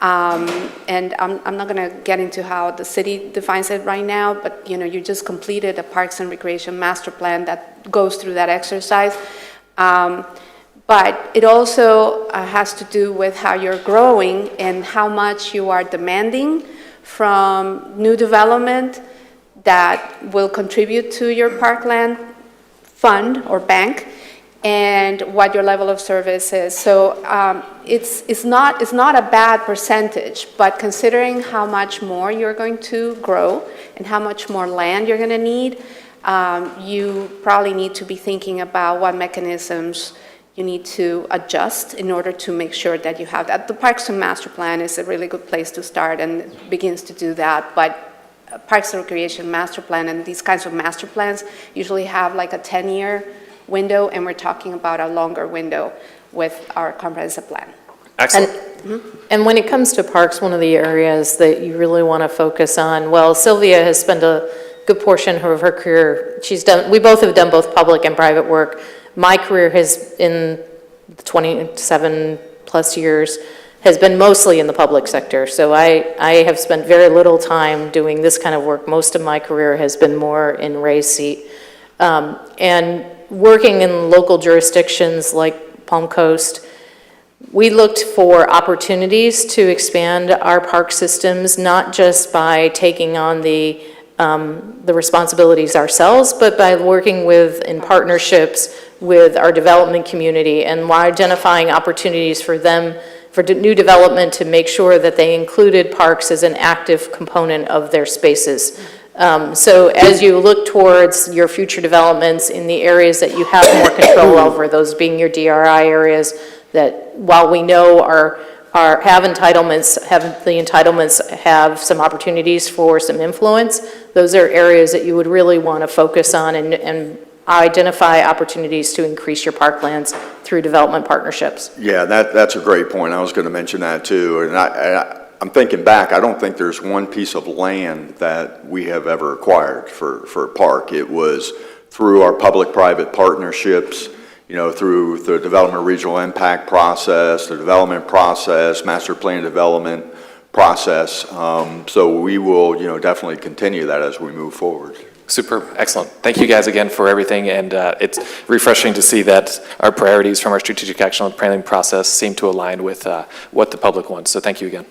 Q: And I'm not going to get into how the city defines it right now, but you just completed a Parks and Recreation master plan that goes through that exercise. But it also has to do with how you're growing and how much you are demanding from new development that will contribute to your parkland fund or bank, and what your level of service is. So it's not a bad percentage, but considering how much more you're going to grow and how much more land you're going to need, you probably need to be thinking about what mechanisms you need to adjust in order to make sure that you have that. The Parks and Master Plan is a really good place to start, and it begins to do that. But Parks and Recreation Master Plan and these kinds of master plans usually have like a 10-year window, and we're talking about a longer window with our comprehensive plan.
D: Excellent.
P: And when it comes to parks, one of the areas that you really want to focus on, well, Sylvia has spent a good portion of her career, we both have done both public and private work. My career has, in 27 plus years, has been mostly in the public sector. So I have spent very little time doing this kind of work. Most of my career has been more in Ray's seat. And working in local jurisdictions like Palm Coast, we looked for opportunities to expand our park systems, not just by taking on the responsibilities ourselves, but by working in partnerships with our development community and identifying opportunities for them, for new development, to make sure that they included parks as an active component of their spaces. So as you look towards your future developments in the areas that you have more control over, those being your DRI areas, that while we know have the entitlements have some opportunities for some influence, those are areas that you would really want to focus on and identify opportunities to increase your parklands through development partnerships.
O: Yeah, that's a great point. I was going to mention that too. And I'm thinking back, I don't think there's one piece of land that we have ever acquired for a park. It was through our public-private partnerships, through the development regional impact process, the development process, master plan development process. So we will, definitely continue that as we move forward.
D: Super, excellent. Thank you guys again for everything, and it's refreshing to see that our priorities from our strategic action planning process seem to align with what the public wants. So thank you again.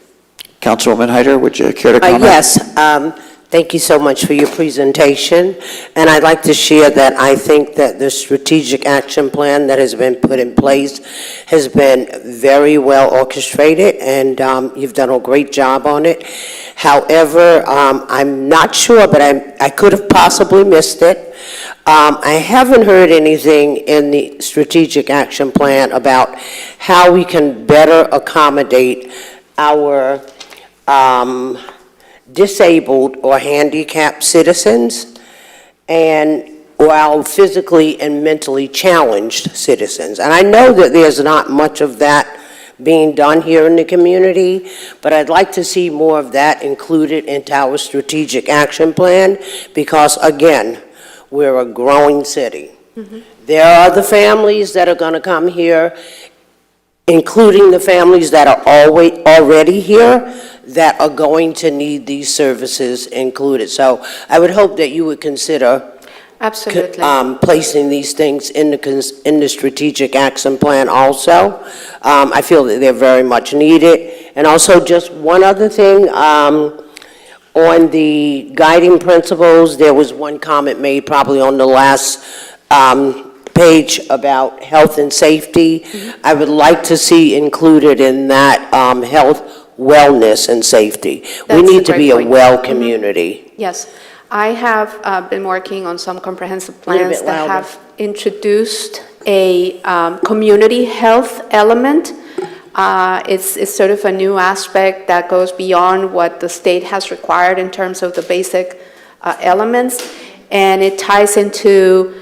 B: Councilwoman Hyder, would you care to comment?
E: Yes, thank you so much for your presentation. And I'd like to share that I think that the strategic action plan that has been put in place has been very well orchestrated, and you've done a great job on it. However, I'm not sure, but I could have possibly missed it. I haven't heard anything in the strategic action plan about how we can better accommodate our disabled or handicapped citizens and while physically and mentally challenged citizens. And I know that there's not much of that being done here in the community, but I'd like to see more of that included into our strategic action plan because, again, we're a growing city. There are the families that are going to come here, including the families that are already here, that are going to need these services included. So I would hope that you would consider
Q: Absolutely.
E: placing these things in the strategic action plan also. I feel that they're very much needed. And also just one other thing, on the guiding principles, there was one comment made probably on the last page about health and safety. I would like to see included in that health, wellness, and safety. We
Q: That's
E: need
Q: a
E: to
Q: great
E: be a
Q: point.
E: well community.
Q: Yes, I have been working on some comprehensive
E: Little
Q: plans
E: bit
Q: that
E: louder.
Q: have introduced a community health element. It's sort of a new aspect that goes beyond what the state has required in terms of the basic elements, and it ties into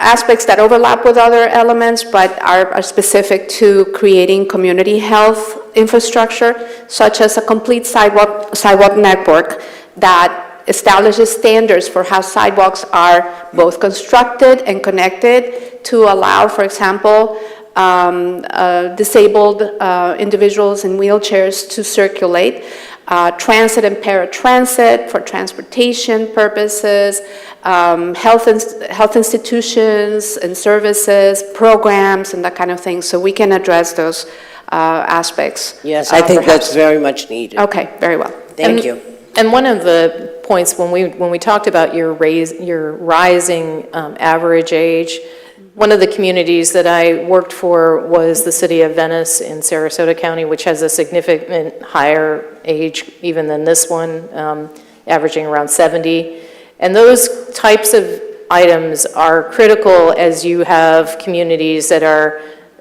Q: aspects that overlap with other elements but are specific to creating community health infrastructure, such as a complete sidewalk network that establishes standards for how sidewalks are both constructed and connected to allow, for example, disabled individuals in wheelchairs to circulate, transit and paratransit for transportation purposes, health institutions and services, programs, and that kind of thing, so we can address those aspects.
E: Yes, I think
Q: perhaps.
E: that's very much needed.
Q: Okay, very well.
E: Thank you.
P: And one of the points when we talked about your rising average age, one of the communities that I worked for was the city of Venice in Sarasota County, which has a significant higher age even than this one, averaging around 70. And those types of items are critical as you have communities that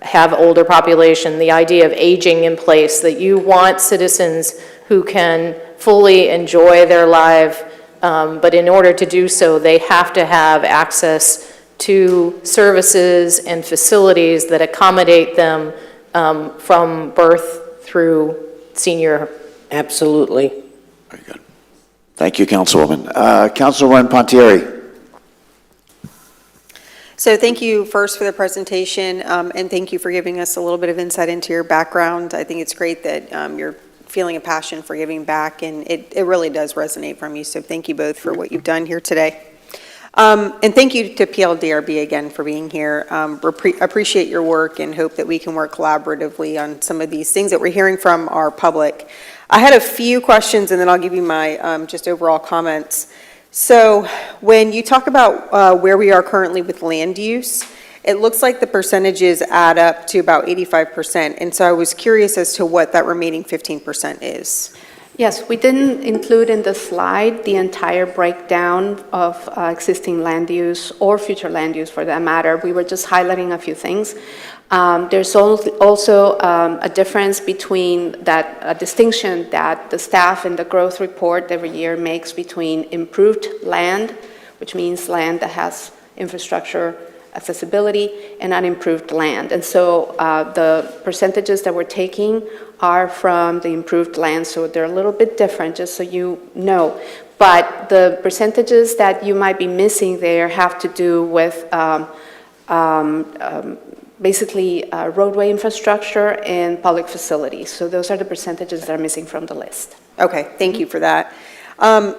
P: have older population, the idea of aging in place, that you want citizens who can fully enjoy their life, but in order to do so, they have to have access to services and facilities that accommodate them from birth through senior.
E: Absolutely.
B: Very good. Thank you, Councilwoman. Councilwoman Pontieri.
A: So thank you first for the presentation, and thank you for giving us a little bit of insight into your background. I think it's great that you're feeling a passion for giving back, and it really does resonate from you, so thank you both for what you've done here today. And thank you to PLDRB again for being here. Appreciate your work and hope that we can work collaboratively on some of these things that we're hearing from our public. I had a few questions, and then I'll give you my just overall comments. So when you talk about where we are currently with land use, it looks like the percentages add up to about 85%. And so I was curious as to what that remaining 15% is.
Q: Yes, we didn't include in the slide the entire breakdown of existing land use or future land use for that matter. We were just highlighting a few things. There's also a difference between a distinction that the staff in the growth report every year makes between improved land, which means land that has infrastructure accessibility, and unimproved land. And so the percentages that we're taking are from the improved land, so they're a little bit different, just so you know. But the percentages that you might be missing there have to do with basically roadway infrastructure and public facilities. So those are the percentages that are missing from the list.
A: Okay, thank you for that.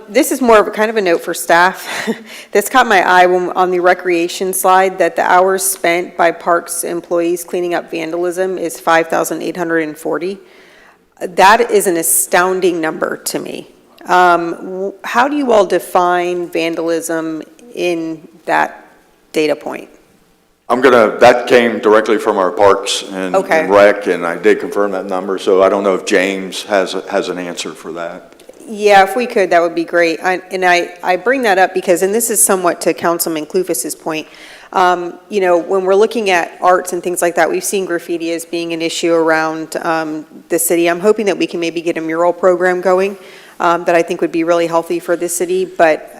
A: This is more of a kind of a note for staff. This caught my eye on the recreation slide, that the hours spent by parks employees cleaning up vandalism is 5,840. That is an astounding number to me. How do you all define vandalism in that data point?
O: That came directly from our Parks and Rec, and I did confirm that number, so I don't know if James has an answer for that.
A: Yeah, if we could, that would be great. I bring that up because, and this is somewhat to Councilman Clufus's point, when we're looking at arts and things like that, we've seen graffiti as being an issue around the city. I'm hoping that we can maybe get a mural program going that I think would be really healthy for the city, but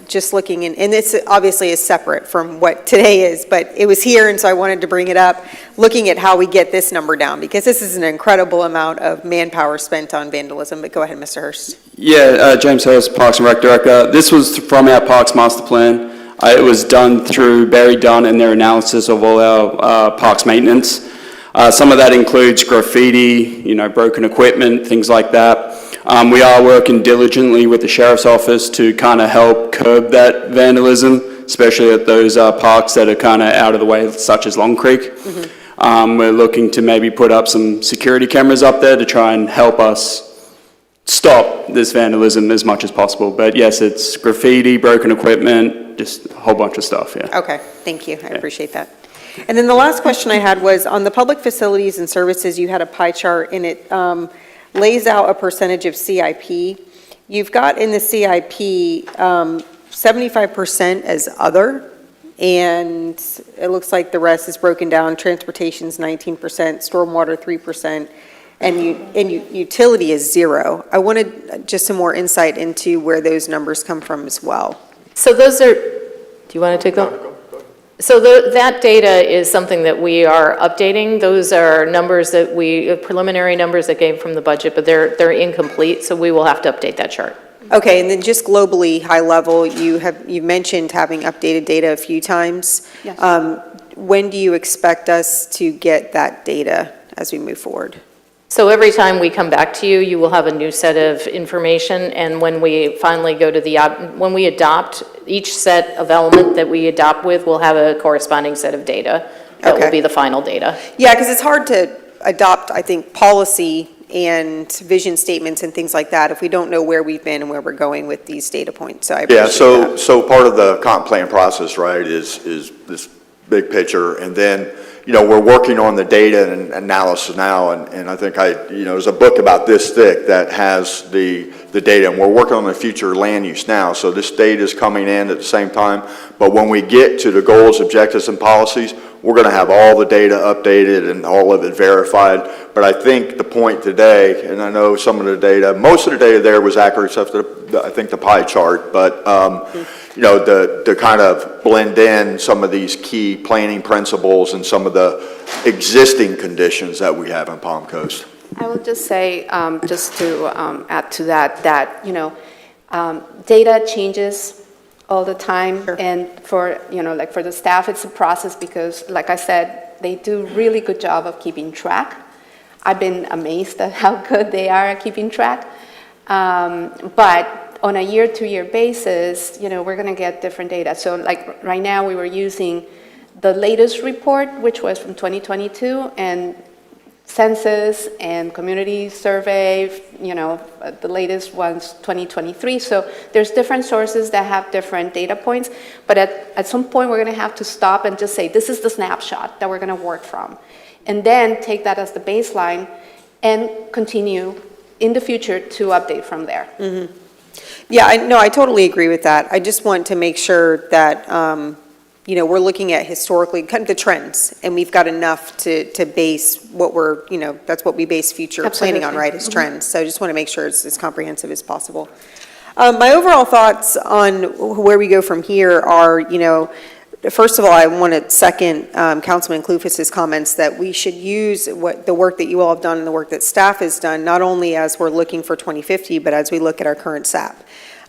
A: just looking and this obviously is separate from what today is, but it was here, and so I wanted to bring it up, looking at how we get this number down, because this is an incredible amount of manpower spent on vandalism. But go ahead, Mr. Hurst.
R: Yeah, James Hurst, Parks and Rec Director. This was from our Parks Master Plan. It was done through Barry Dunn and their analysis of all our parks maintenance. Some of that includes graffiti, broken equipment, things like that. We are working diligently with the Sheriff's Office to kind of help curb that vandalism, especially at those parks that are kind of out of the way, such as Long Creek. Mm-hmm. We're looking to maybe put up some security cameras up there to try and help us stop this vandalism as much as possible. But yes, it's graffiti, broken equipment, just a whole bunch of stuff, yeah.
A: Okay, thank you. I appreciate that. And then the last question I had was on the public facilities and services, you had a pie chart and it lays out a percentage of CIP. You've got in the CIP 75% as other, and it looks like the rest is broken down. Transportation's 19%, stormwater 3%, and utility is 0. I wanted just some more insight into where those numbers come from as well.
P: So those are, do you want to take that? So that data is something that we are updating. Those are numbers that preliminary numbers that came from the budget, but they're incomplete, so we will have to update that chart.
A: Okay, and then just globally, high level, you mentioned having updated data a few times.
P: Yes.
A: When do you expect us to get that data as we move forward?
P: So every time we come back to you, you will have a new set of information, and when we finally go to when we adopt each set of element that we adopt with, we'll have a corresponding set of data that will be the final data.
A: Yeah, because it's hard to adopt, I think, policy and vision statements and things like that if we don't know where we've been and where we're going with these data points. So I appreciate that.
O: So part of the comp plan process, right, is this big picture, and then we're working on the data and analysis now, and I think there's a book about this thick that has the data, and we're working on the future land use now, so this data is coming in at the same time, but when we get to the goals, objectives, and policies, we're going to have all the data updated and all of it verified, but I think the point today, and I know some of the data, most of the data there was accurate except for I think the pie chart, but to kind of blend in some of these key planning principles and some of the existing conditions that we have in Palm Coast.
Q: I will just say, just to add to that data changes all the time. Sure. And for the staff, it's a process because, like I said, they do a really good job of keeping track. I've been amazed at how good they are at keeping track. But on a year-to-year basis, we're going to get different data. So like right now we were using the latest report, which was from 2022, and census and community survey, the latest one's 2023. So there's different sources that have different data points, but at some point we're going to have to stop and just say, this is the snapshot that we're going to work from. And then take that as the baseline and continue in the future to update from there.
A: Mm-hmm. Yeah, I totally agree with that. I just want to make sure that, we're looking at historically kind of the trends, and we've got enough to base what we're, that's what we base future planning on, right, is trends. So I just want to make sure it's as comprehensive as possible. My overall thoughts on where we go from here are, first of all, I want to second Councilman Clufus's comments that we should use the work that you all have done and the work that staff has done, not only as we're looking for 2050, but as we look at our current SAP.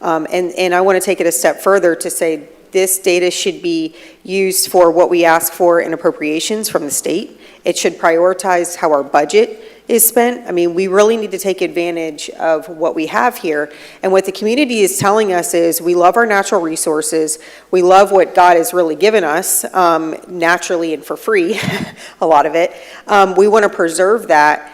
A: And I want to take it a step further to say this data should be used for what we ask for in appropriations from the state. It should prioritize how our budget is spent. I mean, we really need to take advantage of what we have here. And what the community is telling us is we love our natural resources. We love what God has really given us naturally and for free, a lot of it. We want to preserve that.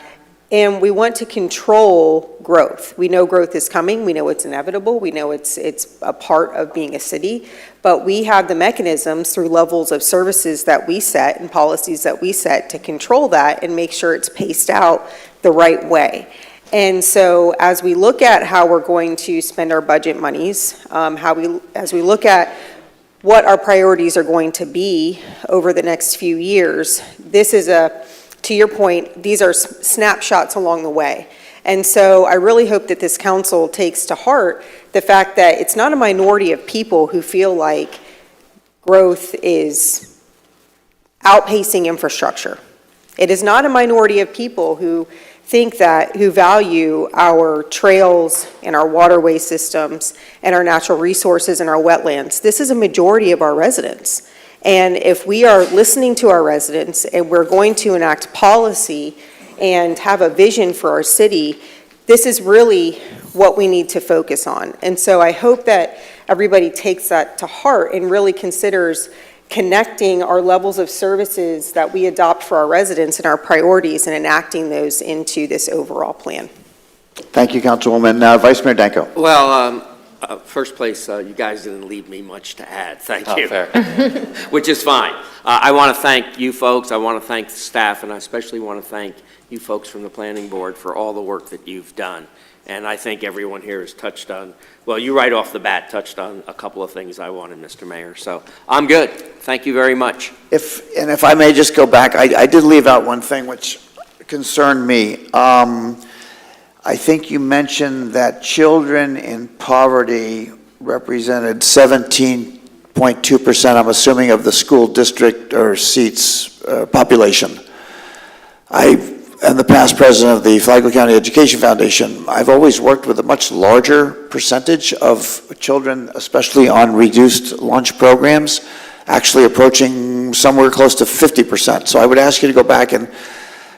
A: And we want to control growth. We know growth is coming. We know it's inevitable. We know it's a part of being a city. But we have the mechanisms through levels of services that we set and policies that we set to control that and make sure it's paced out the right way. And so as we look at how we're going to spend our budget monies, as we look at what our priorities are going to be over the next few years, this is to your point, these are snapshots along the way. And so I really hope that this council takes to heart the fact that it's not a minority of people who feel like growth is outpacing infrastructure. It is not a minority of people who value our trails and our waterway systems and our natural resources and our wetlands. This is a majority of our residents. And if we are listening to our residents and we're going to enact policy and have a vision for our city, this is really what we need to focus on. And so I hope that everybody takes that to heart and really considers connecting our levels of services that we adopt for our residents and our priorities and enacting those into this overall plan.
B: Thank you, Councilwoman. Vice Mayor Danko.
N: Well, first place, you guys didn't leave me much to add. Thank you.
D: Fair.
N: Which is fine. I want to thank you folks. I want to thank the staff, and I especially want to thank you folks from the Planning Board for all the work that you've done. And I think everyone here has touched on, well, you right off the bat touched on a couple of things I wanted, Mr. Mayor. So I'm good. Thank you very much.
B: If I may just go back, I did leave out one thing which concerned me. I think you mentioned that children in poverty represented 17.2%, I'm assuming, of the school district or seats population. I'm the past president of the Flagler County Education Foundation. I've always worked with a much larger percentage of children, especially on reduced lunch programs, actually approaching somewhere close to 50%. So I would ask you to go back and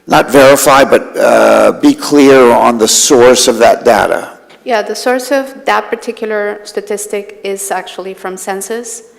B: not verify, but be clear on the source of that data.
Q: Yeah, the source of that particular statistic is actually from census.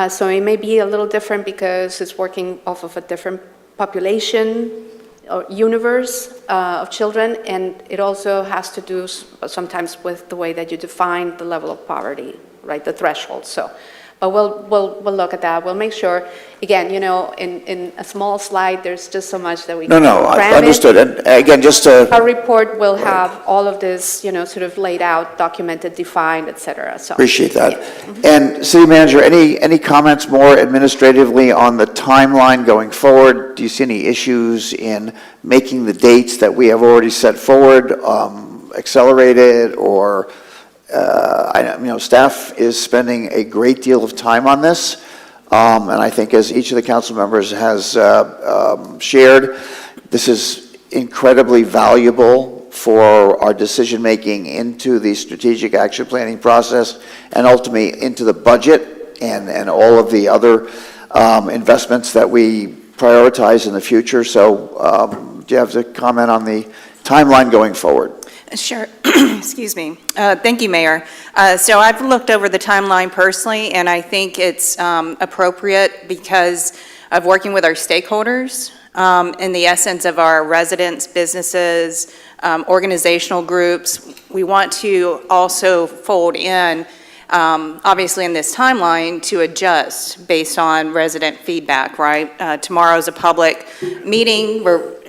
Q: So it may be a little different because it's working off of a different population or universe of children, and it also has to do sometimes with the way that you define the level of poverty, right, the threshold. So, but we'll look at that. We'll make sure, again, you know, in a small slide, there's just so much that we can
B: I understood. And again, just to...
Q: Our report will have all of this, you know, sort of laid out, documented, defined, et cetera. So
B: appreciate that.
Q: Yeah.
B: And City Manager, any comments more administratively on the timeline going forward? Do you see any issues in making the dates that we have already set forward accelerated, or staff is spending a great deal of time on this, and I think as each of the council members has shared, this is incredibly valuable for our decision-making into the strategic action planning process and ultimately into the budget and all of the other investments that we prioritize in the future. So do you have to comment on the timeline going forward?
C: Sure. Excuse me. Thank you, Mayor. So I've looked over the timeline personally, and I think it's appropriate because of working with our stakeholders in the essence of our residents, businesses, organizational groups. We want to also fold in, obviously in this timeline, to adjust based on resident feedback, right? Tomorrow's a public meeting. We're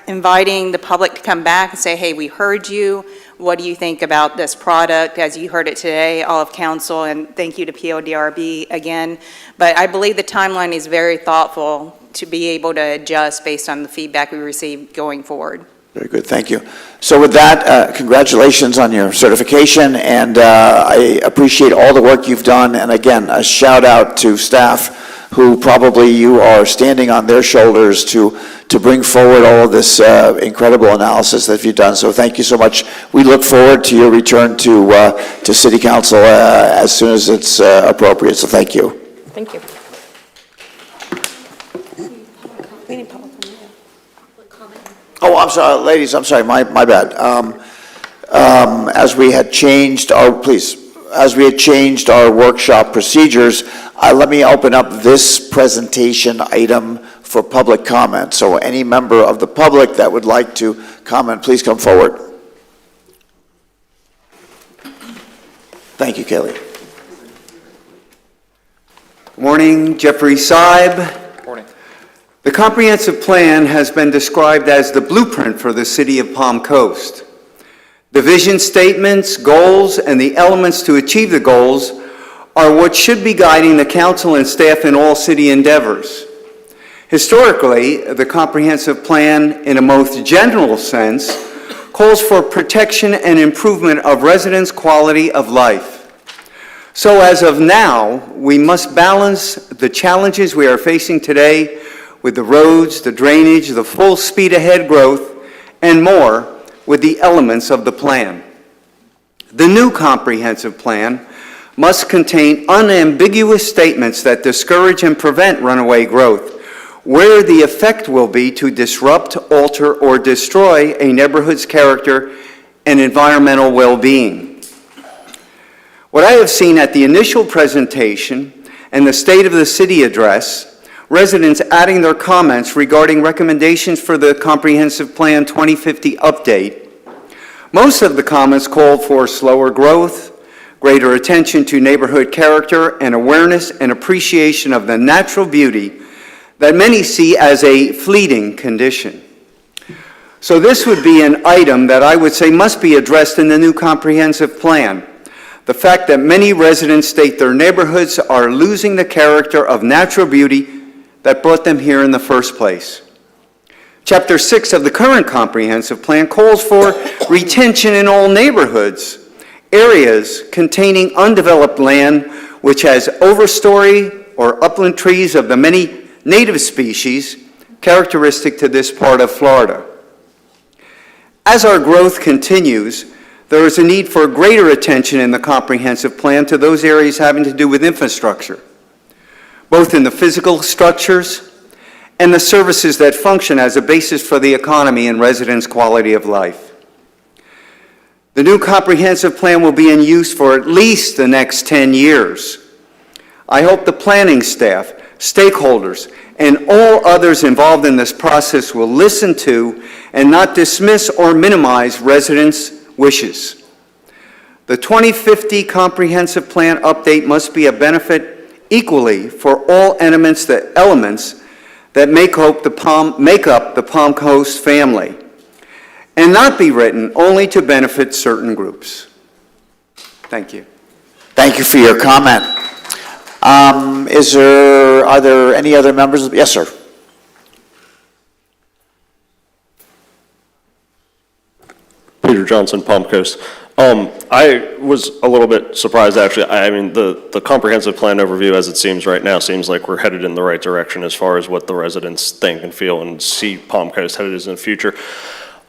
C: inviting the public to come back and say, hey, we heard you. What do you think about this product? As you heard it today, all of council, and thank you to PODRB again. But I believe the timeline is very thoughtful to be able to adjust based on the feedback we receive going forward.
B: Very good, thank you. So with that, congratulations on your certification, and I appreciate all the work you've done. And again, a shout out to staff who probably you are standing on their shoulders to bring forward all of this incredible analysis that you've done. So thank you so much. We look forward to your return to City Council as soon as it's appropriate. So thank you.
P: Thank you.
B: Oh, I'm sorry, ladies, I'm sorry, my bad. As we had changed our workshop procedures, let me open up this presentation item for public comment. So any member of the public that would like to comment, please come forward. Thank you, Kaylee.
S: Morning, Jeffrey Seib.
D: Morning.
S: The comprehensive plan has been described as the blueprint for the city of Palm Coast. The vision statements, goals, and the elements to achieve the goals are what should be guiding the council and staff in all city endeavors. Historically, the comprehensive plan, in a most general sense, calls for protection and improvement of residents' quality of life. So as of now, we must balance the challenges we are facing today with the roads, the drainage, the full speed ahead growth, and more with the elements of the plan. The new comprehensive plan must contain unambiguous statements that discourage and prevent runaway growth, where the effect will be to disrupt, alter, or destroy a neighborhood's character and environmental well-being. What I have seen at the initial presentation and the State of the City address, residents adding their comments regarding recommendations for the Comprehensive Plan 2050 update, most of the comments called for slower growth, greater attention to neighborhood character, and awareness and appreciation of the natural beauty that many see as a fleeting condition. So this would be an item that I would say must be addressed in the new comprehensive plan. The fact that many residents state their neighborhoods are losing the character of natural beauty that brought them here in the first place. Chapter 6 of the current comprehensive plan calls for retention in all neighborhoods, areas containing undeveloped land which has overstory or upland trees of the many native species characteristic to this part of Florida. As our growth continues, there is a need for greater attention in the comprehensive plan to those areas having to do with infrastructure, both in the physical structures and the services that function as a basis for the economy and residents' quality of life. The new comprehensive plan will be in use for at least the next 10 years. I hope the planning staff, stakeholders, and all others involved in this process will listen to and not dismiss or minimize residents' wishes. The 2050 Comprehensive Plan update must be a benefit equally for all elements that make up the Palm Coast family, and not be written only to benefit certain groups. Thank you.
B: Thank you for your comment. Are there any other members? Yes, sir.
K: Peter Johnson, Palm Coast. I was a little bit surprised, actually. I mean, the comprehensive plan overview, as it seems right now, seems like we're headed in the right direction as far as what the residents think and feel and see Palm Coast headed as in the future.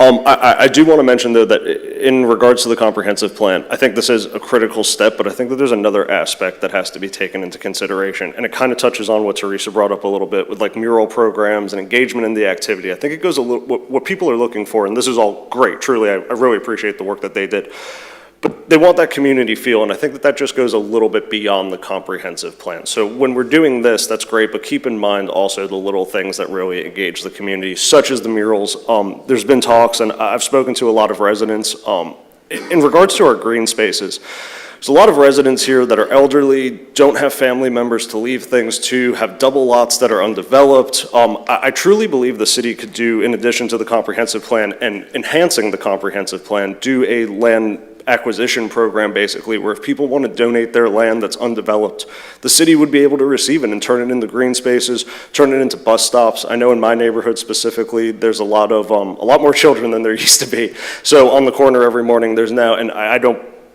K: I do want to mention, though, that in regards to the comprehensive plan, I think this is a critical step, but I think that there's another aspect that has to be taken into consideration, and it kind of touches on what Teresa brought up a little bit with like mural programs and engagement in the activity. I think it goes a little, what people are looking for, and this is all great, truly, I really appreciate the work that they did, but they want that community feel, and I think that that just goes a little bit beyond the comprehensive plan. So when we're doing this, that's great, but keep in mind also the little things that really engage the community, such as the murals. There's been talks, and I've spoken to a lot of residents. In regards to our green spaces, there's a lot of residents here that are elderly, don't have family members to leave things to, have double lots that are undeveloped. I truly believe the city could do, in addition to the comprehensive plan and enhancing the comprehensive plan, do a land acquisition program, basically, where if people want to donate their land that's undeveloped, the city would be able to receive it and turn it into green spaces, turn it into bus stops. I know in my neighborhood specifically, there's a lot more children than there used to be. So on the corner every morning, there's now, and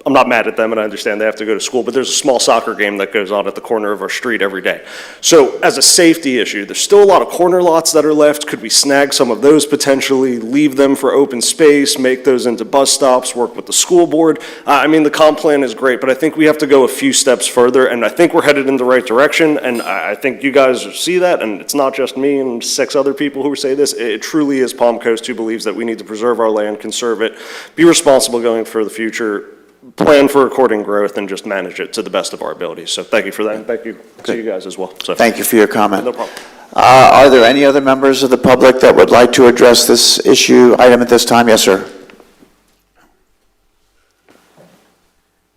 K: I'm not mad at them, and I understand they have to go to school, but there's a small soccer game that goes on at the corner of our street every day. So as a safety issue, there's still a lot of corner lots that are left. Could we snag some of those potentially, leave them for open space, make those into bus stops, work with the school board? I mean, the comp plan is great, but I think we have to go a few steps further, and I think we're headed in the right direction, and I think you guys see that, and it's not just me and 6 other people who say this. It truly is Palm Coast who believes that we need to preserve our land, conserve it, be responsible going for the future, plan for according growth, and just manage it to the best of our abilities. So thank you for that, and thank you to you guys as well. So,
B: thank you for your comment.
K: No problem.
B: Are there any other members of the public that would like to address this item at this time? Yes, sir.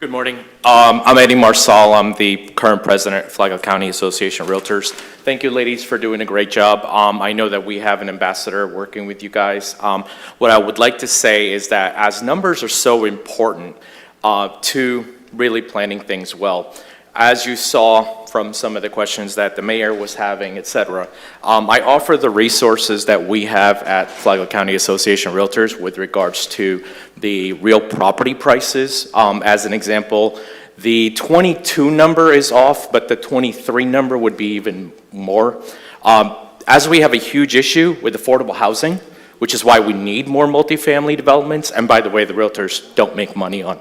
T: Good morning. I'm Eddie Marsal. I'm the current president of Flagler County Association of Realtors. Thank you, ladies, for doing a great job. I know that we have an ambassador working with you guys. What I would like to say is that as numbers are so important to really planning things well, as you saw from some of the questions that the mayor was having, et cetera, I offer the resources that we have at Flagler County Association of Realtors with regards to the real property prices. As an example, the 22 number is off, but the 23 number would be even more. As we have a huge issue with affordable housing, which is why we need more multifamily developments, and by the way, the realtors don't make money on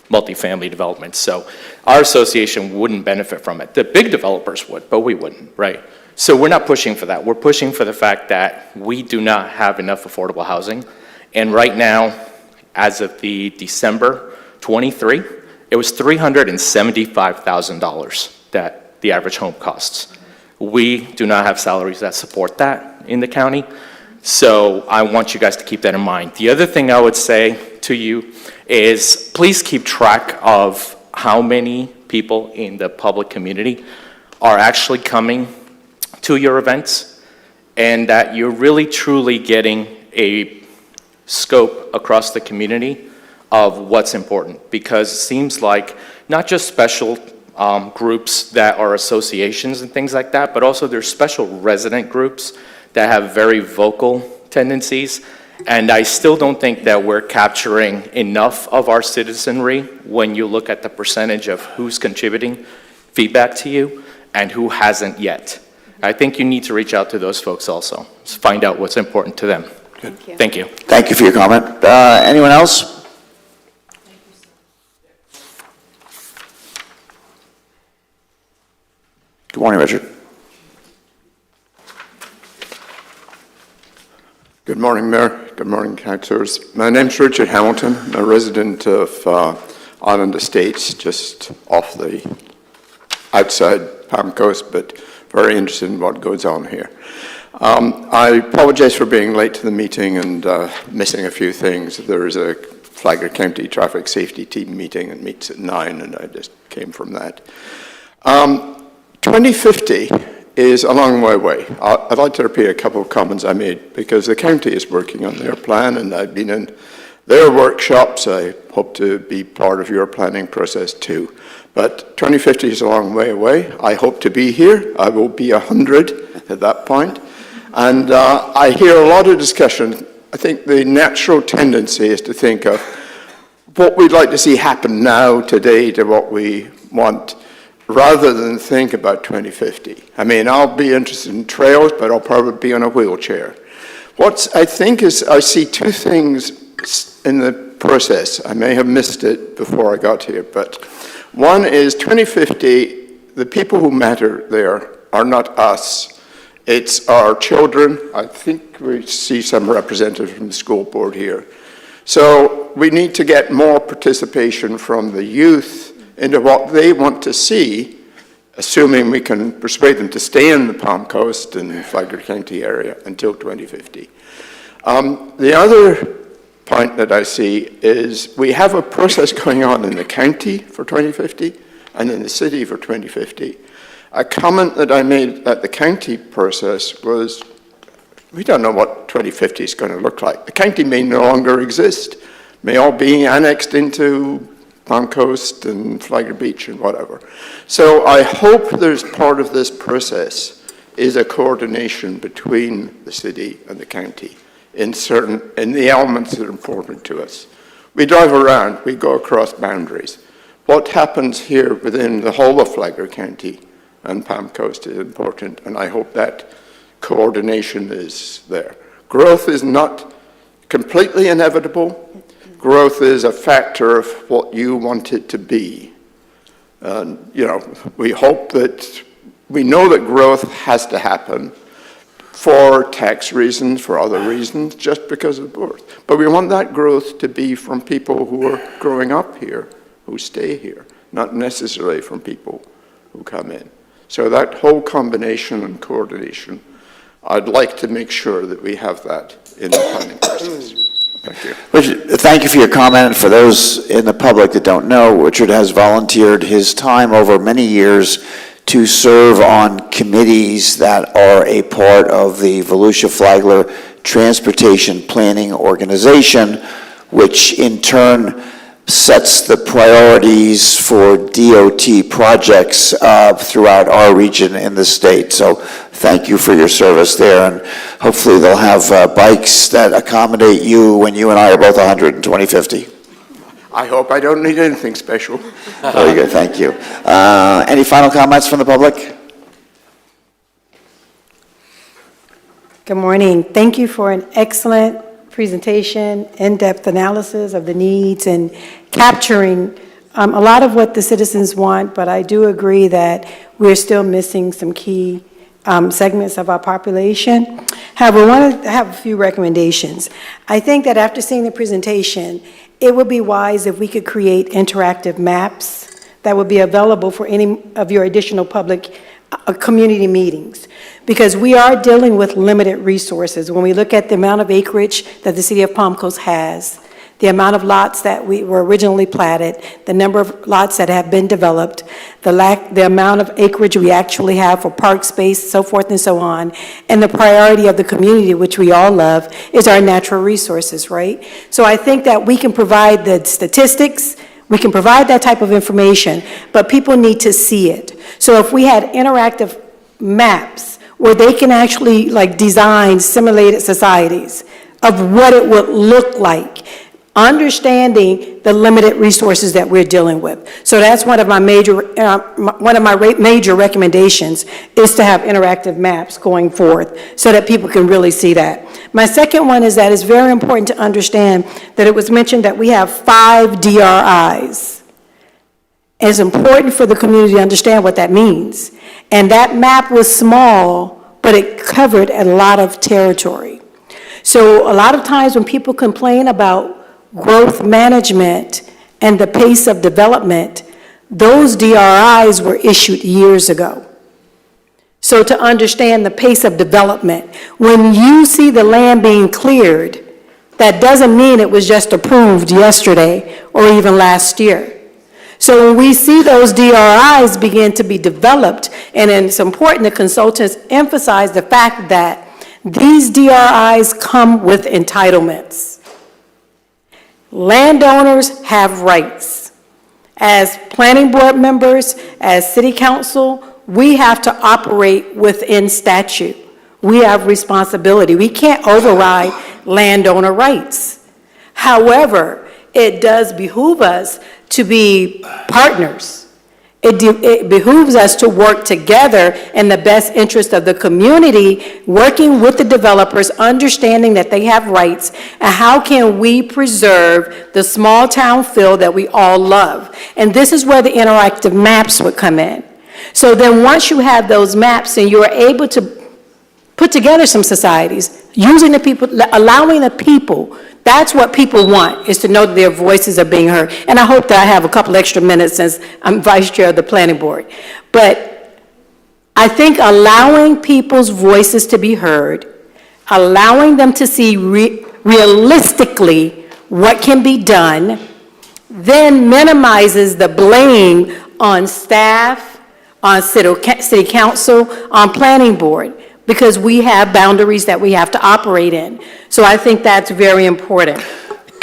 T: multifamily developments, so our association wouldn't benefit from it. The big developers would, but we wouldn't, right? So we're not pushing for that. We're pushing for the fact that we do not have enough affordable housing, and right now, as of the December 23, it was $375,000 that the average home costs. We do not have salaries that support that in the county, so I want you guys to keep that in mind. The other thing I would say to you is please keep track of how many people in the public community are actually coming to your events, and that you're really truly getting a scope across the community of what's important, because it seems like not just special groups that are associations and things like that, but also there's special resident groups that have very vocal tendencies. And I still don't think that we're capturing enough of our citizenry when you look at the percentage of who's contributing feedback to you and who hasn't yet. I think you need to reach out to those folks also, to find out what's important to them.
C: Thank you.
T: Thank you.
B: Thank you for your comment. Anyone else? Good morning, Richard.
U: Good morning, Mayor. Good morning, councillors. My name's Richard Hamilton. I'm a resident of Island Estates, just off the outside Palm Coast, but very interested in what goes on here. I apologize for being late to the meeting and missing a few things. There is a Flagler County Traffic Safety Team meeting and meets at 9, and I just came from that. 2050 is a long way away. I'd like to repeat a couple of comments I made, because the county is working on their plan, and I've been in their workshops. I hope to be part of your planning process too. But 2050 is a long way away. I hope to be here. I will be 100 at that point. And I hear a lot of discussion. I think the natural tendency is to think of what we'd like to see happen now, today, to what we want, rather than think about 2050. I mean, I'll be interested in trails, but I'll probably be on a wheelchair. What I think is, I see two things in the process. I may have missed it before I got here, but one is 2050, the people who matter there are not us. It's our children. I think we see some representatives from the school board here. So we need to get more participation from the youth into what they want to see, assuming we can persuade them to stay in the Palm Coast and Flagler County area until 2050. The other point that I see is we have a process going on in the county for 2050 and in the city for 2050. A comment that I made at the county process was, we don't know what 2050 is going to look like. The county may no longer exist, may all be annexed into Palm Coast and Flagler Beach and whatever. So I hope there's part of this process is a coordination between the city and the county in the elements that are important to us. We drive around, we go across boundaries. What happens here within the whole of Flagler County and Palm Coast is important, and I hope that coordination is there. Growth is not completely inevitable. Growth is a factor of what you want it to be. We hope that, we know that growth has to happen for tax reasons, for other reasons, just because of birth. But we want that growth to be from people who are growing up here, who stay here, not necessarily from people who come in. So that whole combination and coordination, I'd like to make sure that we have that in the planning process. Thank you.
B: Richard, thank you for your comment. And for those in the public that don't know, Richard has volunteered his time over many years to serve on committees that are a part of the Volusia-Flagler Transportation Planning Organization, which in turn sets the priorities for DOT projects throughout our region in the state. So thank you for your service there, and hopefully they'll have bikes that accommodate you when you and I are both 100 in 2050.
U: I hope I don't need anything special.
B: Very good, thank you. Any final comments from the public?
F: Good morning. Thank you for an excellent presentation, in-depth analysis of the needs, and capturing a lot of what the citizens want, but I do agree that we're still missing some key segments of our population. However, I want to have a few recommendations. I think that after seeing the presentation, it would be wise if we could create interactive maps that would be available for any of your additional public community meetings, because we are dealing with limited resources. When we look at the amount of acreage that the city of Palm Coast has, the amount of lots that we were originally platted, the number of lots that have been developed, the amount of acreage we actually have for park space, so forth and so on, and the priority of the community, which we all love, is our natural resources, right? So I think that we can provide the statistics, we can provide that type of information, but people need to see it. So if we had interactive maps where they can actually design simulated societies of what it would look like, understanding the limited resources that we're dealing with. So that's one of my major recommendations, is to have interactive maps going forth so that people can really see that. My second one is that it's very important to understand that it was mentioned that we have 5 DRIs. And it's important for the community to understand what that means. And that map was small, but it covered a lot of territory. So a lot of times when people complain about growth management and the pace of development, those DRIs were issued years ago. So to understand the pace of development, when you see the land being cleared, that doesn't mean it was just approved yesterday or even last year. So when we see those DRIs begin to be developed, and then it's important the consultants emphasize the fact that these DRIs come with entitlements. Landowners have rights. As planning board members, as city council, we have to operate within statute. We have responsibility. We can't override landowner rights. However, it does behoove us to be partners. It behooves us to work together in the best interest of the community, working with the developers, understanding that they have rights, and how can we preserve the small town feel that we all love. And this is where the interactive maps would come in. So then once you have those maps and you're able to put together some societies, using the people, allowing the people, that's what people want, is to know that their voices are being heard. And I hope that I have a couple extra minutes since I'm vice chair of the planning board. But I think allowing people's voices to be heard, allowing them to see realistically what can be done, then minimizes the blame on staff, on city council, on planning board, because we have boundaries that we have to operate in. So I think that's very important.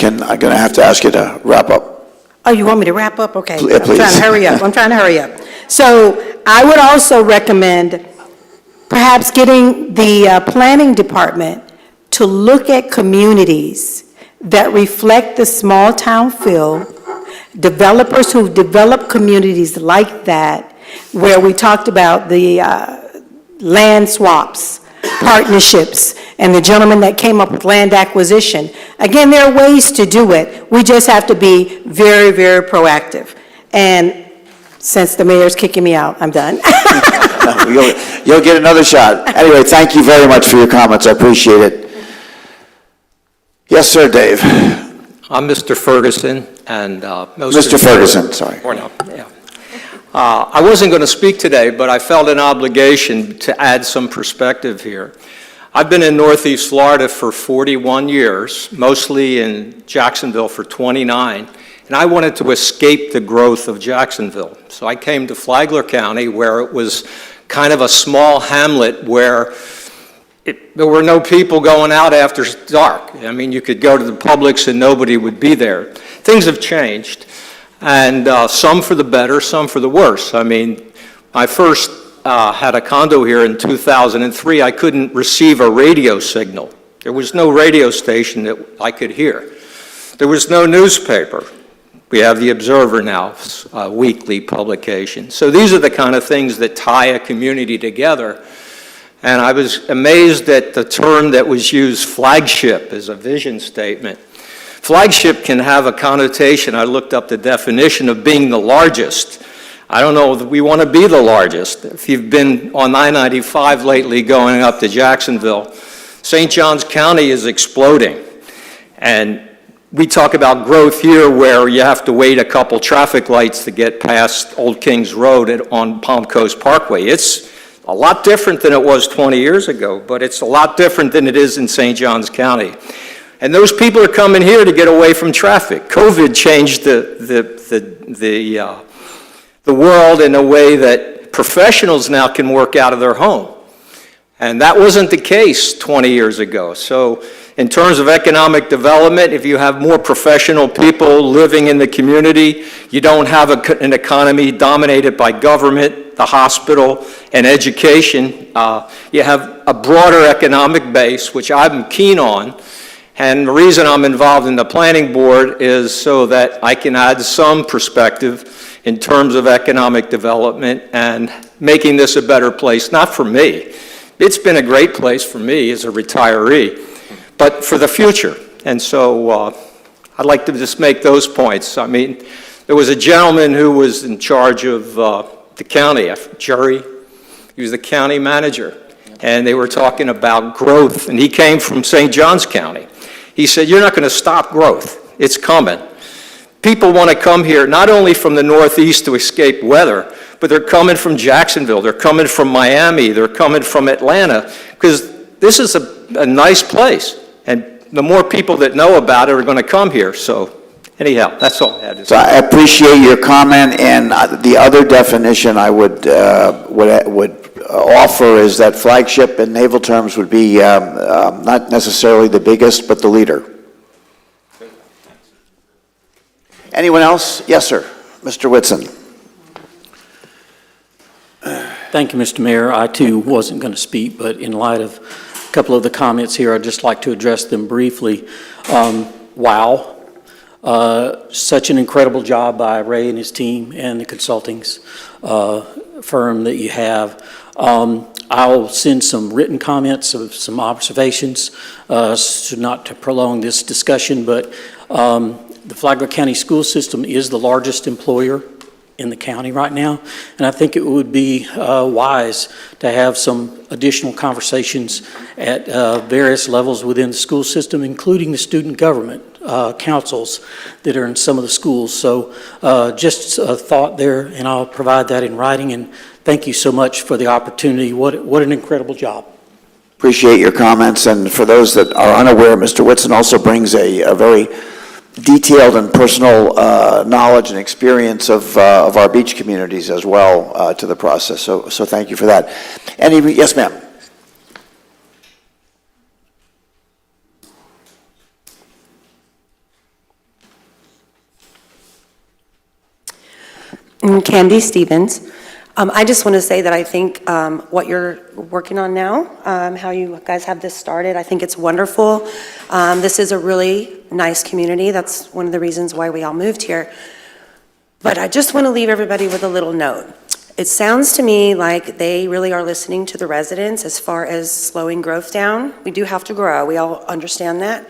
B: I'm going to have to ask you to wrap up.
F: Oh, you want me to wrap up? Okay.
B: Please.
F: I'm trying to hurry up. I'm trying to hurry up. So I would also recommend perhaps getting the planning department to look at communities that reflect the small town feel, developers who develop communities like that, where we talked about the land swaps, partnerships, and the gentleman that came up with land acquisition. Again, there are ways to do it. We just have to be very, very proactive. And since the mayor's kicking me out, I'm done.
B: No, you'll get another shot. Anyway, thank you very much for your comments. I appreciate it. Yes, sir, Dave.
V: I'm Mr. Ferguson, and
B: Mr. Ferguson, sorry.
V: Yeah. I wasn't going to speak today, but I felt an obligation to add some perspective here. I've been in Northeast Florida for 41 years, mostly in Jacksonville for 29, and I wanted to escape the growth of Jacksonville. So I came to Flagler County, where it was kind of a small hamlet where there were no people going out after dark. I mean, you could go to the Publix and nobody would be there. Things have changed, and some for the better, some for the worse. I mean, I first had a condo here in 2003. I couldn't receive a radio signal. There was no radio station that I could hear. There was no newspaper. We have the Observer now, a weekly publication. So these are the kind of things that tie a community together. And I was amazed at the term that was used, flagship, as a vision statement. Flagship can have a connotation, I looked up the definition, of being the largest. I don't know if we want to be the largest. If you've been on I-95 lately going up to Jacksonville, St. Johns County is exploding. And we talk about growth here where you have to wait a couple traffic lights to get past Old Kings Road on Palm Coast Parkway. It's a lot different than it was 20 years ago, but it's a lot different than it is in St. Johns County. And those people are coming here to get away from traffic. COVID changed the world in a way that professionals now can work out of their home. And that wasn't the case 20 years ago. So in terms of economic development, if you have more professional people living in the community, you don't have an economy dominated by government, the hospital, and education. You have a broader economic base, which I'm keen on. And the reason I'm involved in the planning board is so that I can add some perspective in terms of economic development and making this a better place, not for me. It's been a great place for me as a retiree, but for the future. And so I'd like to just make those points. I mean, there was a gentleman who was in charge of the county, Jerry. He was the county manager, and they were talking about growth, and he came from St. Johns County. He said, you're not going to stop growth. It's coming. People want to come here not only from the Northeast to escape weather, but they're coming from Jacksonville, they're coming from Miami, they're coming from Atlanta, because this is a nice place. And the more people that know about it are going to come here. So anyhow, that's all I had to say.
B: So I appreciate your comment, and the other definition I would offer is that flagship in naval terms would be not necessarily the biggest, but the leader. Anyone else? Yes, sir. Mr. Whitson.
G: Thank you, Mr. Mayor. I, too, wasn't going to speak, but in light of a couple of the comments here, I'd just like to address them briefly. Wow. Such an incredible job by Ray and his team and the consulting firm that you have. I'll send some written comments of some observations, not to prolong this discussion, but the Flagler County school system is the largest employer in the county right now, and I think it would be wise to have some additional conversations at various levels within the school system, including the student government councils that are in some of the schools. So just a thought there, and I'll provide that in writing, and thank you so much for the opportunity. What an incredible job.
B: Appreciate your comments, and for those that are unaware, Mr. Whitson also brings a very detailed and personal knowledge and experience of our beach communities as well to the process. So thank you for that. Yes, ma'am.
L: Candy Stevens. I just want to say that I think what you're working on now, how you guys have this started, I think it's wonderful. This is a really nice community. That's one of the reasons why we all moved here. But I just want to leave everybody with a little note. It sounds to me like they really are listening to the residents as far as slowing growth down. We do have to grow. We all understand that.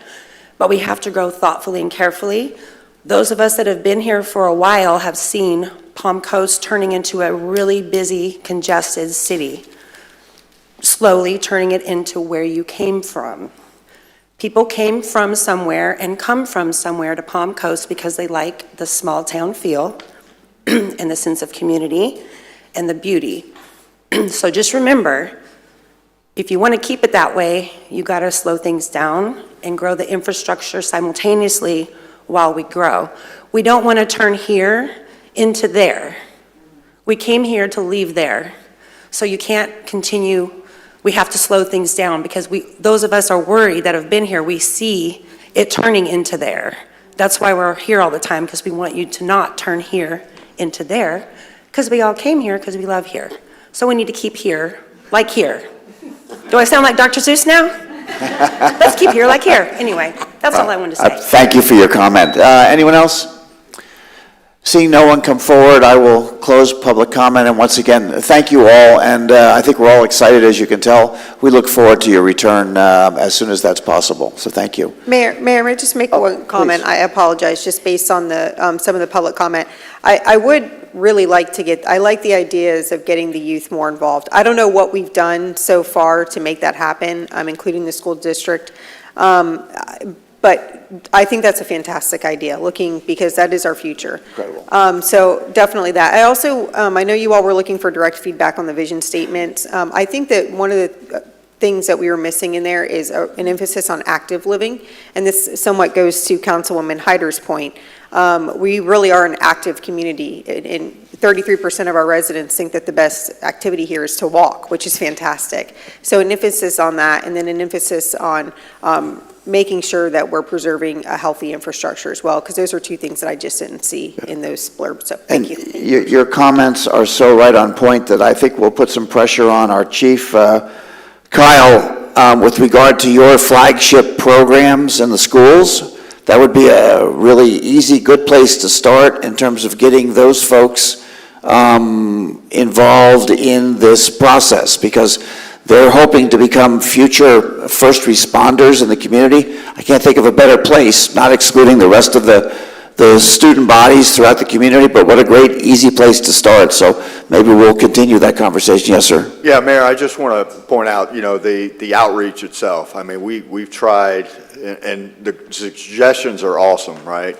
L: But we have to grow thoughtfully and carefully. Those of us that have been here for a while have seen Palm Coast turning into a really busy, congested city, slowly turning it into where you came from. People came from somewhere and come from somewhere to Palm Coast because they like the small town feel and the sense of community and the beauty. So just remember, If you want to keep it that way, you got to slow things down and grow the infrastructure simultaneously while we grow. We don't want to turn here into there. We came here to leave there. So you can't continue, we have to slow things down because those of us are worried that have been here, we see it turning into there. That's why we're here all the time, because we want you to not turn here into there, because we all came here because we love here. So we need to keep here like here. Do I sound like Dr. Seuss now? Let's keep here like here. Anyway, that's all I wanted to say.
B: Thank you for your comment. Anyone else? Seeing no one come forward, I will close public comment, and once again, thank you all, and I think we're all excited, as you can tell. We look forward to your return as soon as that's possible, so thank you.
A: Mayor, may I just make one comment?
B: Please.
A: I apologize, just based on the, some of the public comment. I would really like to I like the ideas of getting the youth more involved. I don't know what we've done so far to make that happen, including the school district. But I think that's a fantastic idea, because that is our future.
B: Incredible.
A: So definitely that. I also, I know you all were looking for direct feedback on the vision statement. I think that one of the things that we were missing in there is an emphasis on active living, and this somewhat goes to Councilwoman Hyder's point. We really are an active community, and 33% of our residents think that the best activity here is to walk, which is fantastic. So an emphasis on that, and then an emphasis on making sure that we're preserving a healthy infrastructure as well, because those are two things that I just didn't see in those blurbs. So thank you.
B: Your comments are so right on point that I think we'll put some pressure on our chief, Kyle, with regard to your flagship programs in the schools. That would be a really easy, good place to start in terms of getting those folks involved in this process, because they're hoping to become future first responders in the community. I can't think of a better place, not excluding the rest of the student bodies throughout the community, but what a great, easy place to start. So maybe we'll continue that conversation. Yes, sir.
O: Yeah, Mayor, I just want to point out, the outreach itself. I mean, we've tried, and the suggestions are awesome, right?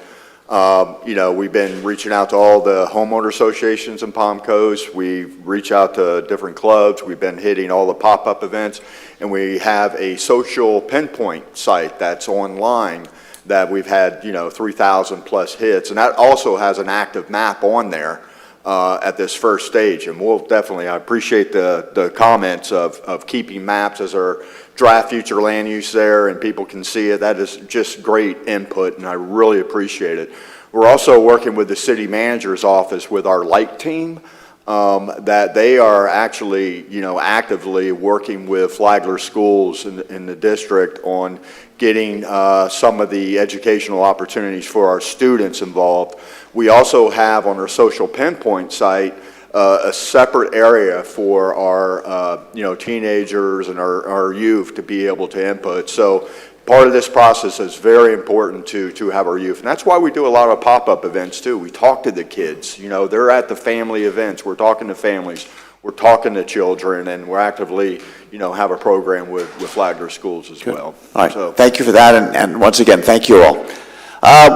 O: We've been reaching out to all the homeowner associations in Palm Coast. We've reached out to different clubs. We've been hitting all the pop-up events, and we have a social pinpoint site that's online that we've had, 3,000 plus hits, and that also has an active map on there at this first stage. And we'll definitely, I appreciate the comments of keeping maps as our draft future land use there, and people can see it. That is just great input, and I really appreciate it. We're also working with the city manager's office with our light team, that they are actually, actively working with Flagler schools in the district on getting some of the educational opportunities for our students involved. We also have on our social pinpoint site a separate area for our teenagers and our youth to be able to input. So part of this process is very important to have our youth, and that's why we do a lot of pop-up events too. We talk to the kids. They're at the family events. We're talking to families. We're talking to children, and we're actively have a program with Flagler schools as well.
B: All right.
O: So
B: Thank you for that, and once again, thank you all.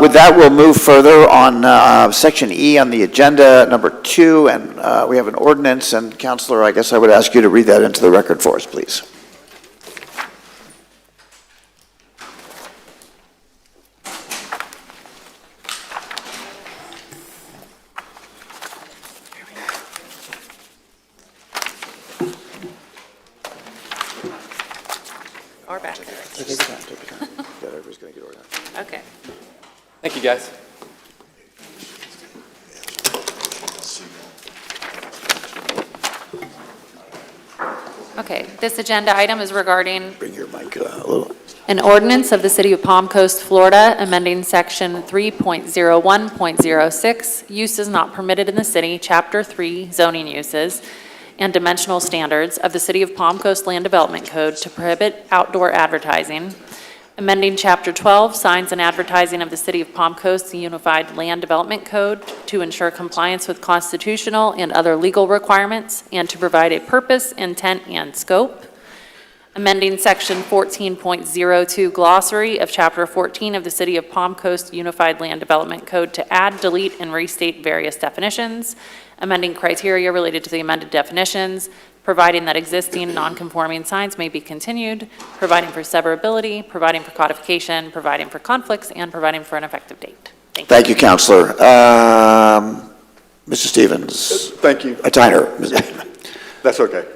B: With that, we'll move further on Section E on the agenda, number 2, and we have an ordinance. And Counselor, I guess I would ask you to read that into the record for us, please.
C: Or back.
B: Take your time, take your time. Yeah, everybody's going to get organized.
C: Okay.
D: Thank you, guys.
P: Okay, this agenda item is regarding
B: Bring your mic a little.
P: an ordinance of the City of Palm Coast, Florida, amending Section 3.01.06, uses not permitted in the city, Chapter 3, zoning uses, and dimensional standards of the City of Palm Coast Land Development Code to prohibit outdoor advertising, amending Chapter 12, signs and advertising of the City of Palm Coast, the Unified Land Development Code to ensure compliance with constitutional and other legal requirements and to provide a purpose, intent, and scope, amending Section 14.02 glossary of Chapter 14 of the City of Palm Coast Unified Land Development Code to add, delete, and restate various definitions, amending criteria related to the amended definitions,
H: providing that existing non-conforming signs may be continued, providing for severability, providing for codification, providing for conflicts, and providing for an effective date. Thank you.
B: Thank you, Counselor. Mr. Stevens.
O: Thank you.
B: Tyner.
O: That's okay.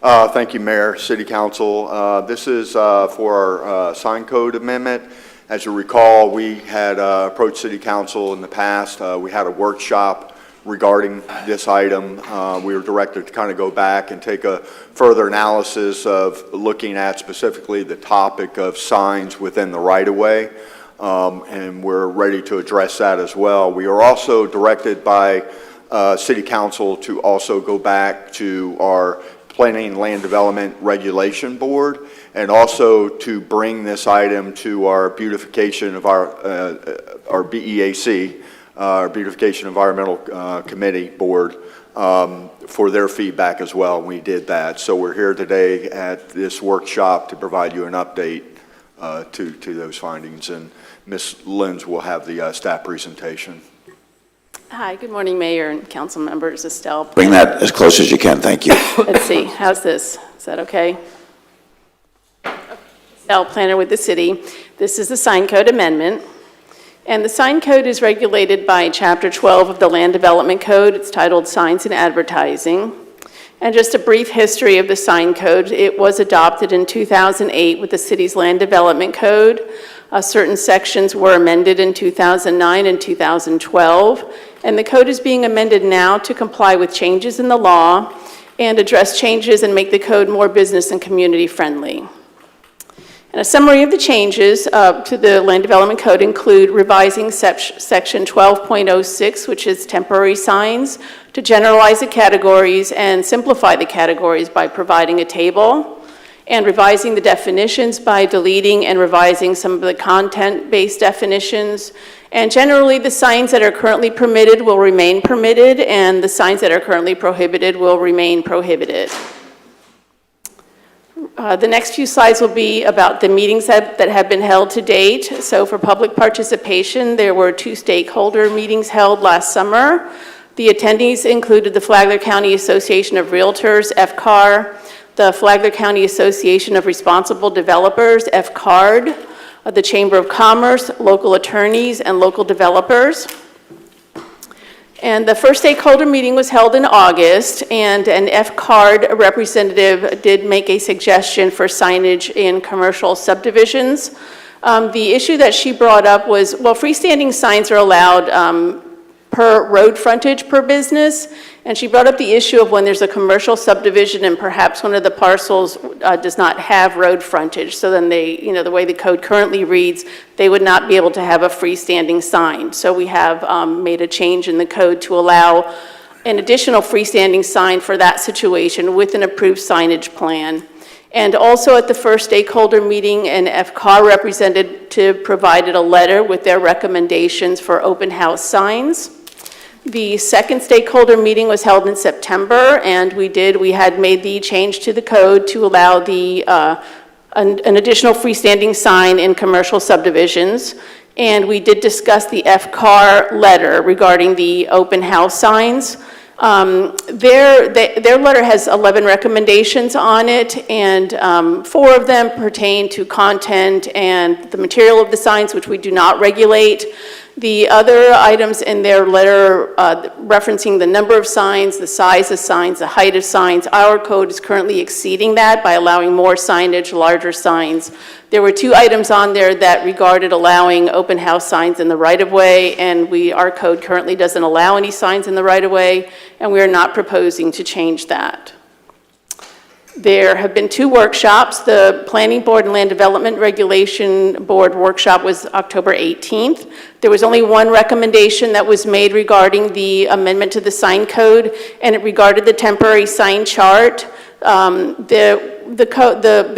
O: Thank you, Mayor, City Council. This is for our sign code amendment. As you recall, we had approached City Council in the past. We had a workshop regarding this item. We were directed to kind of go back and take a further analysis of looking at specifically the topic of signs within the right-of-way, and we're ready to address that as well. We are also directed by City Council to also go back to our Planning and Land Development Regulation Board, and also to bring this item to our beautification of our BEAC, our Beautification Environmental Committee Board, for their feedback as well. We did that. So we're here today at this workshop to provide you an update to those findings, and Ms. Lenz will have the staff presentation.
I: Hi, good morning, Mayor and council members. Estelle.
B: Bring that as close as you can. Thank you.
I: Let's see, how's this? Is that okay? Estelle, planner with the city. This is the sign code amendment. And the sign code is regulated by Chapter 12 of the Land Development Code. It's titled Signs and Advertising. And just a brief history of the sign code. It was adopted in 2008 with the city's Land Development Code. Certain sections were amended in 2009 and 2012. And the code is being amended now to comply with changes in the law and address changes and make the code more business and community friendly. And a summary of the changes to the Land Development Code include revising section 12.06, which is temporary signs, to generalize the categories and simplify the categories by providing a table, and revising the definitions by deleting and revising some of the content-based definitions. And generally, the signs that are currently permitted will remain permitted, and the signs that are currently prohibited will remain prohibited. The next few slides will be about the meetings that have been held to date. So for public participation, there were 2 stakeholder meetings held last summer. The attendees included the Flagler County Association of Realtors, FCAR, the Flagler County Association of Responsible Developers, FCARD, the Chamber of Commerce, local attorneys, and local developers. And the first stakeholder meeting was held in August, and an FCARD representative did make a suggestion for signage in commercial subdivisions. The issue that she brought up was, well, freestanding signs are allowed per road frontage per business, and she brought up the issue of when there's a commercial subdivision and perhaps one of the parcels does not have road frontage, so then they, the way the code currently reads, they would not be able to have a freestanding sign. So we have made a change in the code to allow an additional freestanding sign for that situation with an approved signage plan. And also at the first stakeholder meeting, an FCAR representative provided a letter with their recommendations for open house signs. The second stakeholder meeting was held in September, and we had made the change to the code to allow an additional freestanding sign in commercial subdivisions. And we did discuss the FCAR letter regarding the open house signs. Their letter has 11 recommendations on it, and 4 of them pertain to content and the material of the signs, which we do not regulate. The other items in their letter referencing the number of signs, the size of signs, the height of signs, our code is currently exceeding that by allowing more signage, larger signs. There were 2 items on there that regarded allowing open house signs in the right-of-way, and our code currently doesn't allow any signs in the right-of-way, and we are not proposing to change that. There have been 2 workshops. The Planning Board and Land Development Regulation Board workshop was October 18th. There was only 1 recommendation that was made regarding the amendment to the sign code, and it regarded the temporary sign chart. The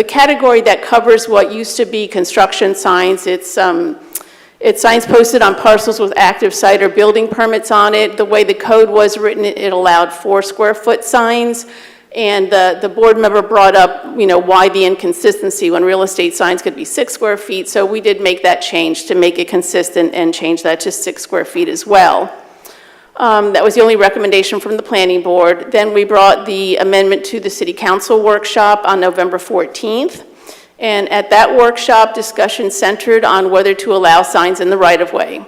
I: category that covers what used to be construction signs, it's signs posted on parcels with active site or building permits on it. The way the code was written, it allowed 4 square foot signs. And the board member brought up, why the inconsistency when real estate signs could be 6 square feet. So we did make that change to make it consistent and change that to 6 square feet as well. That was the only recommendation from the planning board. Then we brought the amendment to the city council workshop on November 14th. And at that workshop, discussion centered on whether to allow signs in the right-of-way.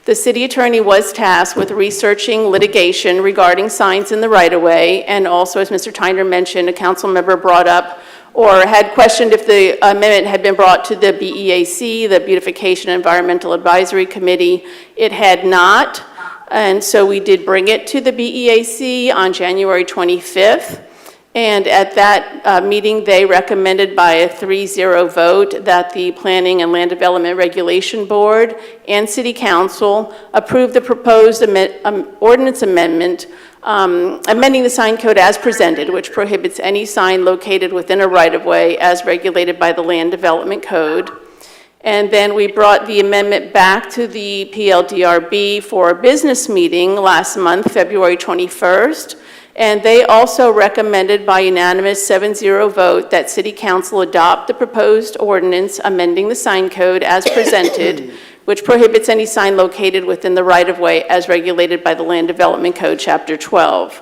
I: The city attorney was tasked with researching litigation regarding signs in the right-of-way, and also, as Mr. Tyner mentioned, a council member brought up or had questioned if the amendment had been brought to the BEAC, the Beautification Environmental Advisory Committee. It had not, and so we did bring it to the BEAC on January 25th. And at that meeting, they recommended by a 3-0 vote that the Planning and Land Development Regulation Board and City Council approve the proposed ordinance amendment amending the sign code as presented, which prohibits any sign located within a right-of-way as regulated by the Land Development Code. And then we brought the amendment back to the PLDRB for a business meeting last month, February 21st. And they also recommended by unanimous 7-0 vote that City Council adopt the proposed ordinance amending the sign code as presented, which prohibits any sign located within the right-of-way as regulated by the Land Development Code, Chapter 12.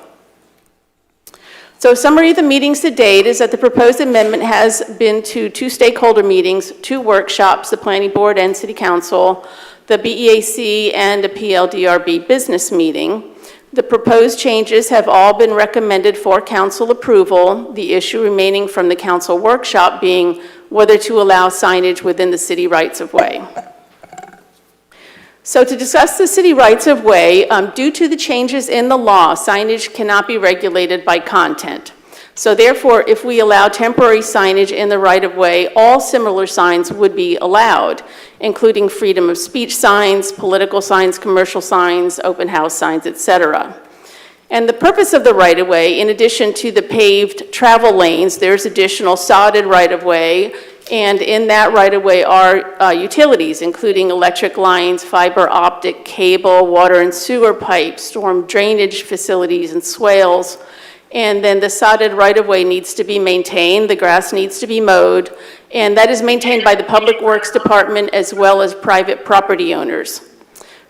I: So summary of the meetings to date is that the proposed amendment has been to 2 stakeholder meetings, 2 workshops, the Planning Board and City Council, the BEAC, and a PLDRB business meeting. The proposed changes have all been recommended for council approval, the issue remaining from the council workshop being whether to allow signage within the city rights-of-way. So to discuss the city rights-of-way, due to the changes in the law, signage cannot be regulated by content. So therefore, if we allow temporary signage in the right-of-way, all similar signs would be allowed, including freedom of speech signs, political signs, commercial signs, open house signs, etc. And the purpose of the right-of-way, in addition to the paved travel lanes, there's additional sodded right-of-way, and in that right-of-way are utilities, including electric lines, fiber optic cable, water and sewer pipes, storm drainage facilities, and swales. And then the sodded right-of-way needs to be maintained, the grass needs to be mowed, and that is maintained by the Public Works Department as well as private property owners.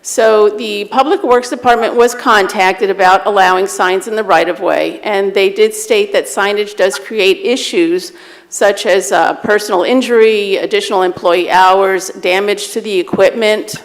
I: So the Public Works Department was contacted about allowing signs in the right-of-way, and they did state that signage does create issues such as personal injury, additional employee hours, damage to the equipment.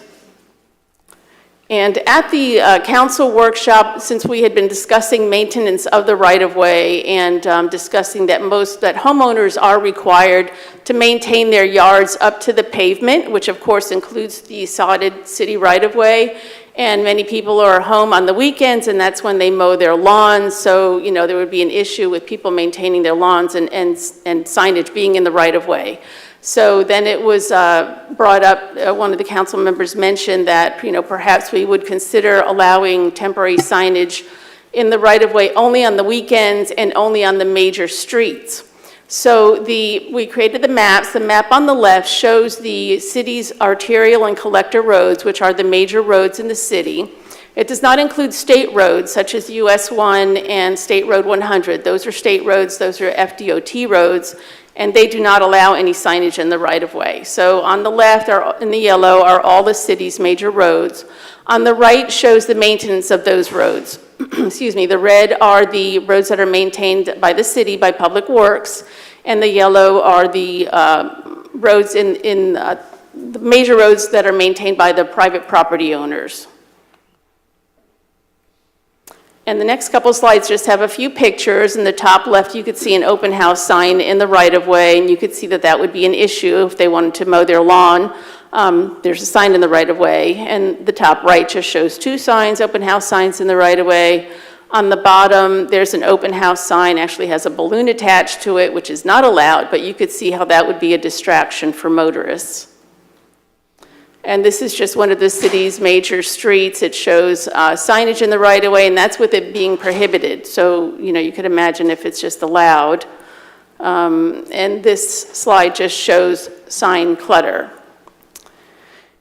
I: And at the council workshop, since we had been discussing maintenance of the right-of-way and discussing that that homeowners are required to maintain their yards up to the pavement, which of course includes the sodded city right-of-way, and many people are home on the weekends, and that's when they mow their lawns, so there would be an issue with people maintaining their lawns and signage being in the right-of-way. So then it was brought up, one of the council members mentioned that, perhaps we would consider allowing temporary signage in the right-of-way only on the weekends and only on the major streets. So we created the maps. The map on the left shows the city's arterial and collector roads, which are the major roads in the city. It does not include state roads such as US 1 and State Road 100. Those are state roads, those are FDOT roads, and they do not allow any signage in the right-of-way. So on the left, in the yellow, are all the city's major roads. On the right shows the maintenance of those roads. Excuse me, the red are the roads that are maintained by the city, by Public Works, and the yellow are the roads the major roads that are maintained by the private property owners. And the next couple slides just have a few pictures. In the top left, you could see an open house sign in the right-of-way, and you could see that that would be an issue if they wanted to mow their lawn. There's a sign in the right-of-way, and the top right just shows 2 signs, open house signs in the right-of-way. On the bottom, there's an open house sign, actually has a balloon attached to it, which is not allowed, but you could see how that would be a distraction for motorists. And this is just one of the city's major streets. It shows signage in the right-of-way, and that's with it being prohibited. So, you could imagine if it's just allowed. And this slide just shows sign clutter.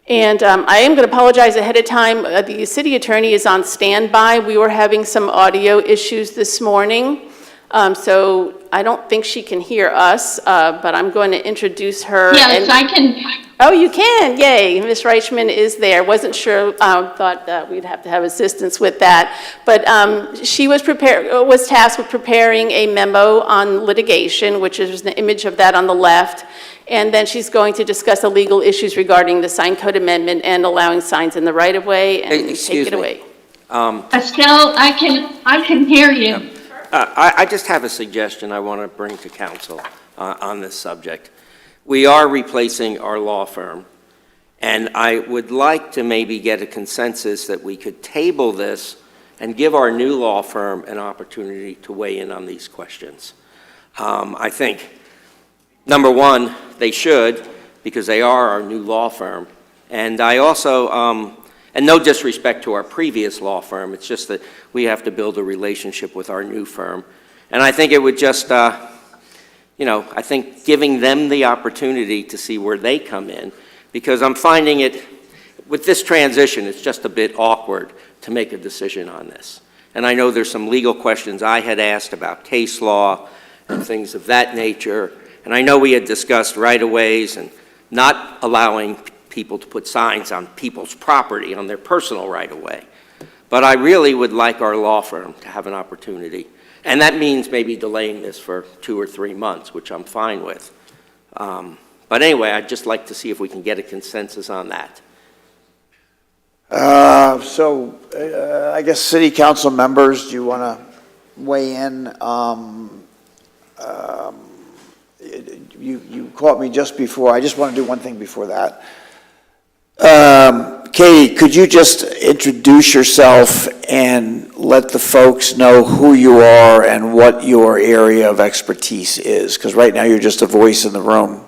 I: And I am going to apologize ahead of time. The city attorney is on standby. We were having some audio issues this morning. So I don't think she can hear us, but I'm going to introduce her.
J: Yes, I can.
I: Oh, you can, yay. Ms. Reichman is there. Wasn't sure, thought that we'd have to have assistance with that. But she was tasked with preparing a memo on litigation, which is an image of that on the left. And then she's going to discuss the legal issues regarding the sign code amendment and allowing signs in the right-of-way, and take it away.
J: Estelle, I can hear you.
N: I just have a suggestion I want to bring to council on this subject. We are replacing our law firm, and I would like to maybe get a consensus that we could table this and give our new law firm an opportunity to weigh in on these questions. I think, number one, they should, because they are our new law firm. And I also, and no disrespect to our previous law firm, it's just that we have to build a relationship with our new firm. And I think it would just, I think giving them the opportunity to see where they come in, because I'm finding it, with this transition, it's just a bit awkward to make a decision on this. And I know there's some legal questions I had asked about case law and things of that nature. And I know we had discussed right-of-ways and not allowing people to put signs on people's property, on their personal right-of-way. But I really would like our law firm to have an opportunity. And that means maybe delaying this for 2 or 3 months, which I'm fine with. But anyway, I'd just like to see if we can get a consensus on that.
B: I guess city council members, do you want to weigh in? You caught me just before. I just want to do one thing before that. Katie, could you just introduce yourself and let the folks know who you are and what your area of expertise is? Because right now you're just a voice in the room.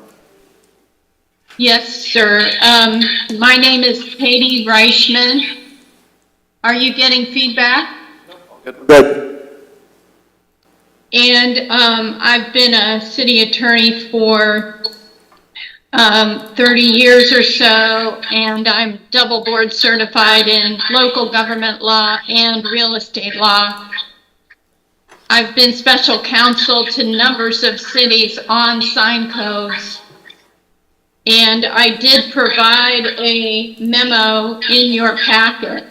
J: Yes, sir. My name is Katie Reichman. Are you getting feedback?
B: Good.
J: And I've been a city attorney for 30 years or so, and I'm double board certified in local government law and real estate law. I've been special counsel to numbers of cities on sign codes. And I did provide a memo in your packet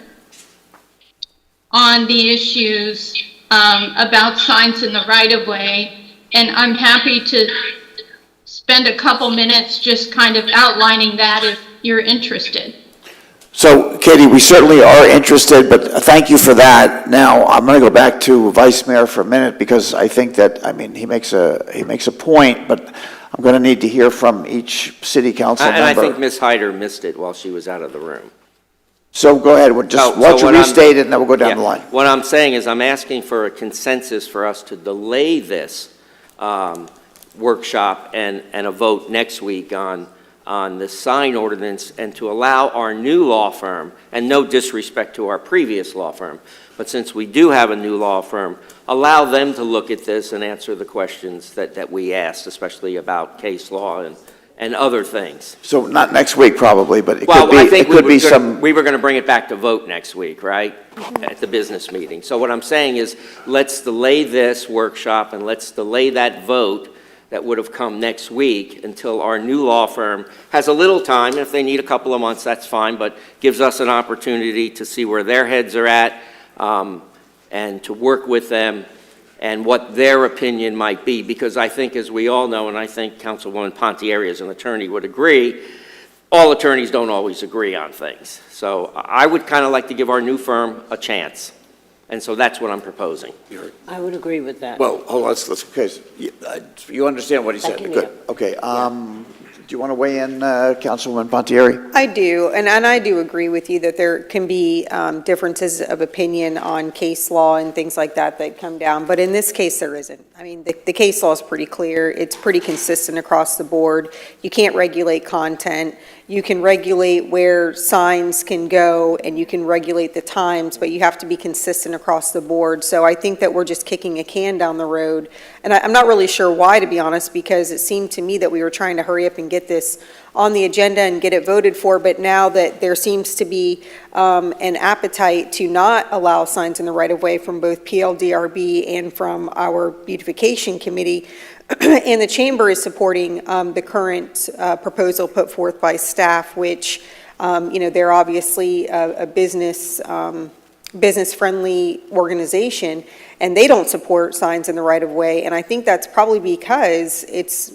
J: on the issues about signs in the right-of-way, and I'm happy to spend a couple minutes just kind of outlining that if you're interested.
B: So, Katie, we certainly are interested, but thank you for that. Now, I'm going to go back to Vice Mayor for a minute, because I think that, he makes a point, but I'm going to need to hear from each city council member.
N: And I think Ms. Hyder missed it while she was out of the room.
B: So go ahead, why don't you restate it, and then we'll go down the line.
N: What I'm saying is I'm asking for a consensus for us to delay this workshop and a vote next week on the sign ordinance, and to allow our new law firm, and no disrespect to our previous law firm, but since we do have a new law firm, allow them to look at this and answer the questions that we asked, especially about case law and other things.
B: So not next week probably, but it
N: Well,
B: could be,
N: I think
B: it could be some.
N: we were going to bring it back to vote next week, right? At the business meeting. So what I'm saying is, let's delay this workshop and let's delay that vote that would have come next week until our new law firm has a little time. If they need a couple of months, that's fine, but gives us an opportunity to see where their heads are at, and to work with them and what their opinion might be. Because I think, as we all know, and I think Councilwoman Pontieri as an attorney would agree, all attorneys don't always agree on things. So I would kind of like to give our new firm a chance. And so that's what I'm proposing.
E: I would agree with that.
B: Well, hold on, let's okay, you understand what he said.
E: Thank you,
B: Good. Okay, do you want to weigh in, Councilwoman Pontieri?
A: I do, and I do agree with you that there can be differences of opinion on case law and things like that come down, but in this case, there isn't. I mean, the case law is pretty clear. It's pretty consistent across the board. You can't regulate content. you can regulate where signs can go and you can regulate the times, but you have to be consistent across the board. So I think that we're just kicking a can down the road. And I'm not really sure why, to be honest, because it seemed to me that we were trying to hurry up and get this on the agenda and get it voted for. But now that there seems to be an appetite to not allow signs in the right of way from both PLDRB and from our beautification committee, and the chamber is supporting the current proposal put forth by staff, which, they're obviously a business-friendly organization, and they don't support signs in the right of way. And I think that's probably because it's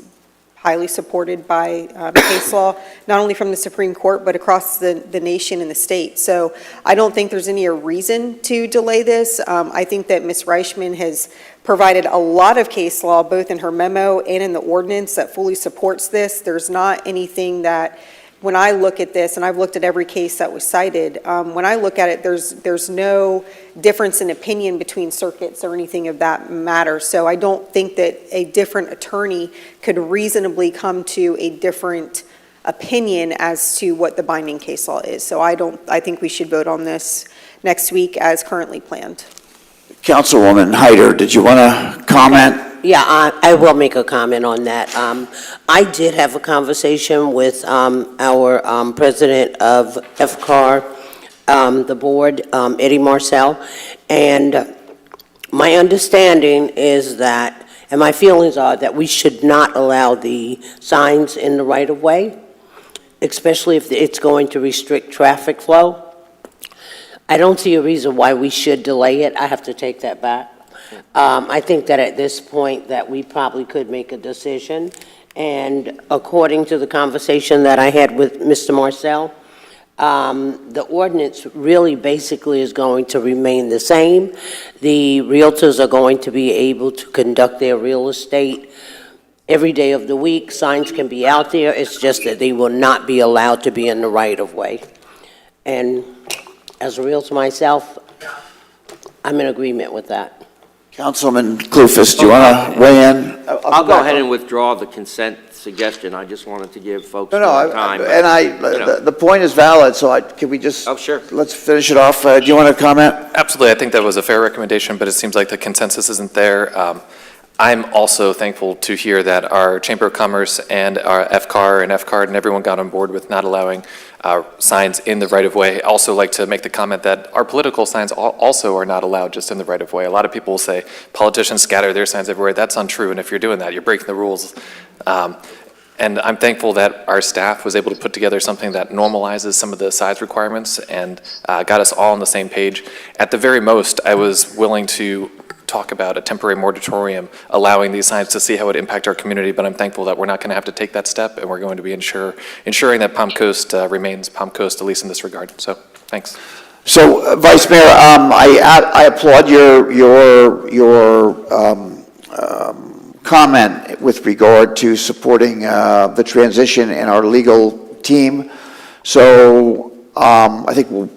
A: highly supported by case law, not only from the Supreme Court, but across the nation and the state. So I don't think there's any reason to delay this. I think that Ms. Reichman has provided a lot of case law, both in her memo and in the ordinance, that fully supports this. There's not anything that, when I look at this, and I've looked at every case that was cited, when I look at it, there's no difference in opinion between circuits or anything of that matter. So I don't think that a different attorney could reasonably come to a different opinion as to what the binding case law is. So I think we should vote on this next week as currently planned.
B: Councilwoman Hyder, did you want to comment?
E: Yeah, I will make a comment on that. I did have a conversation with our president of FCAR, the board, Eddie Marcel, and my understanding is that, and my feelings are that we should not allow the signs in the right-of-way, especially if it's going to restrict traffic flow. I don't see a reason why we should delay it. I have to take that back. I think that at this point that we probably could make a decision, and according to the conversation that I had with Mr. Marcel, the ordinance really basically is going to remain the same. The realtors are going to be able to conduct their real estate every day of the week. Signs can be out there. It's just that they will not be allowed to be in the right-of-way. And as a realtor myself, I'm in agreement with that.
B: Councilman Clufus, do you want to weigh in?
N: I'll go ahead and withdraw the consent suggestion. I just wanted to give folks more time.
B: The point is valid, so can we just?
N: Oh, sure.
B: Let's finish it off. Do you want to comment?
D: Absolutely. I think that was a fair recommendation, but it seems like the consensus isn't there. I'm also thankful to hear that our Chamber of Commerce and our FCAR and FCARD and everyone got on board with not allowing signs in the right-of-way. I also like to make the comment that our political signs also are not allowed just in the right-of-way. A lot of people will say politicians scatter their signs everywhere. That's untrue, and if you're doing that, you're breaking the rules. And I'm thankful that our staff was able to put together something that normalizes some of the size requirements and got us all on the same page. At the very most, I was willing to talk about a temporary moratorium allowing these signs to see how it impact our community, but I'm thankful that we're not going to have to take that step, and we're going to be ensuring that Palm Coast remains Palm Coast, at least in this regard. So, thanks.
B: So, Vice Mayor, I applaud your comment with regard to supporting the transition in our legal team. So, I think we'll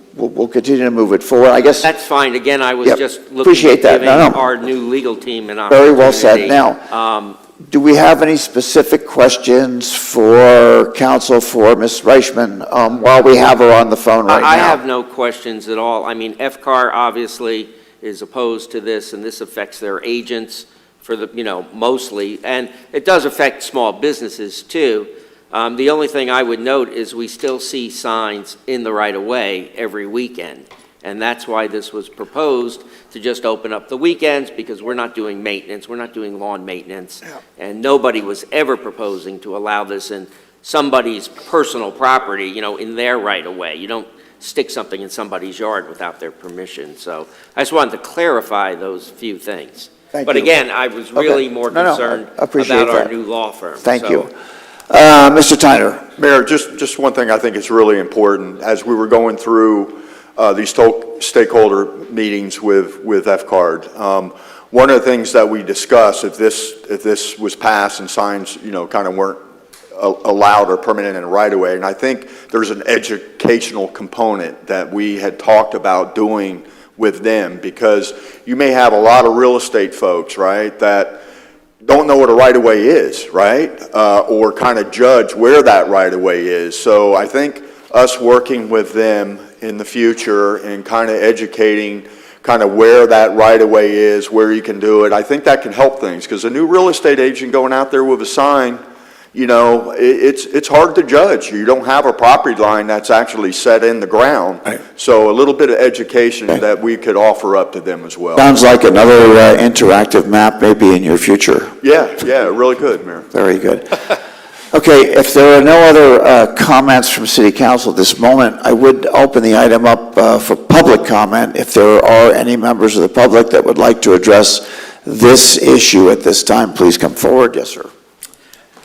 B: continue to move it forward. I guess
N: That's fine. Again, I was just looking
B: appreciate
N: at
B: that.
N: giving our new legal team an opportunity.
B: Very well said. Now, do we have any specific questions for counsel for Ms. Reichman while we have her on the phone right now?
N: I have no questions at all. I mean, FCAR obviously is opposed to this, and this affects their agents for the, mostly, and it does affect small businesses too. The only thing I would note is we still see signs in the right-of-way every weekend, and that's why this was proposed to just open up the weekends, because we're not doing maintenance, we're not doing lawn maintenance, and nobody was ever proposing to allow this in somebody's personal property, in their right-of-way. You don't stick something in somebody's yard without their permission. So I just wanted to clarify those few things. But again, I was really more concerned about our new law firm.
B: Thank you. Mr. Tyner.
O: Mayor, just one thing I think is really important. As we were going through these stakeholder meetings with FCARD, one of the things that we discussed, if this was passed and signs, kind of weren't allowed or permanent in a right-of-way, and I think there's an educational component that we had talked about doing with them, because you may have a lot of real estate folks, right, that don't know what a right-of-way is, right? Or kind of judge where that right-of-way is. So I think us working with them in the future and kind of educating kind of where that right-of-way is, where you can do it, I think that can help things. Because a new real estate agent going out there with a sign, you know, it's hard to judge. You don't have a property line that's actually set in the ground.
B: Right.
O: So a little bit of education that we could offer up to them as well.
B: Sounds like another interactive map maybe in your future.
O: Yeah, really good, Mayor.
B: Very good. Okay, if there are no other comments from City Council at this moment, I would open the item up for public comment. If there are any members of the public that would like to address this issue at this time, please come forward. Yes, sir.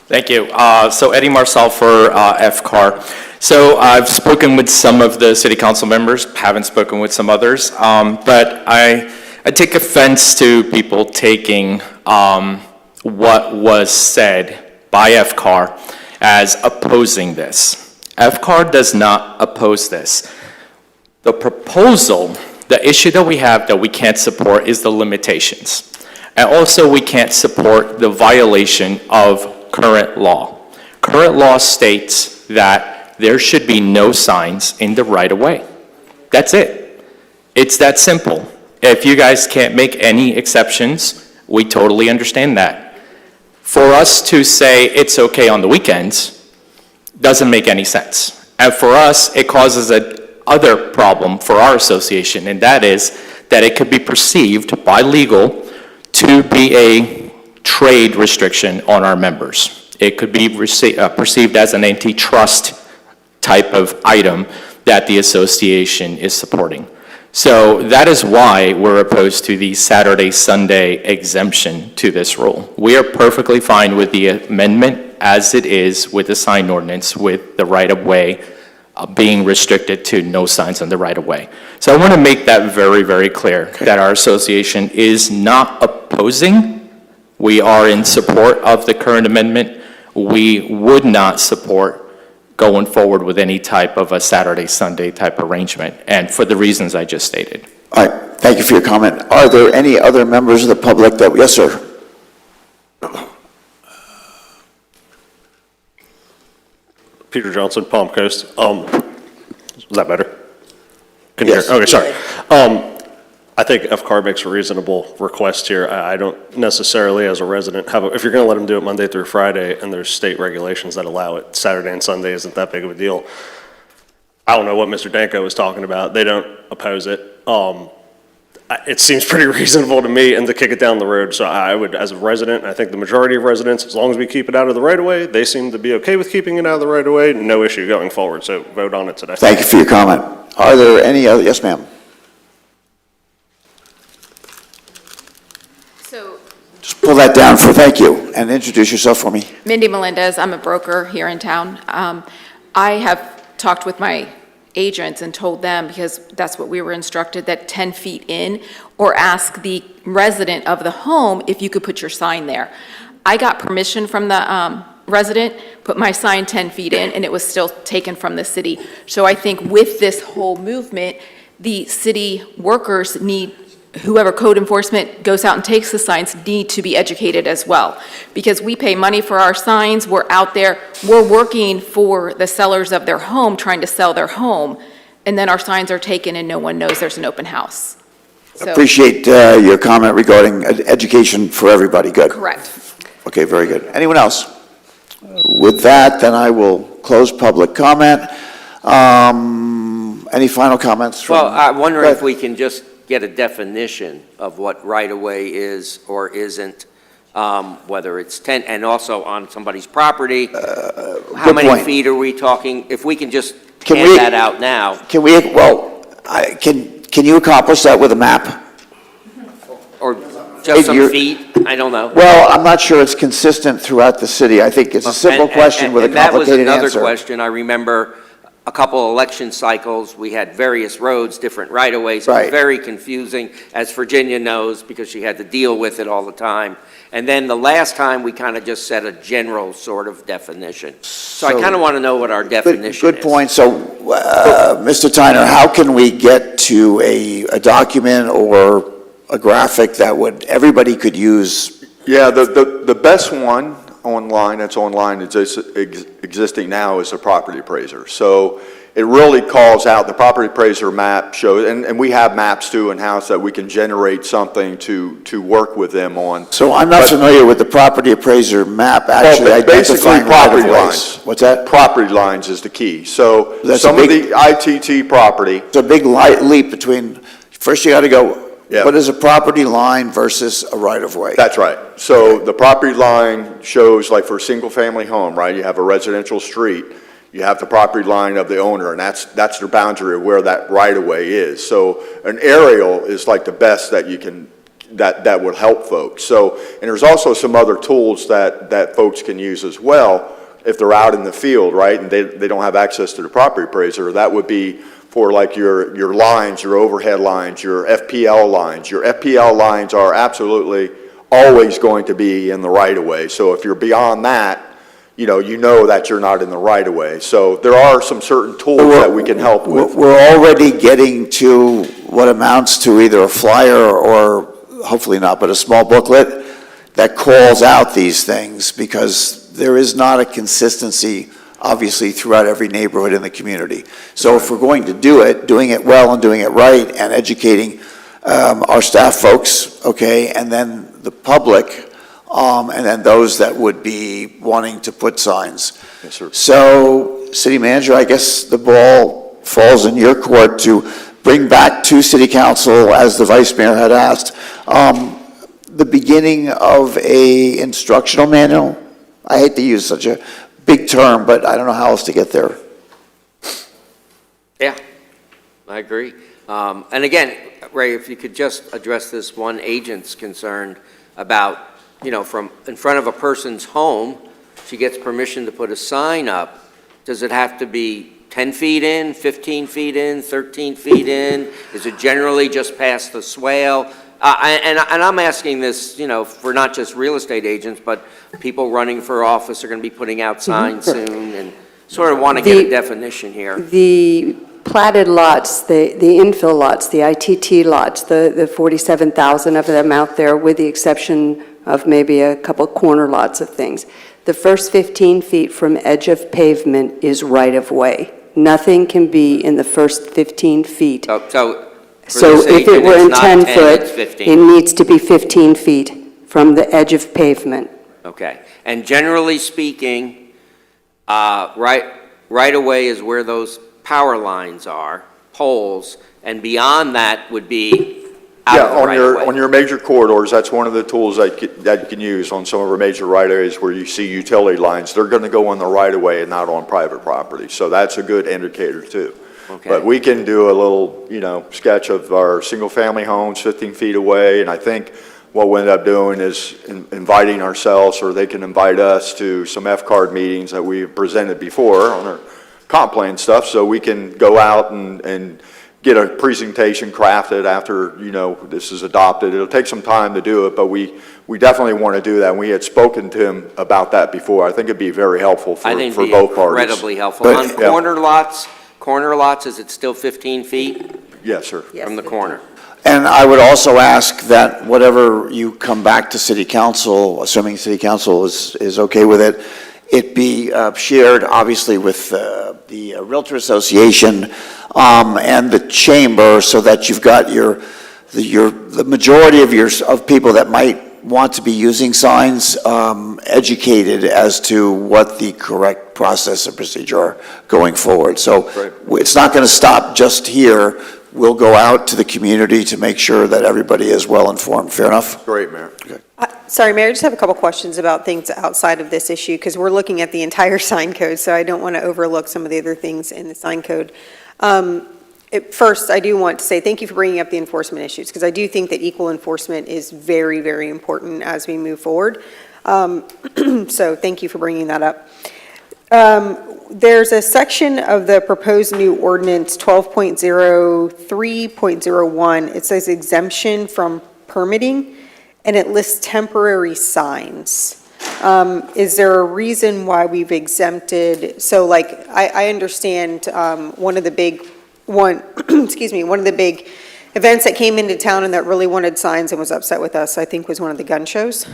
T: Thank you. So Eddie Marcel for FCAR. So I've spoken with some of the city council members, haven't spoken with some others, but I take offense to people taking what was said by FCAR as opposing this. FCAR does not oppose this. The proposal, the issue that we have that we can't support is the limitations. And also we can't support the violation of current law. Current law states that there should be no signs in the right-of-way. That's it. It's that simple. If you guys can't make any exceptions, we totally understand that. For us to say it's okay on the weekends doesn't make any sense. And for us, it causes another problem for our association, and that is that it could be perceived by legal to be a trade restriction on our members. It could be perceived as an antitrust type of item that the association is supporting. So that is why we're opposed to the Saturday, Sunday exemption to this rule. We are perfectly fine with the amendment as it is with the sign ordinance, with the right-of-way being restricted to no signs on the right-of-way. So I want to make that very, very clear, that our association is not opposing. We are in support of the current amendment. We would not support going forward with any type of a Saturday, Sunday type arrangement, and for the reasons I just stated.
B: All right, thank you for your comment. Are there any other members of the public that, yes, sir?
M: Peter Johnson, Palm Coast. Is that better? Can you
B: Yes.
M: hear? Okay, sorry. I think FCAR makes a reasonable request here. I don't necessarily, as a resident, if you're going to let them do it Monday through Friday, and there's state regulations that allow it, Saturday and Sunday isn't that big of a deal. I don't know what Mr. Danko was talking about. They don't oppose it. It seems pretty reasonable to me, and to kick it down the road. So I would, as a resident, I think the majority of residents, as long as we keep it out of the right-of-way, they seem to be okay with keeping it out of the right-of-way. No issue going forward. So vote on it today.
B: Thank you for your comment. Are there any other, yes, ma'am?
C: So,
B: Just pull that down for, thank you, and introduce yourself for me.
C: Mindy Melendez, I'm a broker here in town. I have talked with my agents and told them, because that's what we were instructed, that 10 feet in, or ask the resident of the home if you could put your sign there. I got permission from the resident, put my sign 10 feet in, and it was still taken from the city. So I think with this whole movement, the city workers need, whoever code enforcement goes out and takes the signs, need to be educated as well. Because we pay money for our signs, we're out there, we're working for the sellers of their home, trying to sell their home, and then our signs are taken and no one knows there's an open house. So-
B: Appreciate your comment regarding education for everybody. Good.
C: Correct.
B: Okay, very good. Anyone else? With that, then I will close public comment. Any final comments from?
N: Well, I wonder
B: Go
N: if
B: ahead.
N: we can just get a definition of what right-of-way is or isn't, whether it's 10, and also on somebody's property. How many
B: point.
N: feet are we talking? If we can just
B: Can
N: hand
B: we-
N: that out now.
B: Can we, well, can you accomplish that with a map?
N: Or just some
B: You're-
N: feet? I don't know.
B: Well, I'm not sure it's consistent throughout the city. I think it's a simple question with a complicated
N: And that was
B: answer.
N: another question. I remember a couple election cycles, we had various roads, different right-of-ways. It was
B: Right.
N: very confusing, as Virginia knows, because she had to deal with it all the time. And then the last time, we kind of just set a general sort of definition. So I kind of want to know what our definition is.
B: Good point. So, Mr. Tyner, how can we get to a document or a graphic that everybody could use
O: Yeah, the best one online, that's online, it's existing now is the property appraiser. So it really calls out, the property appraiser map shows, and we have maps too in-house that we can generate something to work with them on.
B: So I'm not familiar with the property appraiser map actually
O: Basically,
B: identifying
O: property
B: right-of-ways.
O: lines.
B: What's that?
O: Property lines is the key. So
B: That's
O: some
B: a
O: of
B: big-
O: the ITT property,
B: It's a big leap between, first you got to go,
O: Yeah.
B: what is a property line versus a right-of-way?
O: that's right. So the property line shows, like for a single-family home, right? You have a residential street, you have the property line of the owner, and that's their boundary of where that right-of-way is. So an aerial is like the best that you can, that would help folks. So, and there's also some other tools that folks can use as well if they're out in the field, right? And they don't have access to the property appraiser. That would be for like your lines, your overhead lines, your FPL lines. Your FPL lines are absolutely always going to be in the right-of-way. So if you're beyond that, you know that you're not in the right-of-way. So there are some certain tools that we can help with.
B: We're already getting to what amounts to either a flyer or, hopefully not, but a small booklet that calls out these things, because there is not a consistency, obviously, throughout every neighborhood in the community. So if we're going to do it, doing it well and doing it right and educating our staff folks, okay, and then the public, and then those that would be wanting to put signs.
O: Yes, sir.
B: So, City Manager, I guess the ball falls in your court to bring back to City Council, as the Vice Mayor had asked, the beginning of a instructional manual. I hate to use such a big term, but I don't know how else to get there.
N: Yeah, I agree. And again, Ray, if you could just address this one agent's concern about, from in front of a person's home, she gets permission to put a sign up. Does it have to be 10 feet in, 15 feet in, 13 feet in? Is it generally just past the swale? And I'm asking this, for not just real estate agents, but people running for office are going to be putting out signs soon, and sort of want to get a definition here.
Q: The platted lots, the infill lots, the ITT lots, the 47,000 of them out there, with the exception of maybe a couple corner lots of things. The first 15 feet from edge of pavement is right-of-way. Nothing can be in the first 15 feet. So if it were in 10 foot, it needs to be 15 feet from the edge of pavement.
N: Okay. And generally speaking, right-of-way is where those power lines are, poles, and beyond that would be out of the right-of-way.
O: On your major corridors, that's one of the tools that you can use on some of our major right-of-ways where you see utility lines. They're going to go on the right-of-way and not on private property. So that's a good indicator too.
N: Okay.
O: But we can do a little, sketch of our single-family homes 15 feet away, and I think what we'll end up doing is inviting ourselves, or they can invite us to some F-card meetings that we've presented before on our comp plan stuff, so we can go out and get a presentation crafted after, this is adopted. It'll take some time to do it, but we definitely want to do that. And we had spoken to him about that before. I think it'd be very helpful for both parties.
N: Incredibly helpful. On corner lots, is it still 15 feet?
O: Yes, sir.
N: From the corner?
B: And I would also ask that whatever you come back to City Council, assuming City Council is okay with it, it be shared, obviously, with the Realtor Association and the Chamber, so that you've got the majority of people that might want to be using signs educated as to what the correct process and procedure are going forward. So it's not going to stop just here. We'll go out to the community to make sure that everybody is well informed. Fair enough?
O: Great, Mayor.
B: Okay.
A: Sorry, Mayor, I just have a couple questions about things outside of this issue, because we're looking at the entire sign code, so I don't want to overlook some of the other things in the sign code. First, I do want to say thank you for bringing up the enforcement issues, because I do think that equal enforcement is very, very important as we move forward. So thank you for bringing that up. There's a section of the proposed new ordinance 12.03.01. It says exemption from permitting, and it lists temporary signs. Is there a reason why we've exempted? So like, I understand one of the big events that came into town and that really wanted signs and was upset with us, I think was one of the gun shows.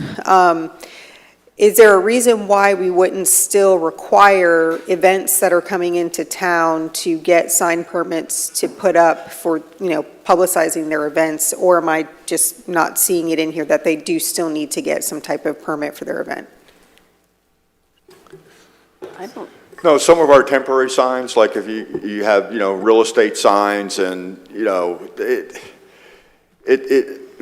A: Is there a reason why we wouldn't still require events that are coming into town to get sign permits to put up for, publicizing their events? Or am I just not seeing it in here that they do still need to get some type of permit for their event?
I: I don't,
O: No, some of our temporary signs, like if you have, real estate signs and,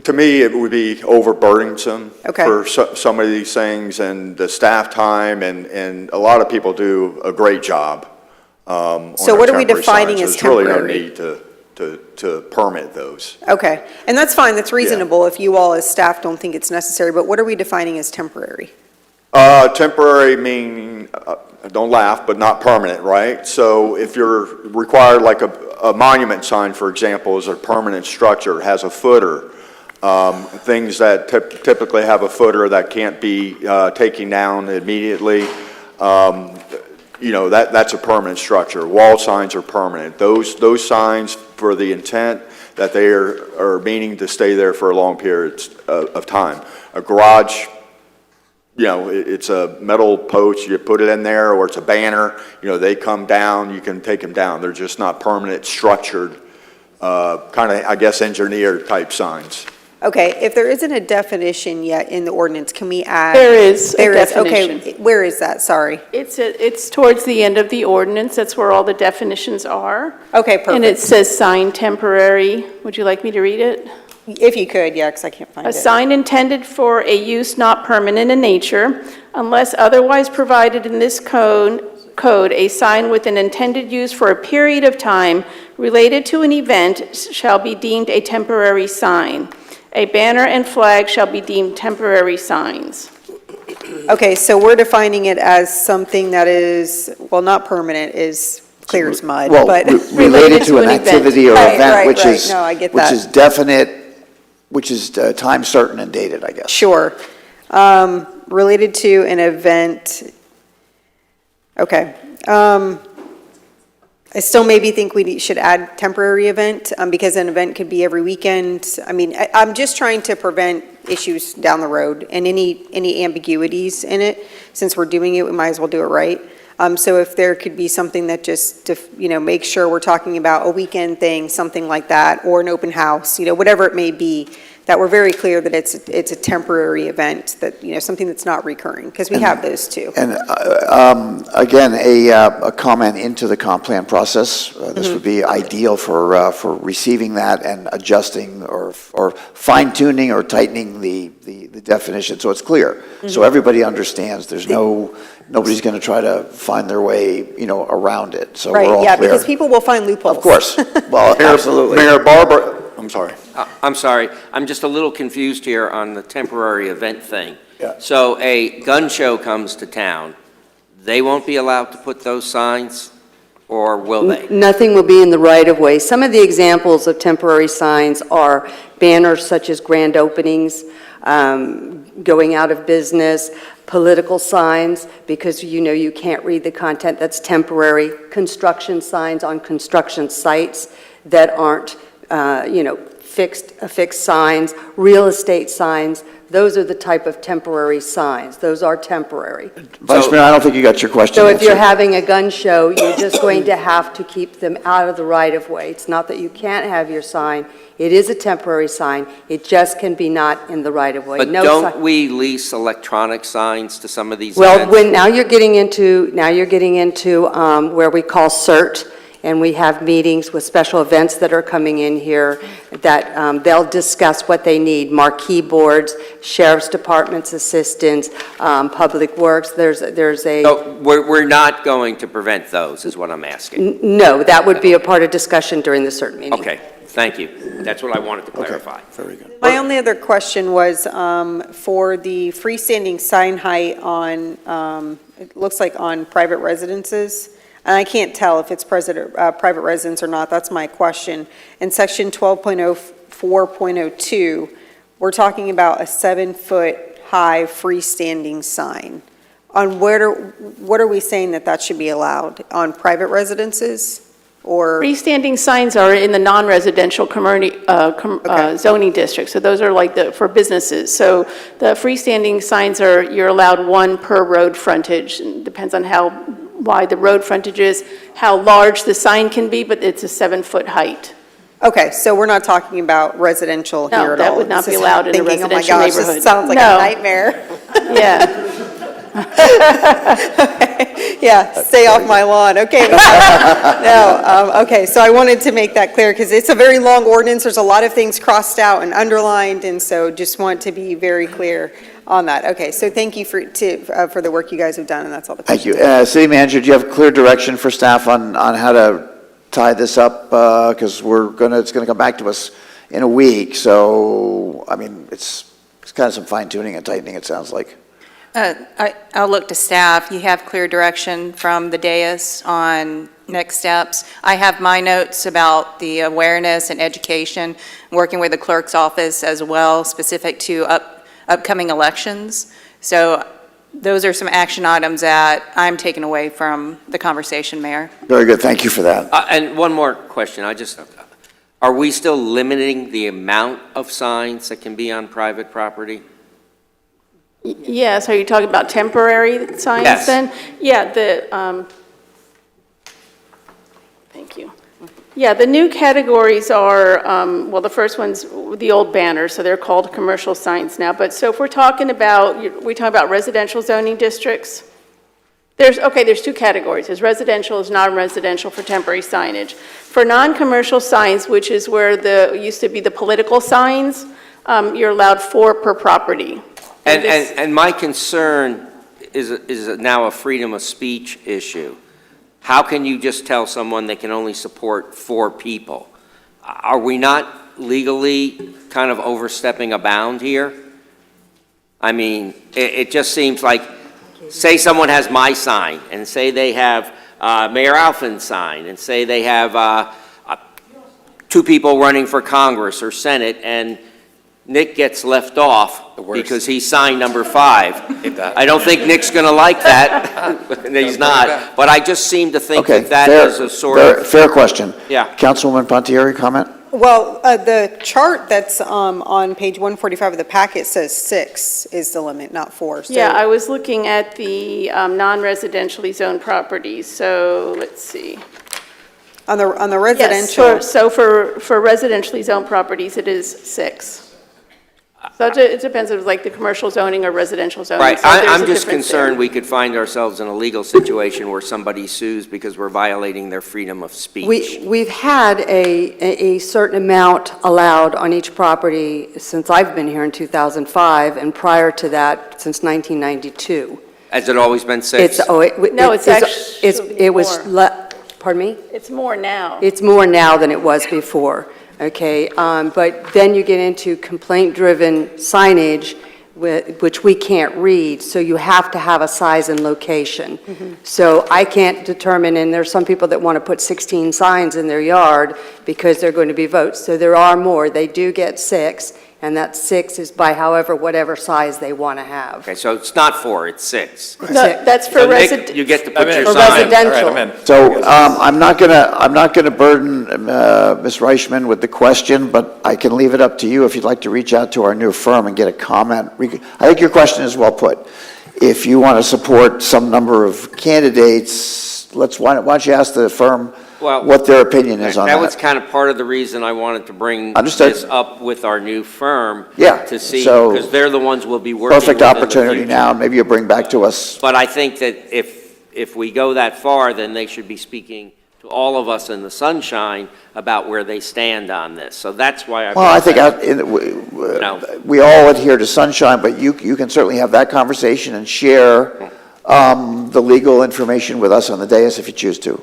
O: to me, it would be overburdensome for some of these things and the staff time, and a lot of people do a great job on
A: So
O: our
A: what are we
O: temporary
A: defining
O: signs.
A: as
O: There's really no
A: temporary?
O: need to permit those.
A: Okay, and that's fine, that's reasonable if you all as staff don't think it's necessary, but what are we defining as temporary?
O: Temporary meaning, don't laugh, but not permanent, right? So if you're required, like a monument sign, for example, is a permanent structure, has a footer, things that typically have a footer that can't be taken down immediately, that's a permanent structure. Wall signs are permanent. Those signs for the intent that they are meaning to stay there for a long period of time. A garage, it's a metal post, you put it in there, or it's a banner, they come down, you can take them down. They're just not permanent, structured, kind of, I guess, engineered type signs.
A: Okay, if there isn't a definition yet in the ordinance, can we add?
I: There is a
A: There is,
I: definition.
A: okay, where is that, sorry?
I: It's towards the end of the ordinance, that's where all the definitions are.
A: Okay, perfect.
I: And it says sign temporary. Would you like me to read it?
A: If you could, yeah, because I can't find
I: A
A: it.
I: sign intended for a use not permanent in nature, unless otherwise provided in this code, a sign with an intended use for a period of time related to an event shall be deemed a temporary sign. A banner and flag shall be deemed temporary signs.
A: Okay, so we're defining it as something that is, well, not permanent, is clear as mud,
B: Well,
A: but.
B: related to an
I: event.
B: activity or
A: Right,
B: event
A: right,
B: which
A: right.
B: is,
A: No, I get
B: which
A: that.
B: is definite, which is time certain and dated, I guess.
A: Sure. Related to an event, okay. I still maybe think we should add temporary event, because an event could be every weekend. I mean, I'm just trying to prevent issues down the road and any ambiguities in it. Since we're doing it, we might as well do it right. So if there could be something that just, make sure we're talking about a weekend thing, something like that, or an open house, whatever it may be, that we're very clear that it's a temporary event, that, something that's not recurring, because we have those too.
B: And again, a comment into the comp plan process. This would be ideal for receiving that and adjusting or fine tuning or tightening the definition so it's clear. So everybody understands. There's nobody's going to try to find their way, around it. So we're all
A: Right, yeah,
B: clear.
A: because people will find loopholes.
B: Of course. Well, absolutely.
O: Mayor Barbara, I'm sorry.
N: I'm sorry, I'm just a little confused here on the temporary event thing.
B: Yeah.
N: So a gun show comes to town, they won't be allowed to put those signs, or will they?
Q: Nothing will be in the right-of-way. Some of the examples of temporary signs are banners such as grand openings, going out of business, political signs, because you can't read the content, that's temporary, construction signs on construction sites that aren't, affixed signs, real estate signs, those are the type of temporary signs. Those are temporary.
B: Vice Mayor, I don't think you got your question
Q: So if you're
B: answered.
Q: having a gun show, you're just going to have to keep them out of the right-of-way. It's not that you can't have your sign. It is a temporary sign. It just can be not in the right-of-way.
N: But
Q: No
N: don't
Q: si-
N: we lease electronic signs to some of these
Q: Well,
N: events?
Q: now you're getting into where we call CERT, and we have meetings with special events that are coming in here that they'll discuss what they need, marquee boards, sheriff's department's assistants, public works. There's a,
N: So we're not going to prevent those, is what I'm asking.
Q: no, that would be a part of discussion during the CERT meeting.
N: Okay, thank you. That's what I wanted to clarify.
B: Very good.
A: My only other question was for the freestanding sign height on, it looks like on private residences, and I can't tell if it's private residence or not, that's my question. In section 12.04.02, we're talking about a 7-foot-high freestanding sign. On what are we saying that should be allowed? On private residences? or?
I: Freestanding signs are in the non-residential zoning district, so those are like for businesses. So the freestanding signs you're allowed one per road frontage, and depends on how wide the road frontage is, how large the sign can be, but it's a 7-foot height.
A: Okay, so we're not talking about residential here at all?
I: No, that would not be allowed in a residential
A: Oh my gosh,
I: neighborhood.
A: this sounds like
I: No.
A: a nightmare.
I: Yeah.
A: Yeah, stay off my lawn, okay. No, okay, so I wanted to make that clear, because it's a very long ordinance, there's a lot of things crossed out and underlined, and so just want to be very clear on that. Okay, so thank you for the work you guys have done, and that's all the
B: Thank
A: questions.
B: you. City Manager, do you have clear direction for staff on how to tie this up? Because it's gonna come back to us in a week, so, I mean, it's kind of some fine tuning and tightening, it sounds like.
C: I'll look to staff. You have clear direction from the dais on next steps. I have my notes about the awareness and education, working with the clerk's office as well, specific to upcoming elections. So those are some action items that I'm taking away from the conversation, Mayor.
B: Very good, thank you for that.
N: And one more question, are we still limiting the amount of signs that can be on private property?
I: Yes, are you talking about temporary signs
N: Yes.
I: then? Yeah, thank you. Yeah, the new categories are, well, the first one's the old banners, so they're called commercial signs now. But so if we're talking about residential zoning districts, there's two categories. There's residential, there's non-residential for temporary signage. For non-commercial signs, which is where used to be the political signs, you're allowed 4 per property.
N: And my concern is now a freedom of speech issue. How can you just tell someone they can only support 4 people? Are we not legally kind of overstepping a bound here? I mean, it just seems like, say someone has my sign, and say they have Mayor Alphin's sign, and say they have 2 people running for Congress or Senate, and Nick gets left off because he's signed number 5. I don't think Nick's going to like that. He's not. But I just seem to think
B: Okay,
N: that is a sort of...
B: Fair question.
N: Yeah.
B: Councilwoman Pontieri, comment?
A: Well, the chart that's on page 145 of the packet says 6 is the limit, not 4. So
I: Yeah, I was looking at the non-residentially zoned properties, so let's see.
A: on the
I: Yes,
A: residential.
I: so for residentially zoned properties, it is 6. So it depends if it's like the commercial zoning or residential zoning.
N: Right,
I: So there's
N: I'm
I: a
N: just
I: difference
N: concerned
I: there.
N: we could find ourselves in a legal situation where somebody sues because we're violating their freedom of speech.
Q: We've had a certain amount allowed on each property since I've been here in 2005, and prior to that, since 1992.
N: Has it always been 6?
Q: It was, pardon me?
I: It's more now.
Q: It's more now than it was before, okay? But then you get into complaint-driven signage, which we can't read, so you have to have a size and location. So I can't determine, and there's some people that want to put 16 signs in their yard because they're going to be votes. So there are more. They do get 6, and that 6 is by whatever size they want to have.
N: Okay, so it's not 4, it's 6.
I: No, that's for
N: So Nick,
I: residential.
N: you get to put your
Q: For
N: sign.
Q: residential.
D: All right, I'm in.
B: So I'm not gonna burden Ms. Reichman with the question, but I can leave it up to you if you'd like to reach out to our new firm and get a comment. I think your question is well put. If you want to support some number of candidates, why don't you ask the firm what their opinion is on that?
N: That was kind of part of the reason I wanted to bring
B: Understood.
N: this up with our new firm.
B: Yeah,
N: To see,
B: so
N: because they're the ones we'll be working with
B: Perfect
N: in the
B: opportunity
N: future.
B: now, maybe you'll bring back to us.
N: But I think that if we go that far, then they should be speaking to all of us in the sunshine about where they stand on this. So that's why I.
B: Well, I think we all adhere to sunshine, but you can certainly have that conversation and share the legal information with us on the dais if you choose to.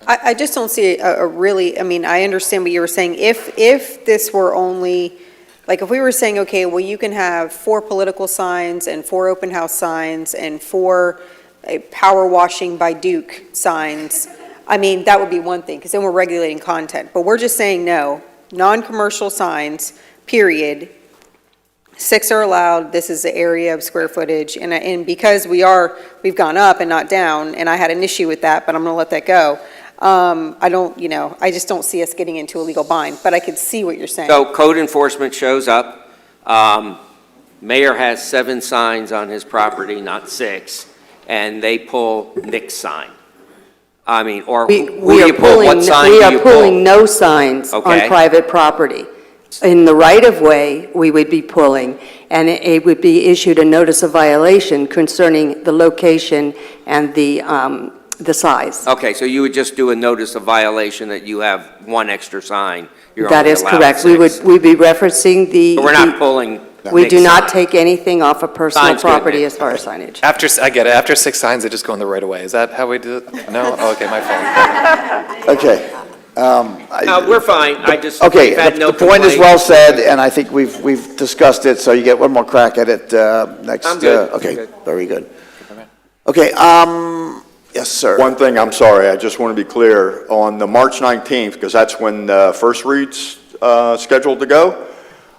A: I just don't see a really, I mean, I understand what you were saying. If this were only, like if we were saying, okay, well, you can have 4 political signs and 4 open house signs and 4 power washing by Duke signs, I mean, that would be one thing, because then we're regulating content. But we're just saying no, non-commercial signs, period. 6 are allowed, this is the area of square footage, and because we've gone up and not down, and I had an issue with that, but I'm gonna let that go. I don't, I just don't see us getting into a legal bind, but I could see what you're saying.
N: So code enforcement shows up. Mayor has 7 signs on his property, not 6, and they pull Nick's sign. I mean, or who do you pull? What sign do you pull?
Q: We are pulling no signs on
N: Okay.
Q: private property. In the right-of-way, we would be pulling, and it would be issued a notice of violation concerning the location and the size.
N: Okay, so you would just do a notice of violation that you have 1 extra sign. You're
Q: That
N: only
Q: is
N: allowed
Q: correct.
N: 6.
Q: We'd be referencing the...
N: But we're not pulling
Q: We
N: Nick's
Q: do not
N: sign.
Q: take anything off of personal
N: Sign's good,
Q: property
N: Nick.
Q: as far as signage.
D: I get it. After 6 signs, they just go in the right of way. Is that how we do it? No? Oh, okay, my fault.
B: Okay.
N: No, we're fine. I just,
B: Okay,
N: we've had no
B: the point is
N: complaints.
B: well said, and I think we've discussed it, so you get one more crack at it next.
N: I'm good.
B: Okay,
N: I'm good.
B: very good. Okay, yes, sir.
O: One thing, I'm sorry, I just want to be clear, on the March 19th, because that's when the first read's scheduled to go,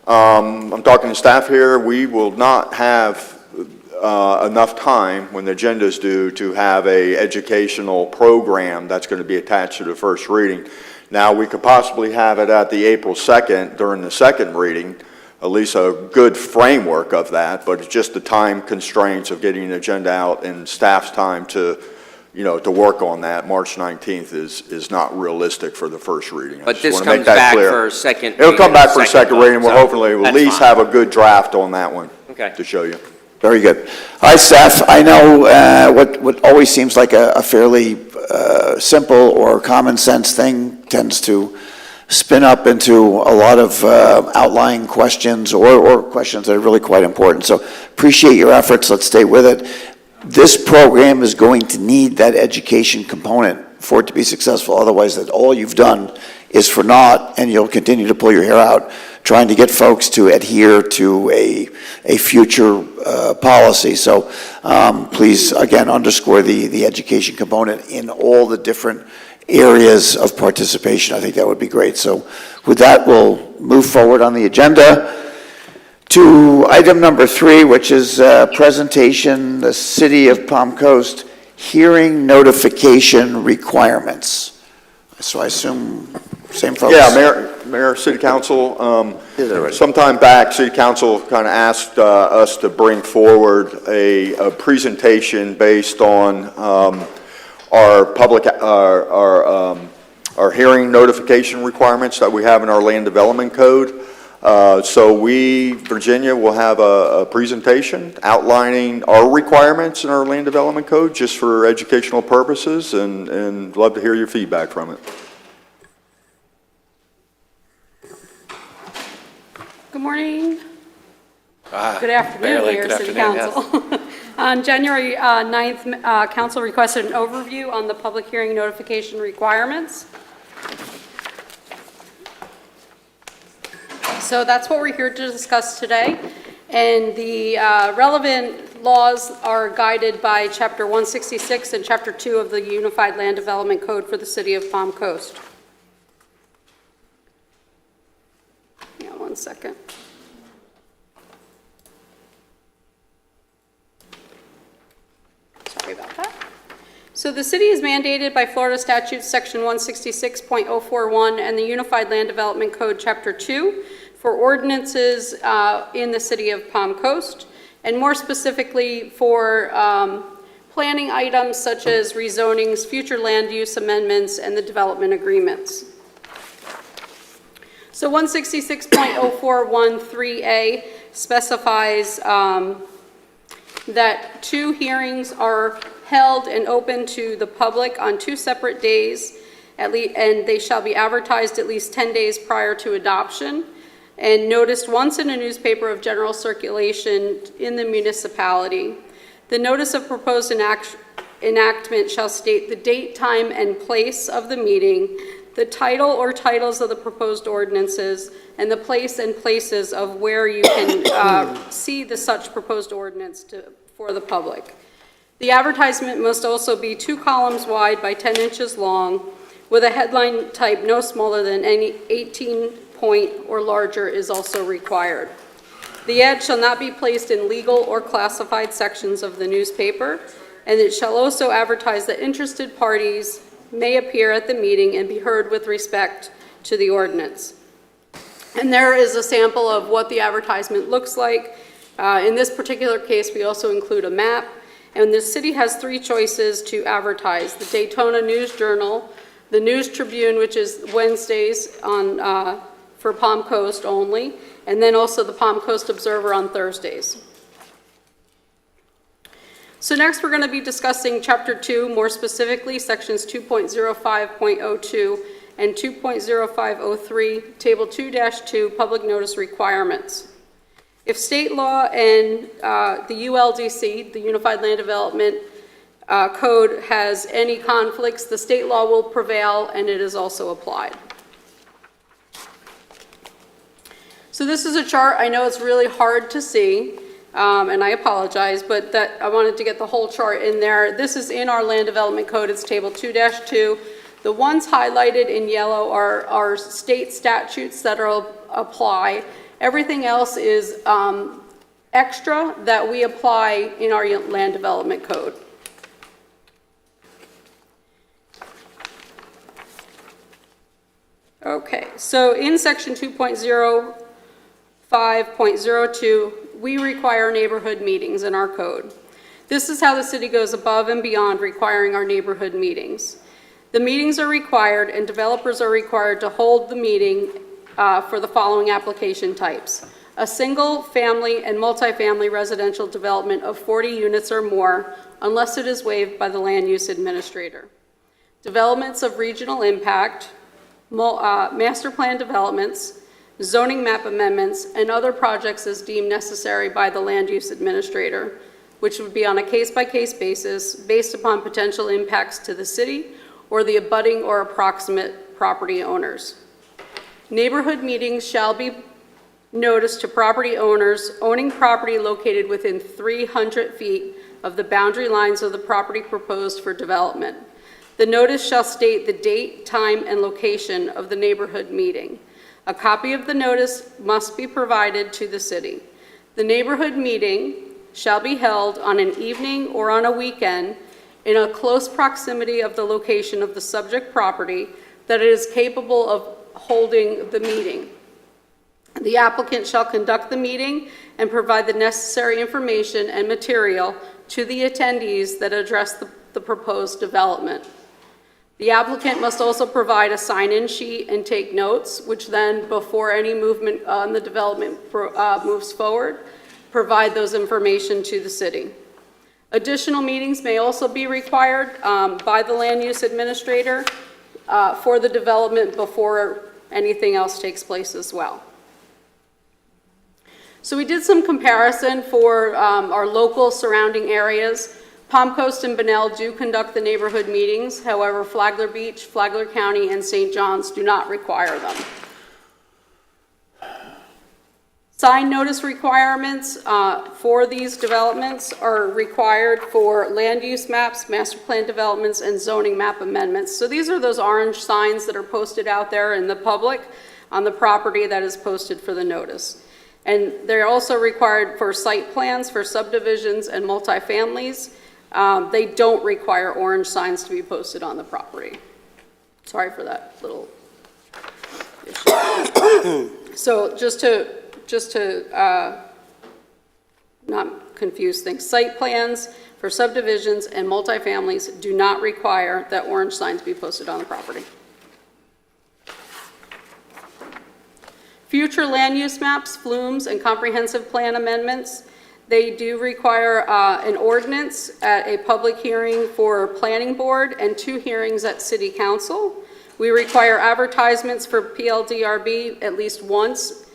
O: I'm talking to staff here, we will not have enough time when the agenda is due to have a educational program that's going to be attached to the first reading. Now, we could possibly have it at the April 2nd during the second reading, at least a good framework of that, but it's just the time constraints of getting an agenda out and staff's time to, to work on that. March 19th is not realistic for the first reading. I
N: But
O: just
N: this
O: wanna make
N: comes
O: that
N: back
O: clear.
N: for a second.
O: It'll come back for a second
N: vote,
O: reading. We'll
N: so
O: hopefully at
N: that's
O: least
N: fine.
O: have a good draft on that one
N: Okay.
O: to show you.
B: Very good. All right, staff, I know what always seems like a fairly simple or common sense thing tends to spin up into a lot of outlying questions or questions that are really quite important. So appreciate your efforts. Let's stay with it. This program is going to need that education component for it to be successful. Otherwise, that all you've done is for naught, and you'll continue to pull your hair out trying to get folks to adhere to a future policy. So please, again, underscore the education component in all the different areas of participation. I think that would be great. So with that, we'll move forward on the agenda to item number 3, which is presentation, the City of Palm Coast hearing notification requirements. So I assume same folks?
O: Yeah, Mayor, City Council, sometime back, City Council kind of asked us to bring forward a presentation based on our public, our hearing notification requirements that we have in our land development code. So Virginia, will have a presentation outlining our requirements in our land development code just for educational purposes, and love to hear your feedback from it.
R: Good morning. Good afternoon,
D: barely.
R: Mayor,
D: Good
R: City
D: afternoon,
R: Council. On January 9th, Council requested an overview on the public hearing notification requirements. So that's what we're here to discuss today. And the relevant laws are guided by Chapter 166 and Chapter 2 of the Unified Land Development Code for the City of Palm Coast. Yeah, 1 second. Sorry about that. So the city is mandated by Florida Statute Section 166.041 and the Unified Land Development Code Chapter 2 for ordinances in the City of Palm Coast, and more specifically for planning items such as rezonings, future land use amendments, and the development agreements. So 166.0413A specifies that 2 hearings are held and open to the public on 2 separate days, and they shall be advertised at least 10 days prior to adoption, and noticed once in a newspaper of general circulation in the municipality. The notice of proposed enactment shall state the date, time, and place of the meeting, the title or titles of the proposed ordinances, and the place and places of where you can see the such proposed ordinance for the public. The advertisement must also be 2 columns wide by 10 inches long, with a headline type no smaller than 18 point or larger is also required. The ad shall not be placed in legal or classified sections of the newspaper, and it shall also advertise that interested parties may appear at the meeting and be heard with respect to the ordinance. And there is a sample of what the advertisement looks like. In this particular case, we also include a map. And the city has 3 choices to advertise: the Daytona News Journal, the News Tribune, which is Wednesdays on, for Palm Coast only, and then also the Palm Coast Observer on Thursdays. So next we're going to be discussing Chapter 2, more specifically Sections 2.05.02 and 2.0503, Table 2-2, Public Notice Requirements. If state law and the ULDC, the Unified Land Development Code, has any conflicts, the state law will prevail and it is also applied. So this is a chart. I know it's really hard to see, and I apologize, but that I wanted to get the whole chart in there. This is in our Land Development Code. It's Table 2-2. The ones highlighted in yellow are state statutes that apply. Everything else is extra that we apply in our Land Development Code. Okay, so in Section 2.05.02, we require neighborhood meetings in our code. This is how the city goes above and beyond requiring our neighborhood meetings. The meetings are required and developers are required to hold the meeting for the following application types: a single family and multifamily residential development of 40 units or more, unless it is waived by the land use administrator. Developments of regional impact, master plan developments, zoning map amendments, and other projects as deemed necessary by the land use administrator, which would be on a case-by-case basis based upon potential impacts to the city or the abutting or approximate property owners. Neighborhood meetings shall be noticed to property owners owning property located within 300 feet of the boundary lines of the property proposed for development. The notice shall state the date, time, and location of the neighborhood meeting. A copy of the notice must be provided to the city. The neighborhood meeting shall be held on an evening or on a weekend in a close proximity of the location of the subject property that it is capable of holding the meeting. The applicant shall conduct the meeting and provide the necessary information and material to the attendees that address the proposed development. The applicant must also provide a sign-in sheet and take notes, which then, before any movement on the development moves forward, provide those information to the city. Additional meetings may also be required by the land use administrator for the development before anything else takes place as well. So we did some comparison for our local surrounding areas. Palm Coast and Bunnell do conduct the neighborhood meetings. However, Flagler Beach, Flagler County, and St. John's do not require them. Sign notice requirements for these developments are required for land use maps, master plan developments, and zoning map amendments. So these are those orange signs that are posted out there in the public on the property that is posted for the notice. And they're also required for site plans for subdivisions and multifamilies. They don't require orange signs to be posted on the property. Sorry for that little issue. So just to not confuse things, site plans for subdivisions and multifamilies do not require that orange signs be posted on the property. Future land use maps, flumes, and comprehensive plan amendments, they do require an ordinance at a public hearing for planning board and 2 hearings at city council. We require advertisements for PLDRB at least once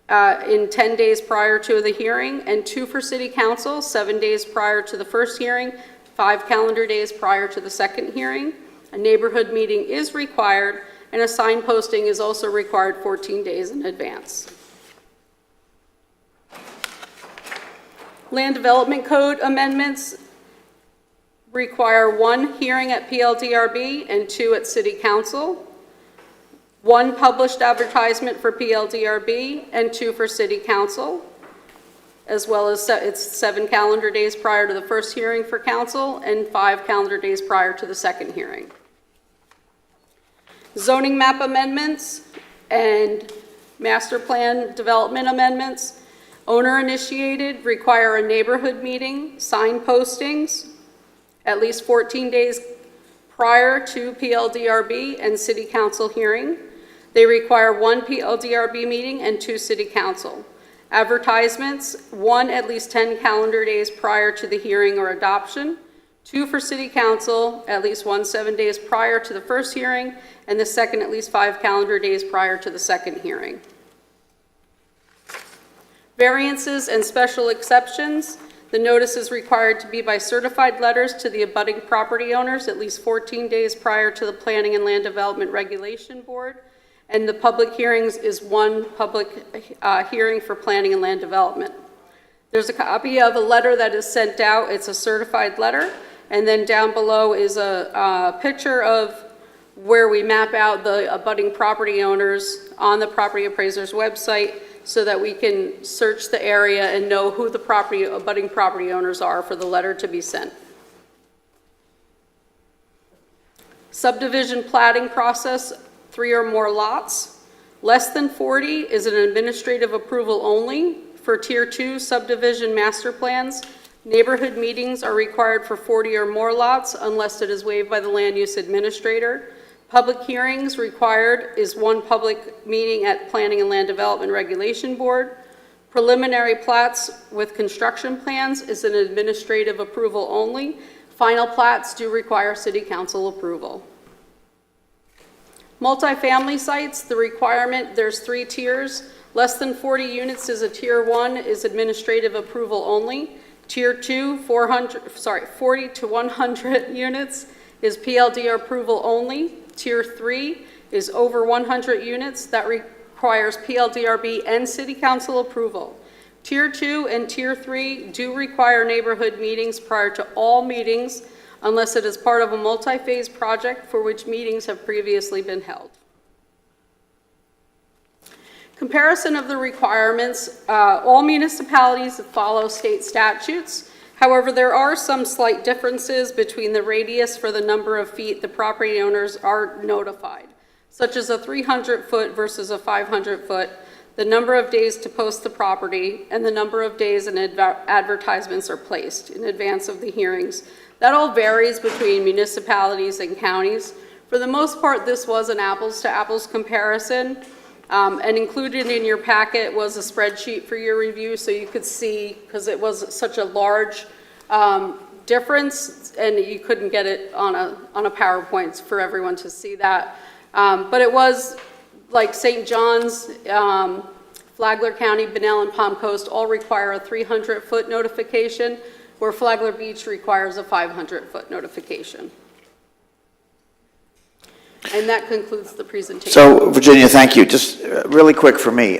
R: in 10 days prior to the hearing, and 2 for city council, 7 days prior to the first hearing, 5 calendar days prior to the second hearing. A neighborhood meeting is required, and a sign posting is also required 14 days in advance. Land Development Code amendments require 1 hearing at PLDRB and 2 at City Council, 1 published advertisement for PLDRB and 2 for City Council, as well as it's 7 calendar days prior to the first hearing for Council and 5 calendar days prior to the second hearing. Zoning map amendments and master plan development amendments. Owner initiated, require a neighborhood meeting, sign postings, at least 14 days prior to PLDRB and city council hearing. They require 1 PLDRB meeting and 2 city council. Advertisements, 1 at least 10 calendar days prior to the hearing or adoption, 2 for city council, at least 1 7 days prior to the first hearing, and the second at least 5 calendar days prior to the second hearing. Variances and special exceptions. The notice is required to be by certified letters to the abutting property owners at least 14 days prior to the Planning and Land Development Regulation Board. And the public hearings is 1 public hearing for planning and land development. There's a copy of a letter that is sent out. It's a certified letter. And then down below is a picture of where we map out the abutting property owners on the property appraiser's website so that we can search the area and know who the abutting property owners are for the letter to be sent. Subdivision platting process, 3 or more lots. Less than 40 is an administrative approval only. For Tier 2 subdivision master plans, neighborhood meetings are required for 40 or more lots unless it is waived by the land use administrator. Public hearings required is 1 public meeting at Planning and Land Development Regulation Board. Preliminary plats with construction plans is an administrative approval only. Final plats do require city council approval. Multifamily sites, the requirement, there's 3 tiers. Less than 40 units is a Tier 1, is administrative approval only. Tier 2, 40 to 100 units is PLD approval only. Tier 3 is over 100 units. That requires PLDRB and City Council approval. Tier 2 and Tier 3 do require neighborhood meetings prior to all meetings unless it is part of a multi-phase project for which meetings have previously been held. Comparison of the requirements. All municipalities follow state statutes. However, there are some slight differences between the radius for the number of feet the property owners are notified, such as a 300-foot versus a 500-foot, the number of days to post the property, and the number of days an advertisements are placed in advance of the hearings. That all varies between municipalities and counties. For the most part, this was an apples-to-apples comparison. And included in your packet was a spreadsheet for your review so you could see, because it was such a large difference and you couldn't get it on a PowerPoint for everyone to see that. But it was like St. John's, Flagler County, Bunnell, and Palm Coast all require a 300-foot notification, where Flagler Beach requires a 500-foot notification. And that concludes the presentation.
B: So, Virginia, thank you. Just really quick for me.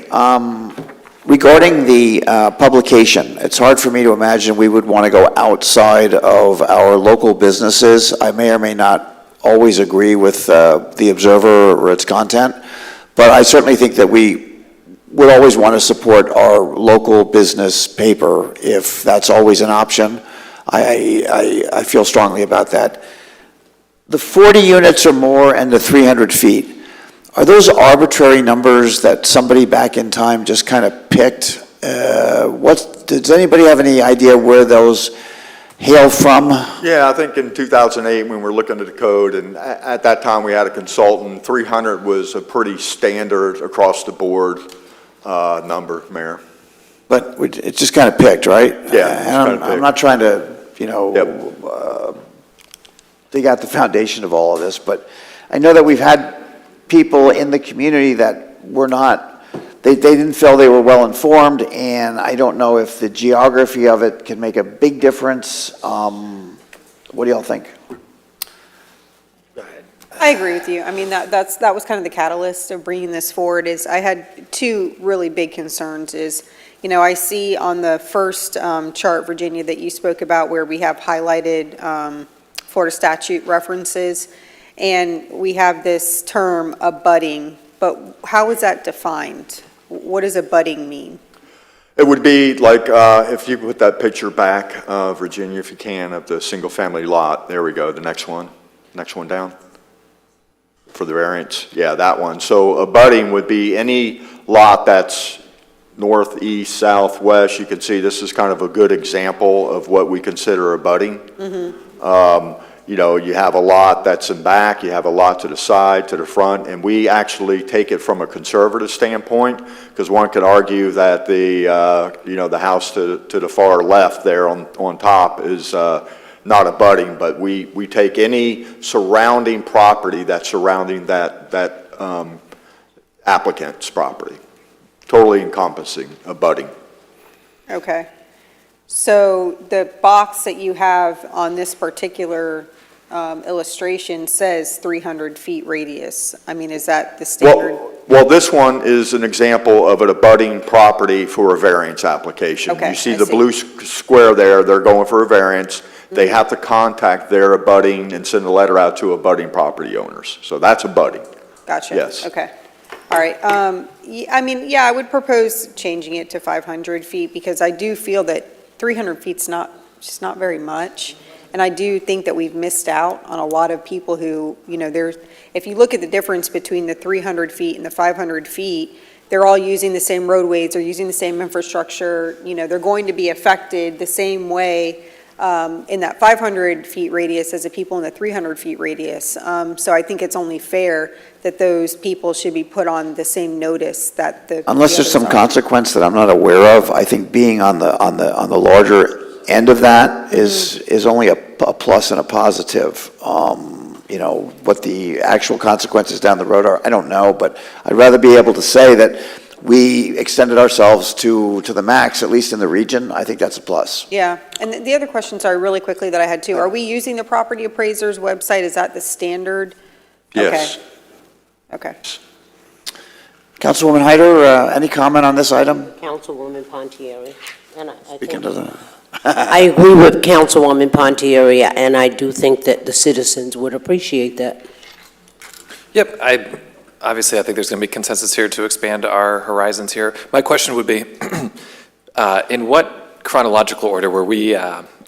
B: Regarding the publication, it's hard for me to imagine we would want to go outside of our local businesses. I may or may not always agree with the Observer or its content, but I certainly think that we would always want to support our local business paper if that's always an option. I feel strongly about that. The 40 units or more and the 300 feet, are those arbitrary numbers that somebody back in time just kind of picked? Does anybody have any idea where those hail from?
O: Yeah, I think in 2008 when we were looking at the code, and at that time we had a consultant, 300 was a pretty standard across the board number, Mayor.
B: But it's just kind of picked, right?
O: Yeah.
B: I'm not trying to, dig out the foundation of all of this, but I know that we've had people in the community that were not, they didn't feel they were well informed, and I don't know if the geography of it can make a big difference. What do y'all think?
A: I agree with you. I mean, that was kind of the catalyst of bringing this forward. Is I had 2 really big concerns. Is, I see on the first chart, Virginia, that you spoke about where we have highlighted Florida statute references, and we have this term abutting, but how is that defined? What does abutting mean?
O: It would be like, if you put that picture back, Virginia, if you can, of the single family lot. There we go, the next one down. for the variance. Yeah, that one. So abutting would be any lot that's north, east, south, west. You can see this is kind of a good example of what we consider abutting. You know, you have a lot that's in back, you have a lot to the side, to the front, and we actually take it from a conservative standpoint, because one could argue that the, you know, the house to the far left there on top is not abutting, but we take any surrounding property that's surrounding that applicant's property, totally encompassing abutting.
A: Okay. So the box that you have on this particular illustration says 300 feet radius. I mean, is that the standard?
O: Well, this one is an example of an abutting property for a variance application.
A: Okay,
O: You see
A: I
O: the blue square there, they're going for a variance. They have to contact their abutting and send a letter out to abutting property owners. So that's abutting.
A: Gotcha.
O: Yes.
A: Okay. All right. I mean, yeah, I would propose changing it to 500 feet because I do feel that 300 feet's just not very much. And I do think that we've missed out on a lot of people who, you know, if you look at the difference between the 300 feet and the 500 feet, they're all using the same roadways, they're using the same infrastructure, you know, they're going to be affected the same way in that 500 feet radius as the people in the 300 feet radius. So I think it's only fair that those people should be put on the same notice that the.
B: Unless there's
A: others
B: some
A: are.
B: consequence that I'm not aware of, I think being on the larger end of that is only a plus and a positive. You know, what the actual consequences down the road are, I don't know, but I'd rather be able to say that we extended ourselves to the max, at least in the region. I think that's a plus.
A: Yeah, and the other question, sorry, really quickly that I had too, are we using the property appraiser's website? Is that the standard?
O: Yes.
A: Okay.
B: Councilwoman Hyder, any comment on this item?
E: Councilwoman Pontieri, and I
B: Speaking
E: think
B: to the.
E: I agree with Councilwoman Pontieri, and I do think that the citizens would appreciate that.
D: Yep, obviously, I think there's going to be consensus here to expand our horizons here. My question would be, in what chronological order were we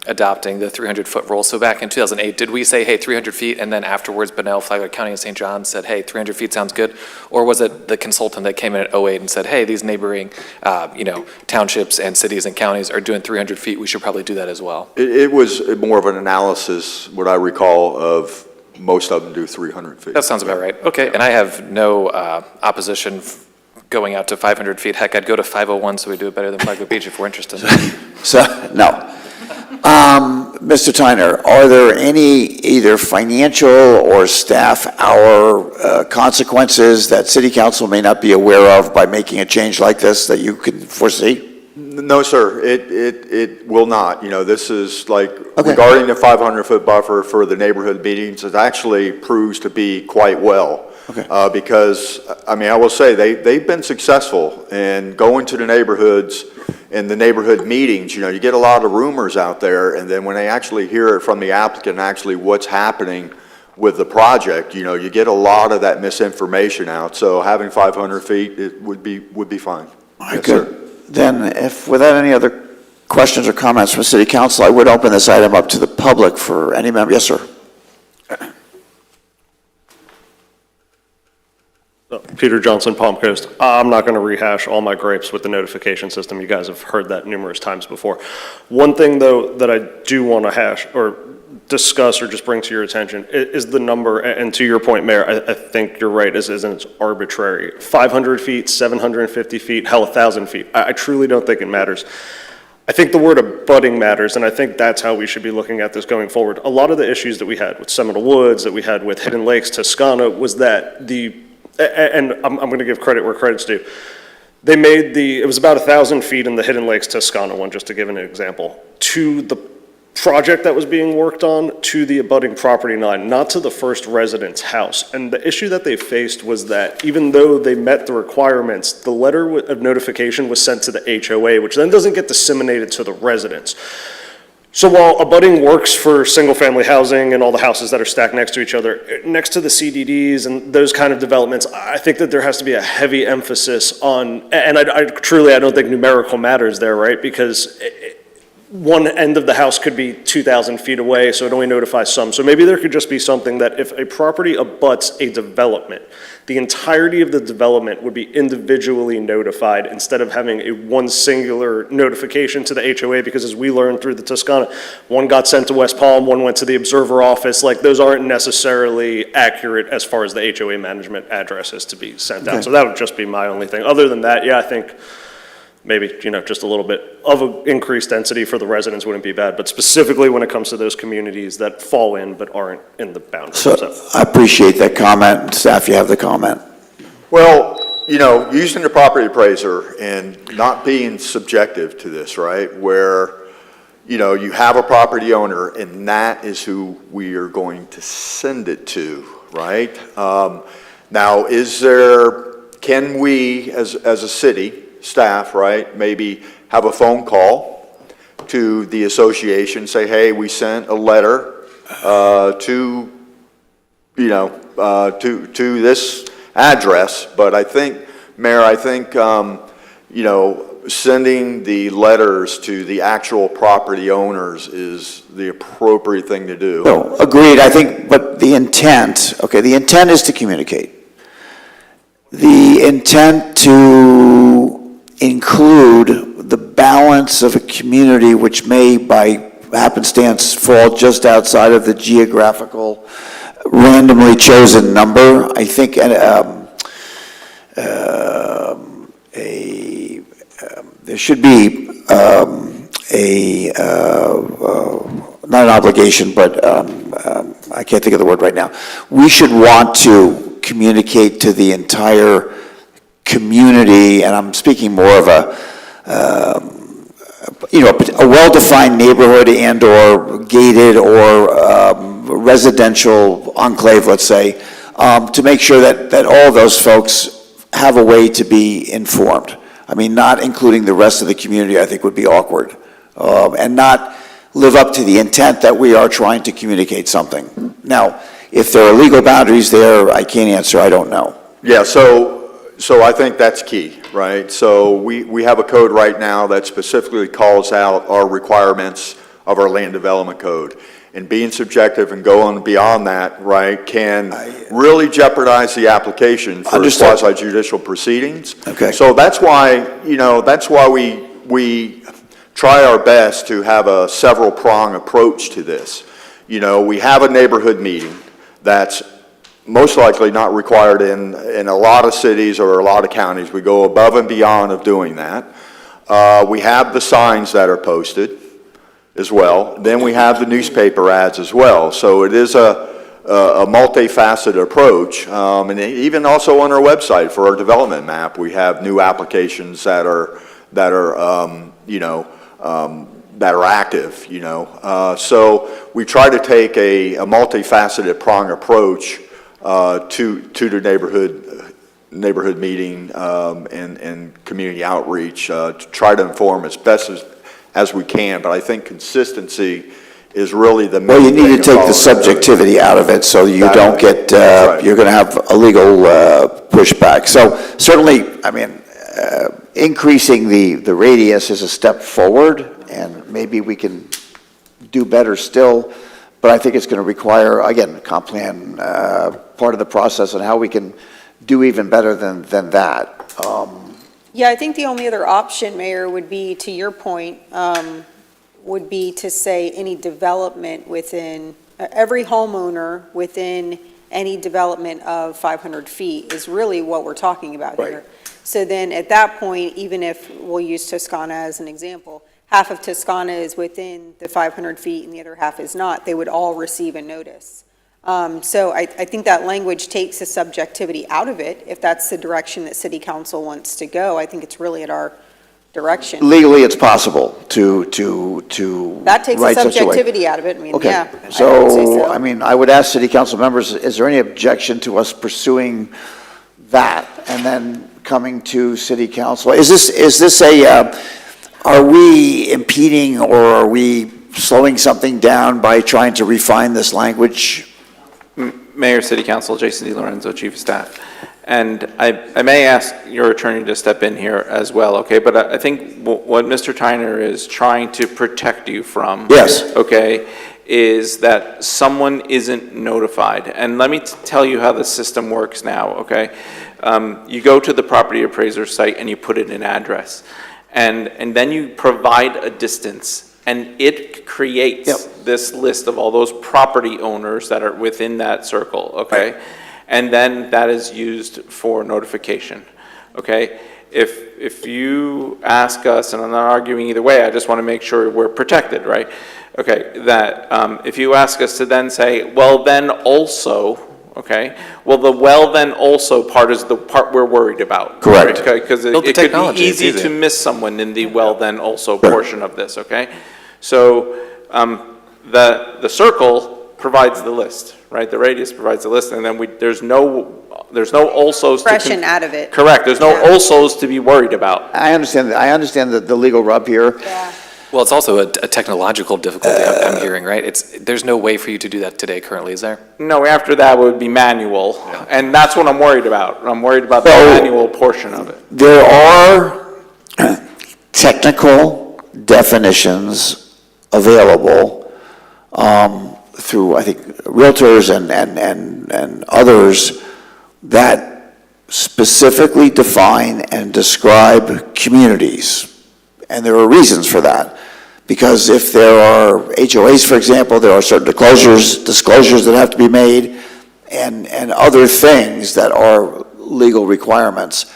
D: adopting the 300-foot rule? So back in 2008, did we say, hey, 300 feet, and then afterwards, Bunnell, Flagler County, and St. John said, hey, 300 feet sounds good? Or was it the consultant that came in at 2008 and said, hey, these neighboring, townships and cities and counties are doing 300 feet, we should probably do that as well?
O: It was more of an analysis, what I recall, of most of them do 300 feet.
D: That sounds about right. Okay, and I have no opposition going out to 500 feet. Heck, I'd go to 501, so we do it better than Flagler Beach if we're interested.
B: So, no. Mr. Tyner, are there any either financial or staff hour consequences that City Council may not be aware of by making a change like this that you can foresee?
O: No, sir, it will not. You know, this is like,
B: Okay.
O: regarding the 500-foot buffer for the neighborhood meetings, it actually proves to be quite well.
B: Okay.
O: Because, I mean, I will say, they've been successful in going to the neighborhoods and the neighborhood meetings. You know, you get a lot of rumors out there, and then when they actually hear it from the applicant, actually what's happening with the project, you know, you get a lot of that misinformation out. So having 500 feet, it would be fine.
B: All right,
O: Yes,
B: good.
O: sir.
B: Then, if without any other questions or comments from City Council, I would open this item up to the public for any member. Yes, sir.
M: Peter Johnson, Palm Coast. I'm not going to rehash all my gripes with the notification system. You guys have heard that numerous times before. One thing, though, that I do want to hash or discuss or just bring to your attention is the number, and to your point, Mayor, I think you're right, isn't it's arbitrary. 500 feet, 750 feet, hell, 1,000 feet. I truly don't think it matters. I think the word abutting matters, and I think that's how we should be looking at this going forward. A lot of the issues that we had with Seminole Woods, that we had with Hidden Lakes, Toscana, was that and I'm going to give credit where credit's due. They made it was about 1,000 feet in the Hidden Lakes Toscana one, just to give an example, to the project that was being worked on, to the abutting property line, not to the first resident's house. And the issue that they faced was that even though they met the requirements, the letter of notification was sent to the HOA, which then doesn't get disseminated to the residents. So while abutting works for single-family housing and all the houses that are stacked next to each other, next to the CDDs and those kind of developments, I think that there has to be a heavy emphasis on, and I truly don't think numerical matters there, right? Because one end of the house could be 2,000 feet away, so it only notifies some. So maybe there could just be something that if a property abuts a development, the entirety of the development would be individually notified instead of having a one singular notification to the HOA, because as we learned through the Toscana, one got sent to West Palm, one went to the observer office. Like, those aren't necessarily accurate as far as the HOA management addresses to be sent out. So that would just be my only thing. Other than that, yeah, I think maybe, just a little bit of an increased density for the residents wouldn't be bad, but specifically when it comes to those communities that fall in but aren't in the boundaries.
B: So I appreciate that comment. Staff, you have the comment.
O: Well, using the property appraiser and not being subjective to this, right? Where, you have a property owner and that is who we are going to send it to, right? Now, can we as a city, staff, right, maybe have a phone call to the association, say, hey, we sent a letter to this address, but I think, Mayor, sending the letters to the actual property owners is the appropriate thing to do.
B: No, agreed, I think, but the intent is to communicate. The intent to include the balance of a community which may, by happenstance, fall just outside of the geographical randomly chosen number. I think there should be not an obligation, but I can't think of the word right now. We should want to communicate to the entire community, and I'm speaking more of a well-defined neighborhood and or gated or residential enclave, let's say, to make sure that all those folks have a way to be informed. I mean, not including the rest of the community, I think, would be awkward, and not live up to the intent that we are trying to communicate something. Now, if there are legal boundaries there, I can't answer, I don't know.
O: Yeah, so I think that's key, right? So we have a code right now that specifically calls out our requirements of our land development code. And being subjective and going beyond that, right, can really jeopardize the application for quasi-judicial proceedings.
B: Okay.
O: So that's why, we try our best to have a several-prong approach to this. We have a neighborhood meeting that's most likely not required in a lot of cities or a lot of counties. We go above and beyond of doing that. We have the signs that are posted as well. Then we have the newspaper ads as well. So it is a multifaceted approach. And even also on our website for our development map, we have new applications that are active, So we try to take a multifaceted prong approach to the neighborhood meeting and community outreach to try to inform as best as we can. But I think consistency is really the main
B: Well, you need to
O: thing
B: take the
O: following
B: subjectivity out of it so you don't get, you're going to have a legal pushback. So certainly, I mean, increasing the radius is a step forward, and maybe we can do better still. But I think it's going to require, again, comp plan, part of the process on how we can do even better than that.
A: Yeah, I think the only other option, Mayor, would be, to your point, would be to say any development within, every homeowner within any development of 500 feet is really what we're talking about here. So then at that point, even if, we'll use Toscana as an example, half of Toscana is within the 500 feet and the other half is not, they would all receive a notice. So I think that language takes the subjectivity out of it. If that's the direction that City Council wants to go, I think it's really at our direction.
B: Legally, it's possible to
A: That takes the
B: write such a way.
A: subjectivity out of it, I mean,
B: Okay.
A: yeah. I would say
B: So, I mean, I would ask City Council members, is there any objection to us pursuing that and then coming to City Council? Is this are we impeding or are we slowing something down by trying to refine this language?
K: Mayor, City Council, Jason DiLorenzo, Chief of Staff. And I may ask your attorney to step in here as well, okay? But I think what Mr. Tyner is trying to protect you from.
B: Yes.
K: Okay, is that someone isn't notified. And let me tell you how the system works now, okay? You go to the property appraiser site and you put in an address. And then you provide a distance. And it creates this list of all those property owners that are within that circle, okay? Right. And then that is used for notification, okay? If you ask us, and I'm not arguing either way, I just want to make sure we're protected, right? Okay, that if you ask us to then say, well, then also, okay, well, the well then also part is the part we're worried about.
B: Correct.
K: Right? Because it could be easy to miss someone in the well then also portion of this, okay? So the circle provides the list, right? The radius provides the list, and then there's no alsos.
A: Expression out of it.
K: Correct. There's no alsos to be worried about.
B: I understand that. I understand the legal rub here.
A: Yeah.
D: Well, it's also a technological difficulty I'm hearing, right? There's no way for you to do that today currently, is there?
K: No, after that would be manual, and that's what I'm worried about. I'm worried about the manual portion of it.
B: There are technical definitions available through, I think, realtors and others that specifically define and describe communities. And there are reasons for that. Because if there are HOAs, for example, there are certain disclosures that have to be made, and other things that are legal requirements.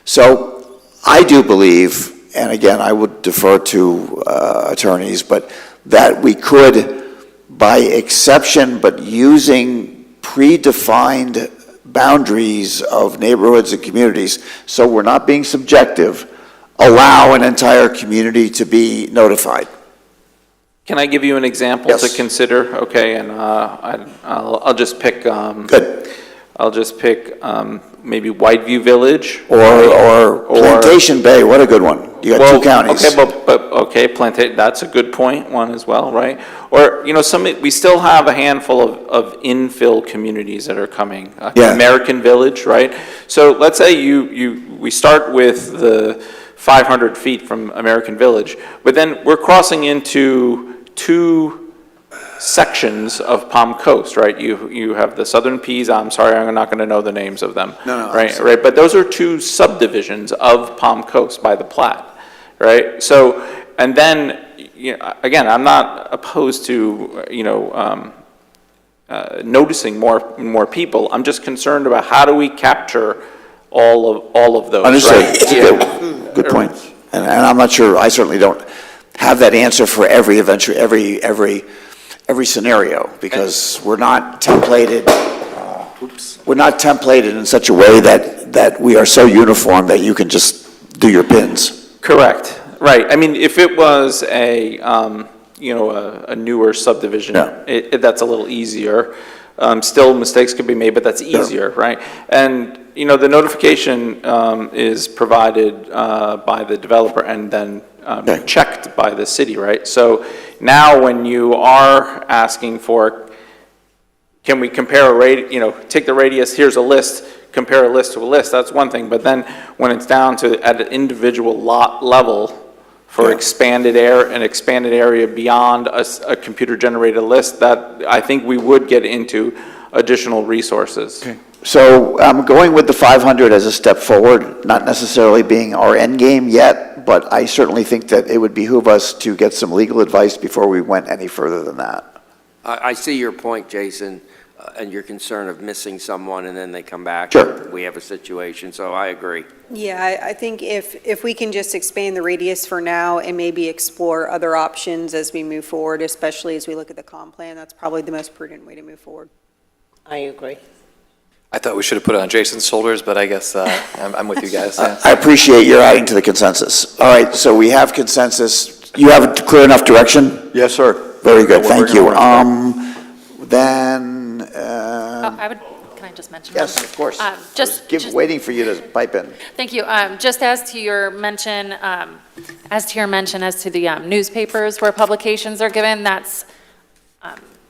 B: So I do believe, and again, I would defer to attorneys, but that we could, by exception, but using predefined boundaries of neighborhoods and communities, so we're not being subjective, allow an entire community to be notified.
K: Can I give you an example to consider? Okay, and I'll just pick.
B: Good.
K: I'll just pick maybe Whiteview Village
B: or Plantation Bay. What a good one. You got two counties.
K: Okay, but that's a good point. One as well, right? Or we still have a handful of infill communities that are coming. American Village, right? So let's say we start with the 500 feet from American Village, but then we're crossing into two sections of Palm Coast, right? You have the Southern Peas. I'm sorry, I'm not going to know the names of them. No, right. But those are two subdivisions of Palm Coast by the plat, right? So, and then again, I'm not opposed to noticing more people. I'm just concerned about how do we capture all of those.
B: Understood.
K: Right?
B: Good point. And I'm not sure. I certainly don't have that answer for every scenario, because we're not templated. We're not templated in such a way that we are so uniform that you can just do your pins.
K: Correct. Right. I mean, if it was a newer subdivision, that's a little easier. Still, mistakes could be made, but that's easier, right? And the notification is provided by the developer and then checked by the city, right? So now when you are asking for, can we compare take the radius, here's a list, compare a list to a list, that's one thing. But then when it's down to at an individual lot level for expanded area beyond a computer-generated list, that I think we would get into additional resources.
B: Okay. So I'm going with the 500 as a step forward, not necessarily being our end game yet, but I certainly think that it would behoove us to get some legal advice before we went any further than that.
N: I see your point, Jason, and your concern of missing someone and then they come back.
B: Sure.
N: We have a situation, so I agree.
A: Yeah, I think if we can just expand the radius for now and maybe explore other options as we move forward, especially as we look at the comp plan, that's probably the most prudent way to move forward.
E: I agree.
D: I thought we should have put it on Jason's shoulders, but I guess I'm with you guys. Yeah.
B: I appreciate your adding to the consensus. All right, so we have consensus. You have a clear enough direction?
O: Yes, sir.
B: Very good, thank you. Then...
H: Can I just mention?
B: Yes, of course. Waiting for you to pipe in.
H: Thank you. Just as to your mention, as to the newspapers where publications are given, that's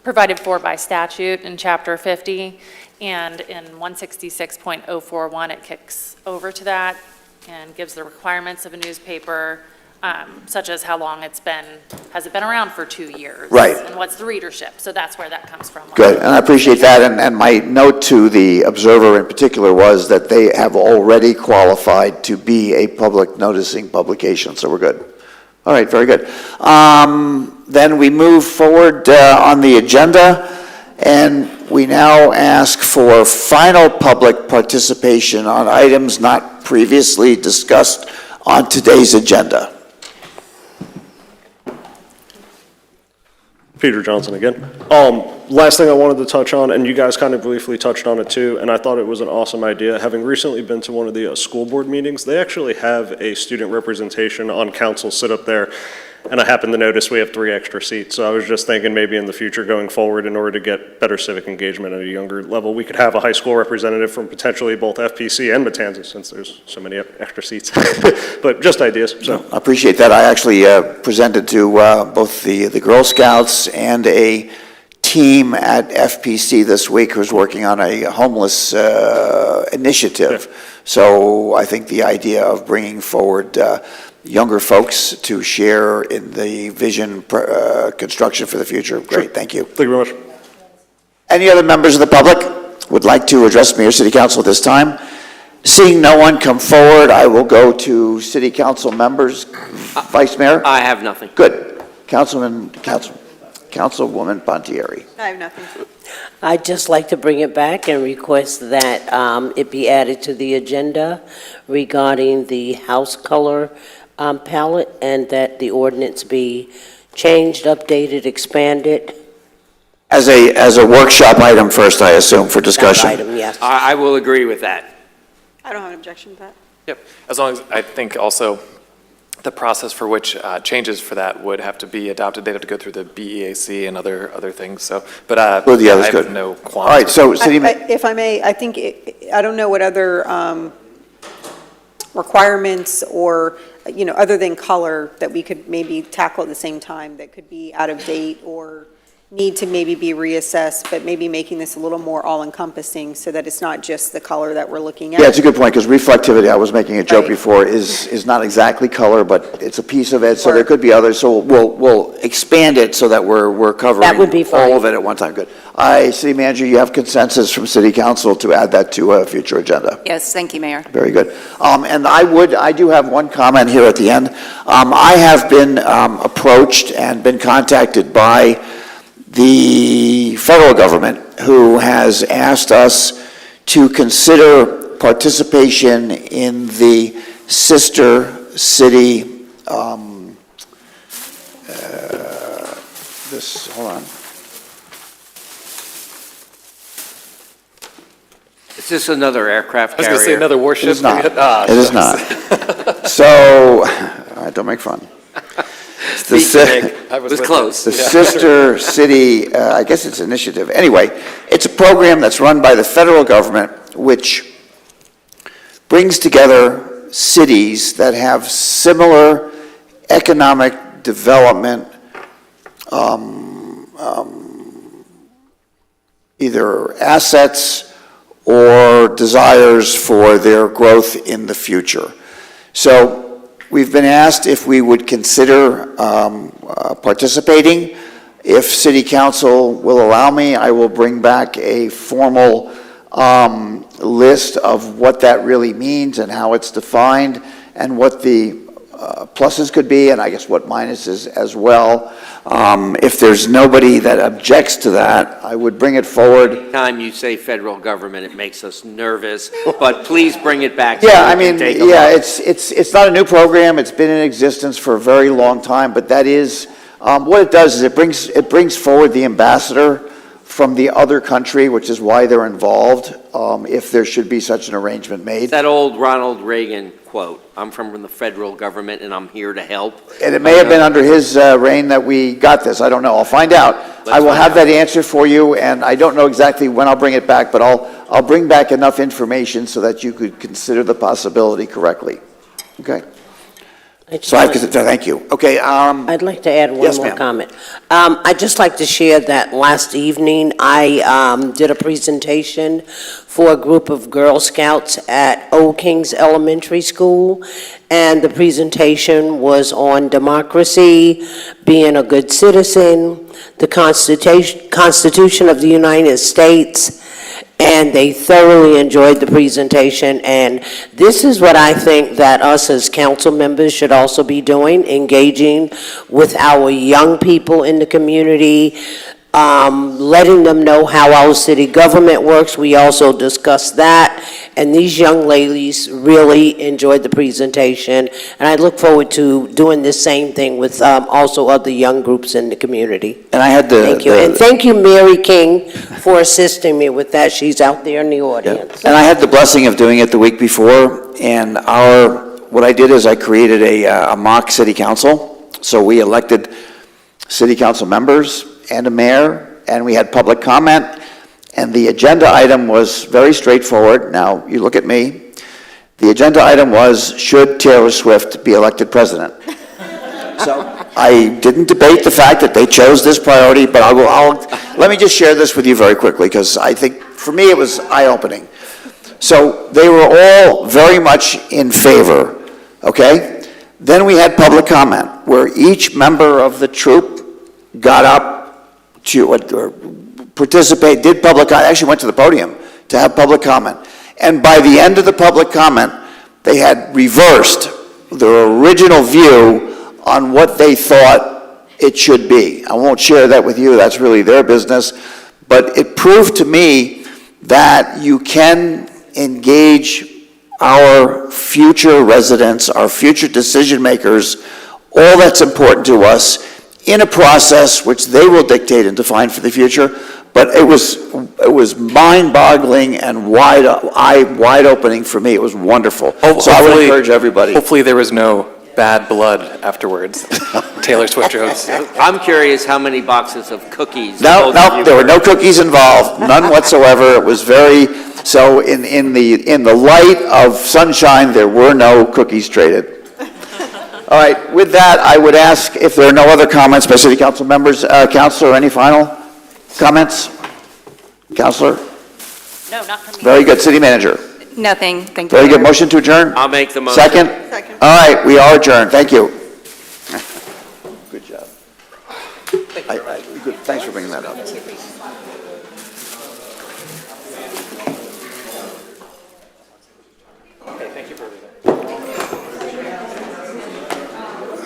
H: provided for by statute in Chapter 50. And in 166.041, it kicks over to that and gives the requirements of a newspaper, such as how long has it been around for 2 years?
B: Right.
H: And what's the readership? So that's where that comes from.
B: Good, and I appreciate that, and my note to the Observer in particular was that they have already qualified to be a public noticing publication, so we're good. All right, very good. Then we move forward on the agenda, and we now ask for final public participation on items not previously discussed on today's agenda.
M: Peter Johnson again. Last thing I wanted to touch on, and you guys kind of briefly touched on it too, and I thought it was an awesome idea. Having recently been to one of the school board meetings, they actually have a student representation on council sit up there, and I happened to notice we have 3 extra seats. So I was just thinking maybe in the future going forward, in order to get better civic engagement at a younger level, we could have a high school representative from potentially both FPC and Matanzas, since there's so many extra seats. But just ideas. So
B: I appreciate that. I actually presented to both the Girl Scouts and a team at FPC this week who's working on a homeless initiative. So I think the idea of bringing forward younger folks to share in the vision construction for the future, great, thank you.
M: Thank you very much.
B: Any other members of the public would like to address Mayor City Council at this time? Seeing no one come forward, I will go to City Council members. Vice Mayor?
N: I have nothing.
B: Good. Councilwoman Pontieri.
A: I have nothing.
E: I'd just like to bring it back and request that it be added to the agenda regarding the house color palette, and that the ordinance be changed, updated, expanded.
B: As a workshop item first, I assume, for discussion.
E: That item, yes.
N: I will agree with that.
A: I don't have an objection to that.
D: Yep, as long as, I think also the process for which changes for that would have to be adopted, they'd have to go through the BEAC and other things, so, but I have no qualms.
B: All right, so City
A: If I may, I think, I don't know what other requirements or, other than color, that we could maybe tackle at the same time that could be out of date or need to maybe be reassessed, but maybe making this a little more all-encompassing so that it's not just the color that we're looking at.
B: Yeah, it's a good point, because reflectivity, I was making a joke before, is not exactly color, but it's a piece of it, so there could be others, so we'll expand it so that we're covering
E: That would be fine.
B: all of it at one time. Good. City Manager, you have consensus from City Council to add that to a future agenda.
C: Yes, thank you, Mayor.
B: Very good. And I do have one comment here at the end. I have been approached and been contacted by the federal government, who has asked us to consider participation in the sister city, hold on.
N: Is this another aircraft carrier?
D: I was going to say another warship.
B: It is not.
D: Ah,
B: It is not. So, all right, don't make fun.
N: It was close.
B: The sister city, I guess it's initiative. Anyway, it's a program that's run by the federal government, which brings together cities that have similar economic development, either assets or desires for their growth in the future. So we've been asked if we would consider participating. If City Council will allow me, I will bring back a formal list of what that really means and how it's defined and what the pluses could be, and I guess what minuses as well. If there's nobody that objects to that, I would bring it forward.
N: Anytime you say federal government, it makes us nervous, but please bring it back.
B: Yeah, I mean, yeah, it's not a new program. It's been in existence for a very long time, but that is, what it does is it brings forward the ambassador from the other country, which is why they're involved, if there should be such an arrangement made.
N: That old Ronald Reagan quote, "I'm from the federal government and I'm here to help."
B: And it may have been under his reign that we got this. I don't know. I'll find out. I will have that answer for you, and I don't know exactly when I'll bring it back, but I'll bring back enough information so that you could consider the possibility correctly. Okay? So thank you. Okay,
E: I'd like to add one
B: yes,
E: more
B: ma'am.
E: comment. I'd just like to share that last evening, I did a presentation for a group of Girl Scouts at Old Kings Elementary School, and the presentation was on democracy, being a good citizen, the Constitution of the United States, and they thoroughly enjoyed the presentation. And this is what I think that us as council members should also be doing, engaging with our young people in the community, letting them know how our city government works. We also discussed that, and these young ladies really enjoyed the presentation, and I look forward to doing the same thing with also other young groups in the community.
B: And I had the...
E: Thank you, and thank you, Mary King, for assisting me with that. She's out there in the audience.
B: And I had the blessing of doing it the week before, and what I did is I created a mock city council. So we elected city council members and a mayor, and we had public comment, and the agenda item was very straightforward. Now, you look at me. The agenda item was, should Taylor Swift be elected president? So I didn't debate the fact that they chose this priority, but let me just share this with you very quickly, because I think, for me, it was eye-opening. So they were all very much in favor, okay? Then we had public comment, where each member of the troop got up to participate, did public comment, actually went to the podium to have public comment. And by the end of the public comment, they had reversed their original view on what they thought it should be. I won't share that with you, that's really their business, but it proved to me that you can engage our future residents, our future decision makers, all that's important to us, in a process which they will dictate and define for the future. But it was mind-boggling and wide-opening for me. It was wonderful. So I would encourage everybody.
D: Hopefully there was no bad blood afterwards. Taylor Swift jokes.
N: I'm curious how many boxes of cookies.
B: No, there were no cookies involved, none whatsoever. It was very, so in the light of sunshine, there were no cookies traded. All right, with that, I would ask if there are no other comments by city council members. Councilor, any final comments? Councilor?
C: No, not from me.
B: Very good. City manager?
C: Nothing, thank you.
B: Very good. Motion to adjourn?
N: I'll make the motion.
B: Second? Second. All right, we are adjourned. Thank you. Good job. Good. Thanks for bringing that up.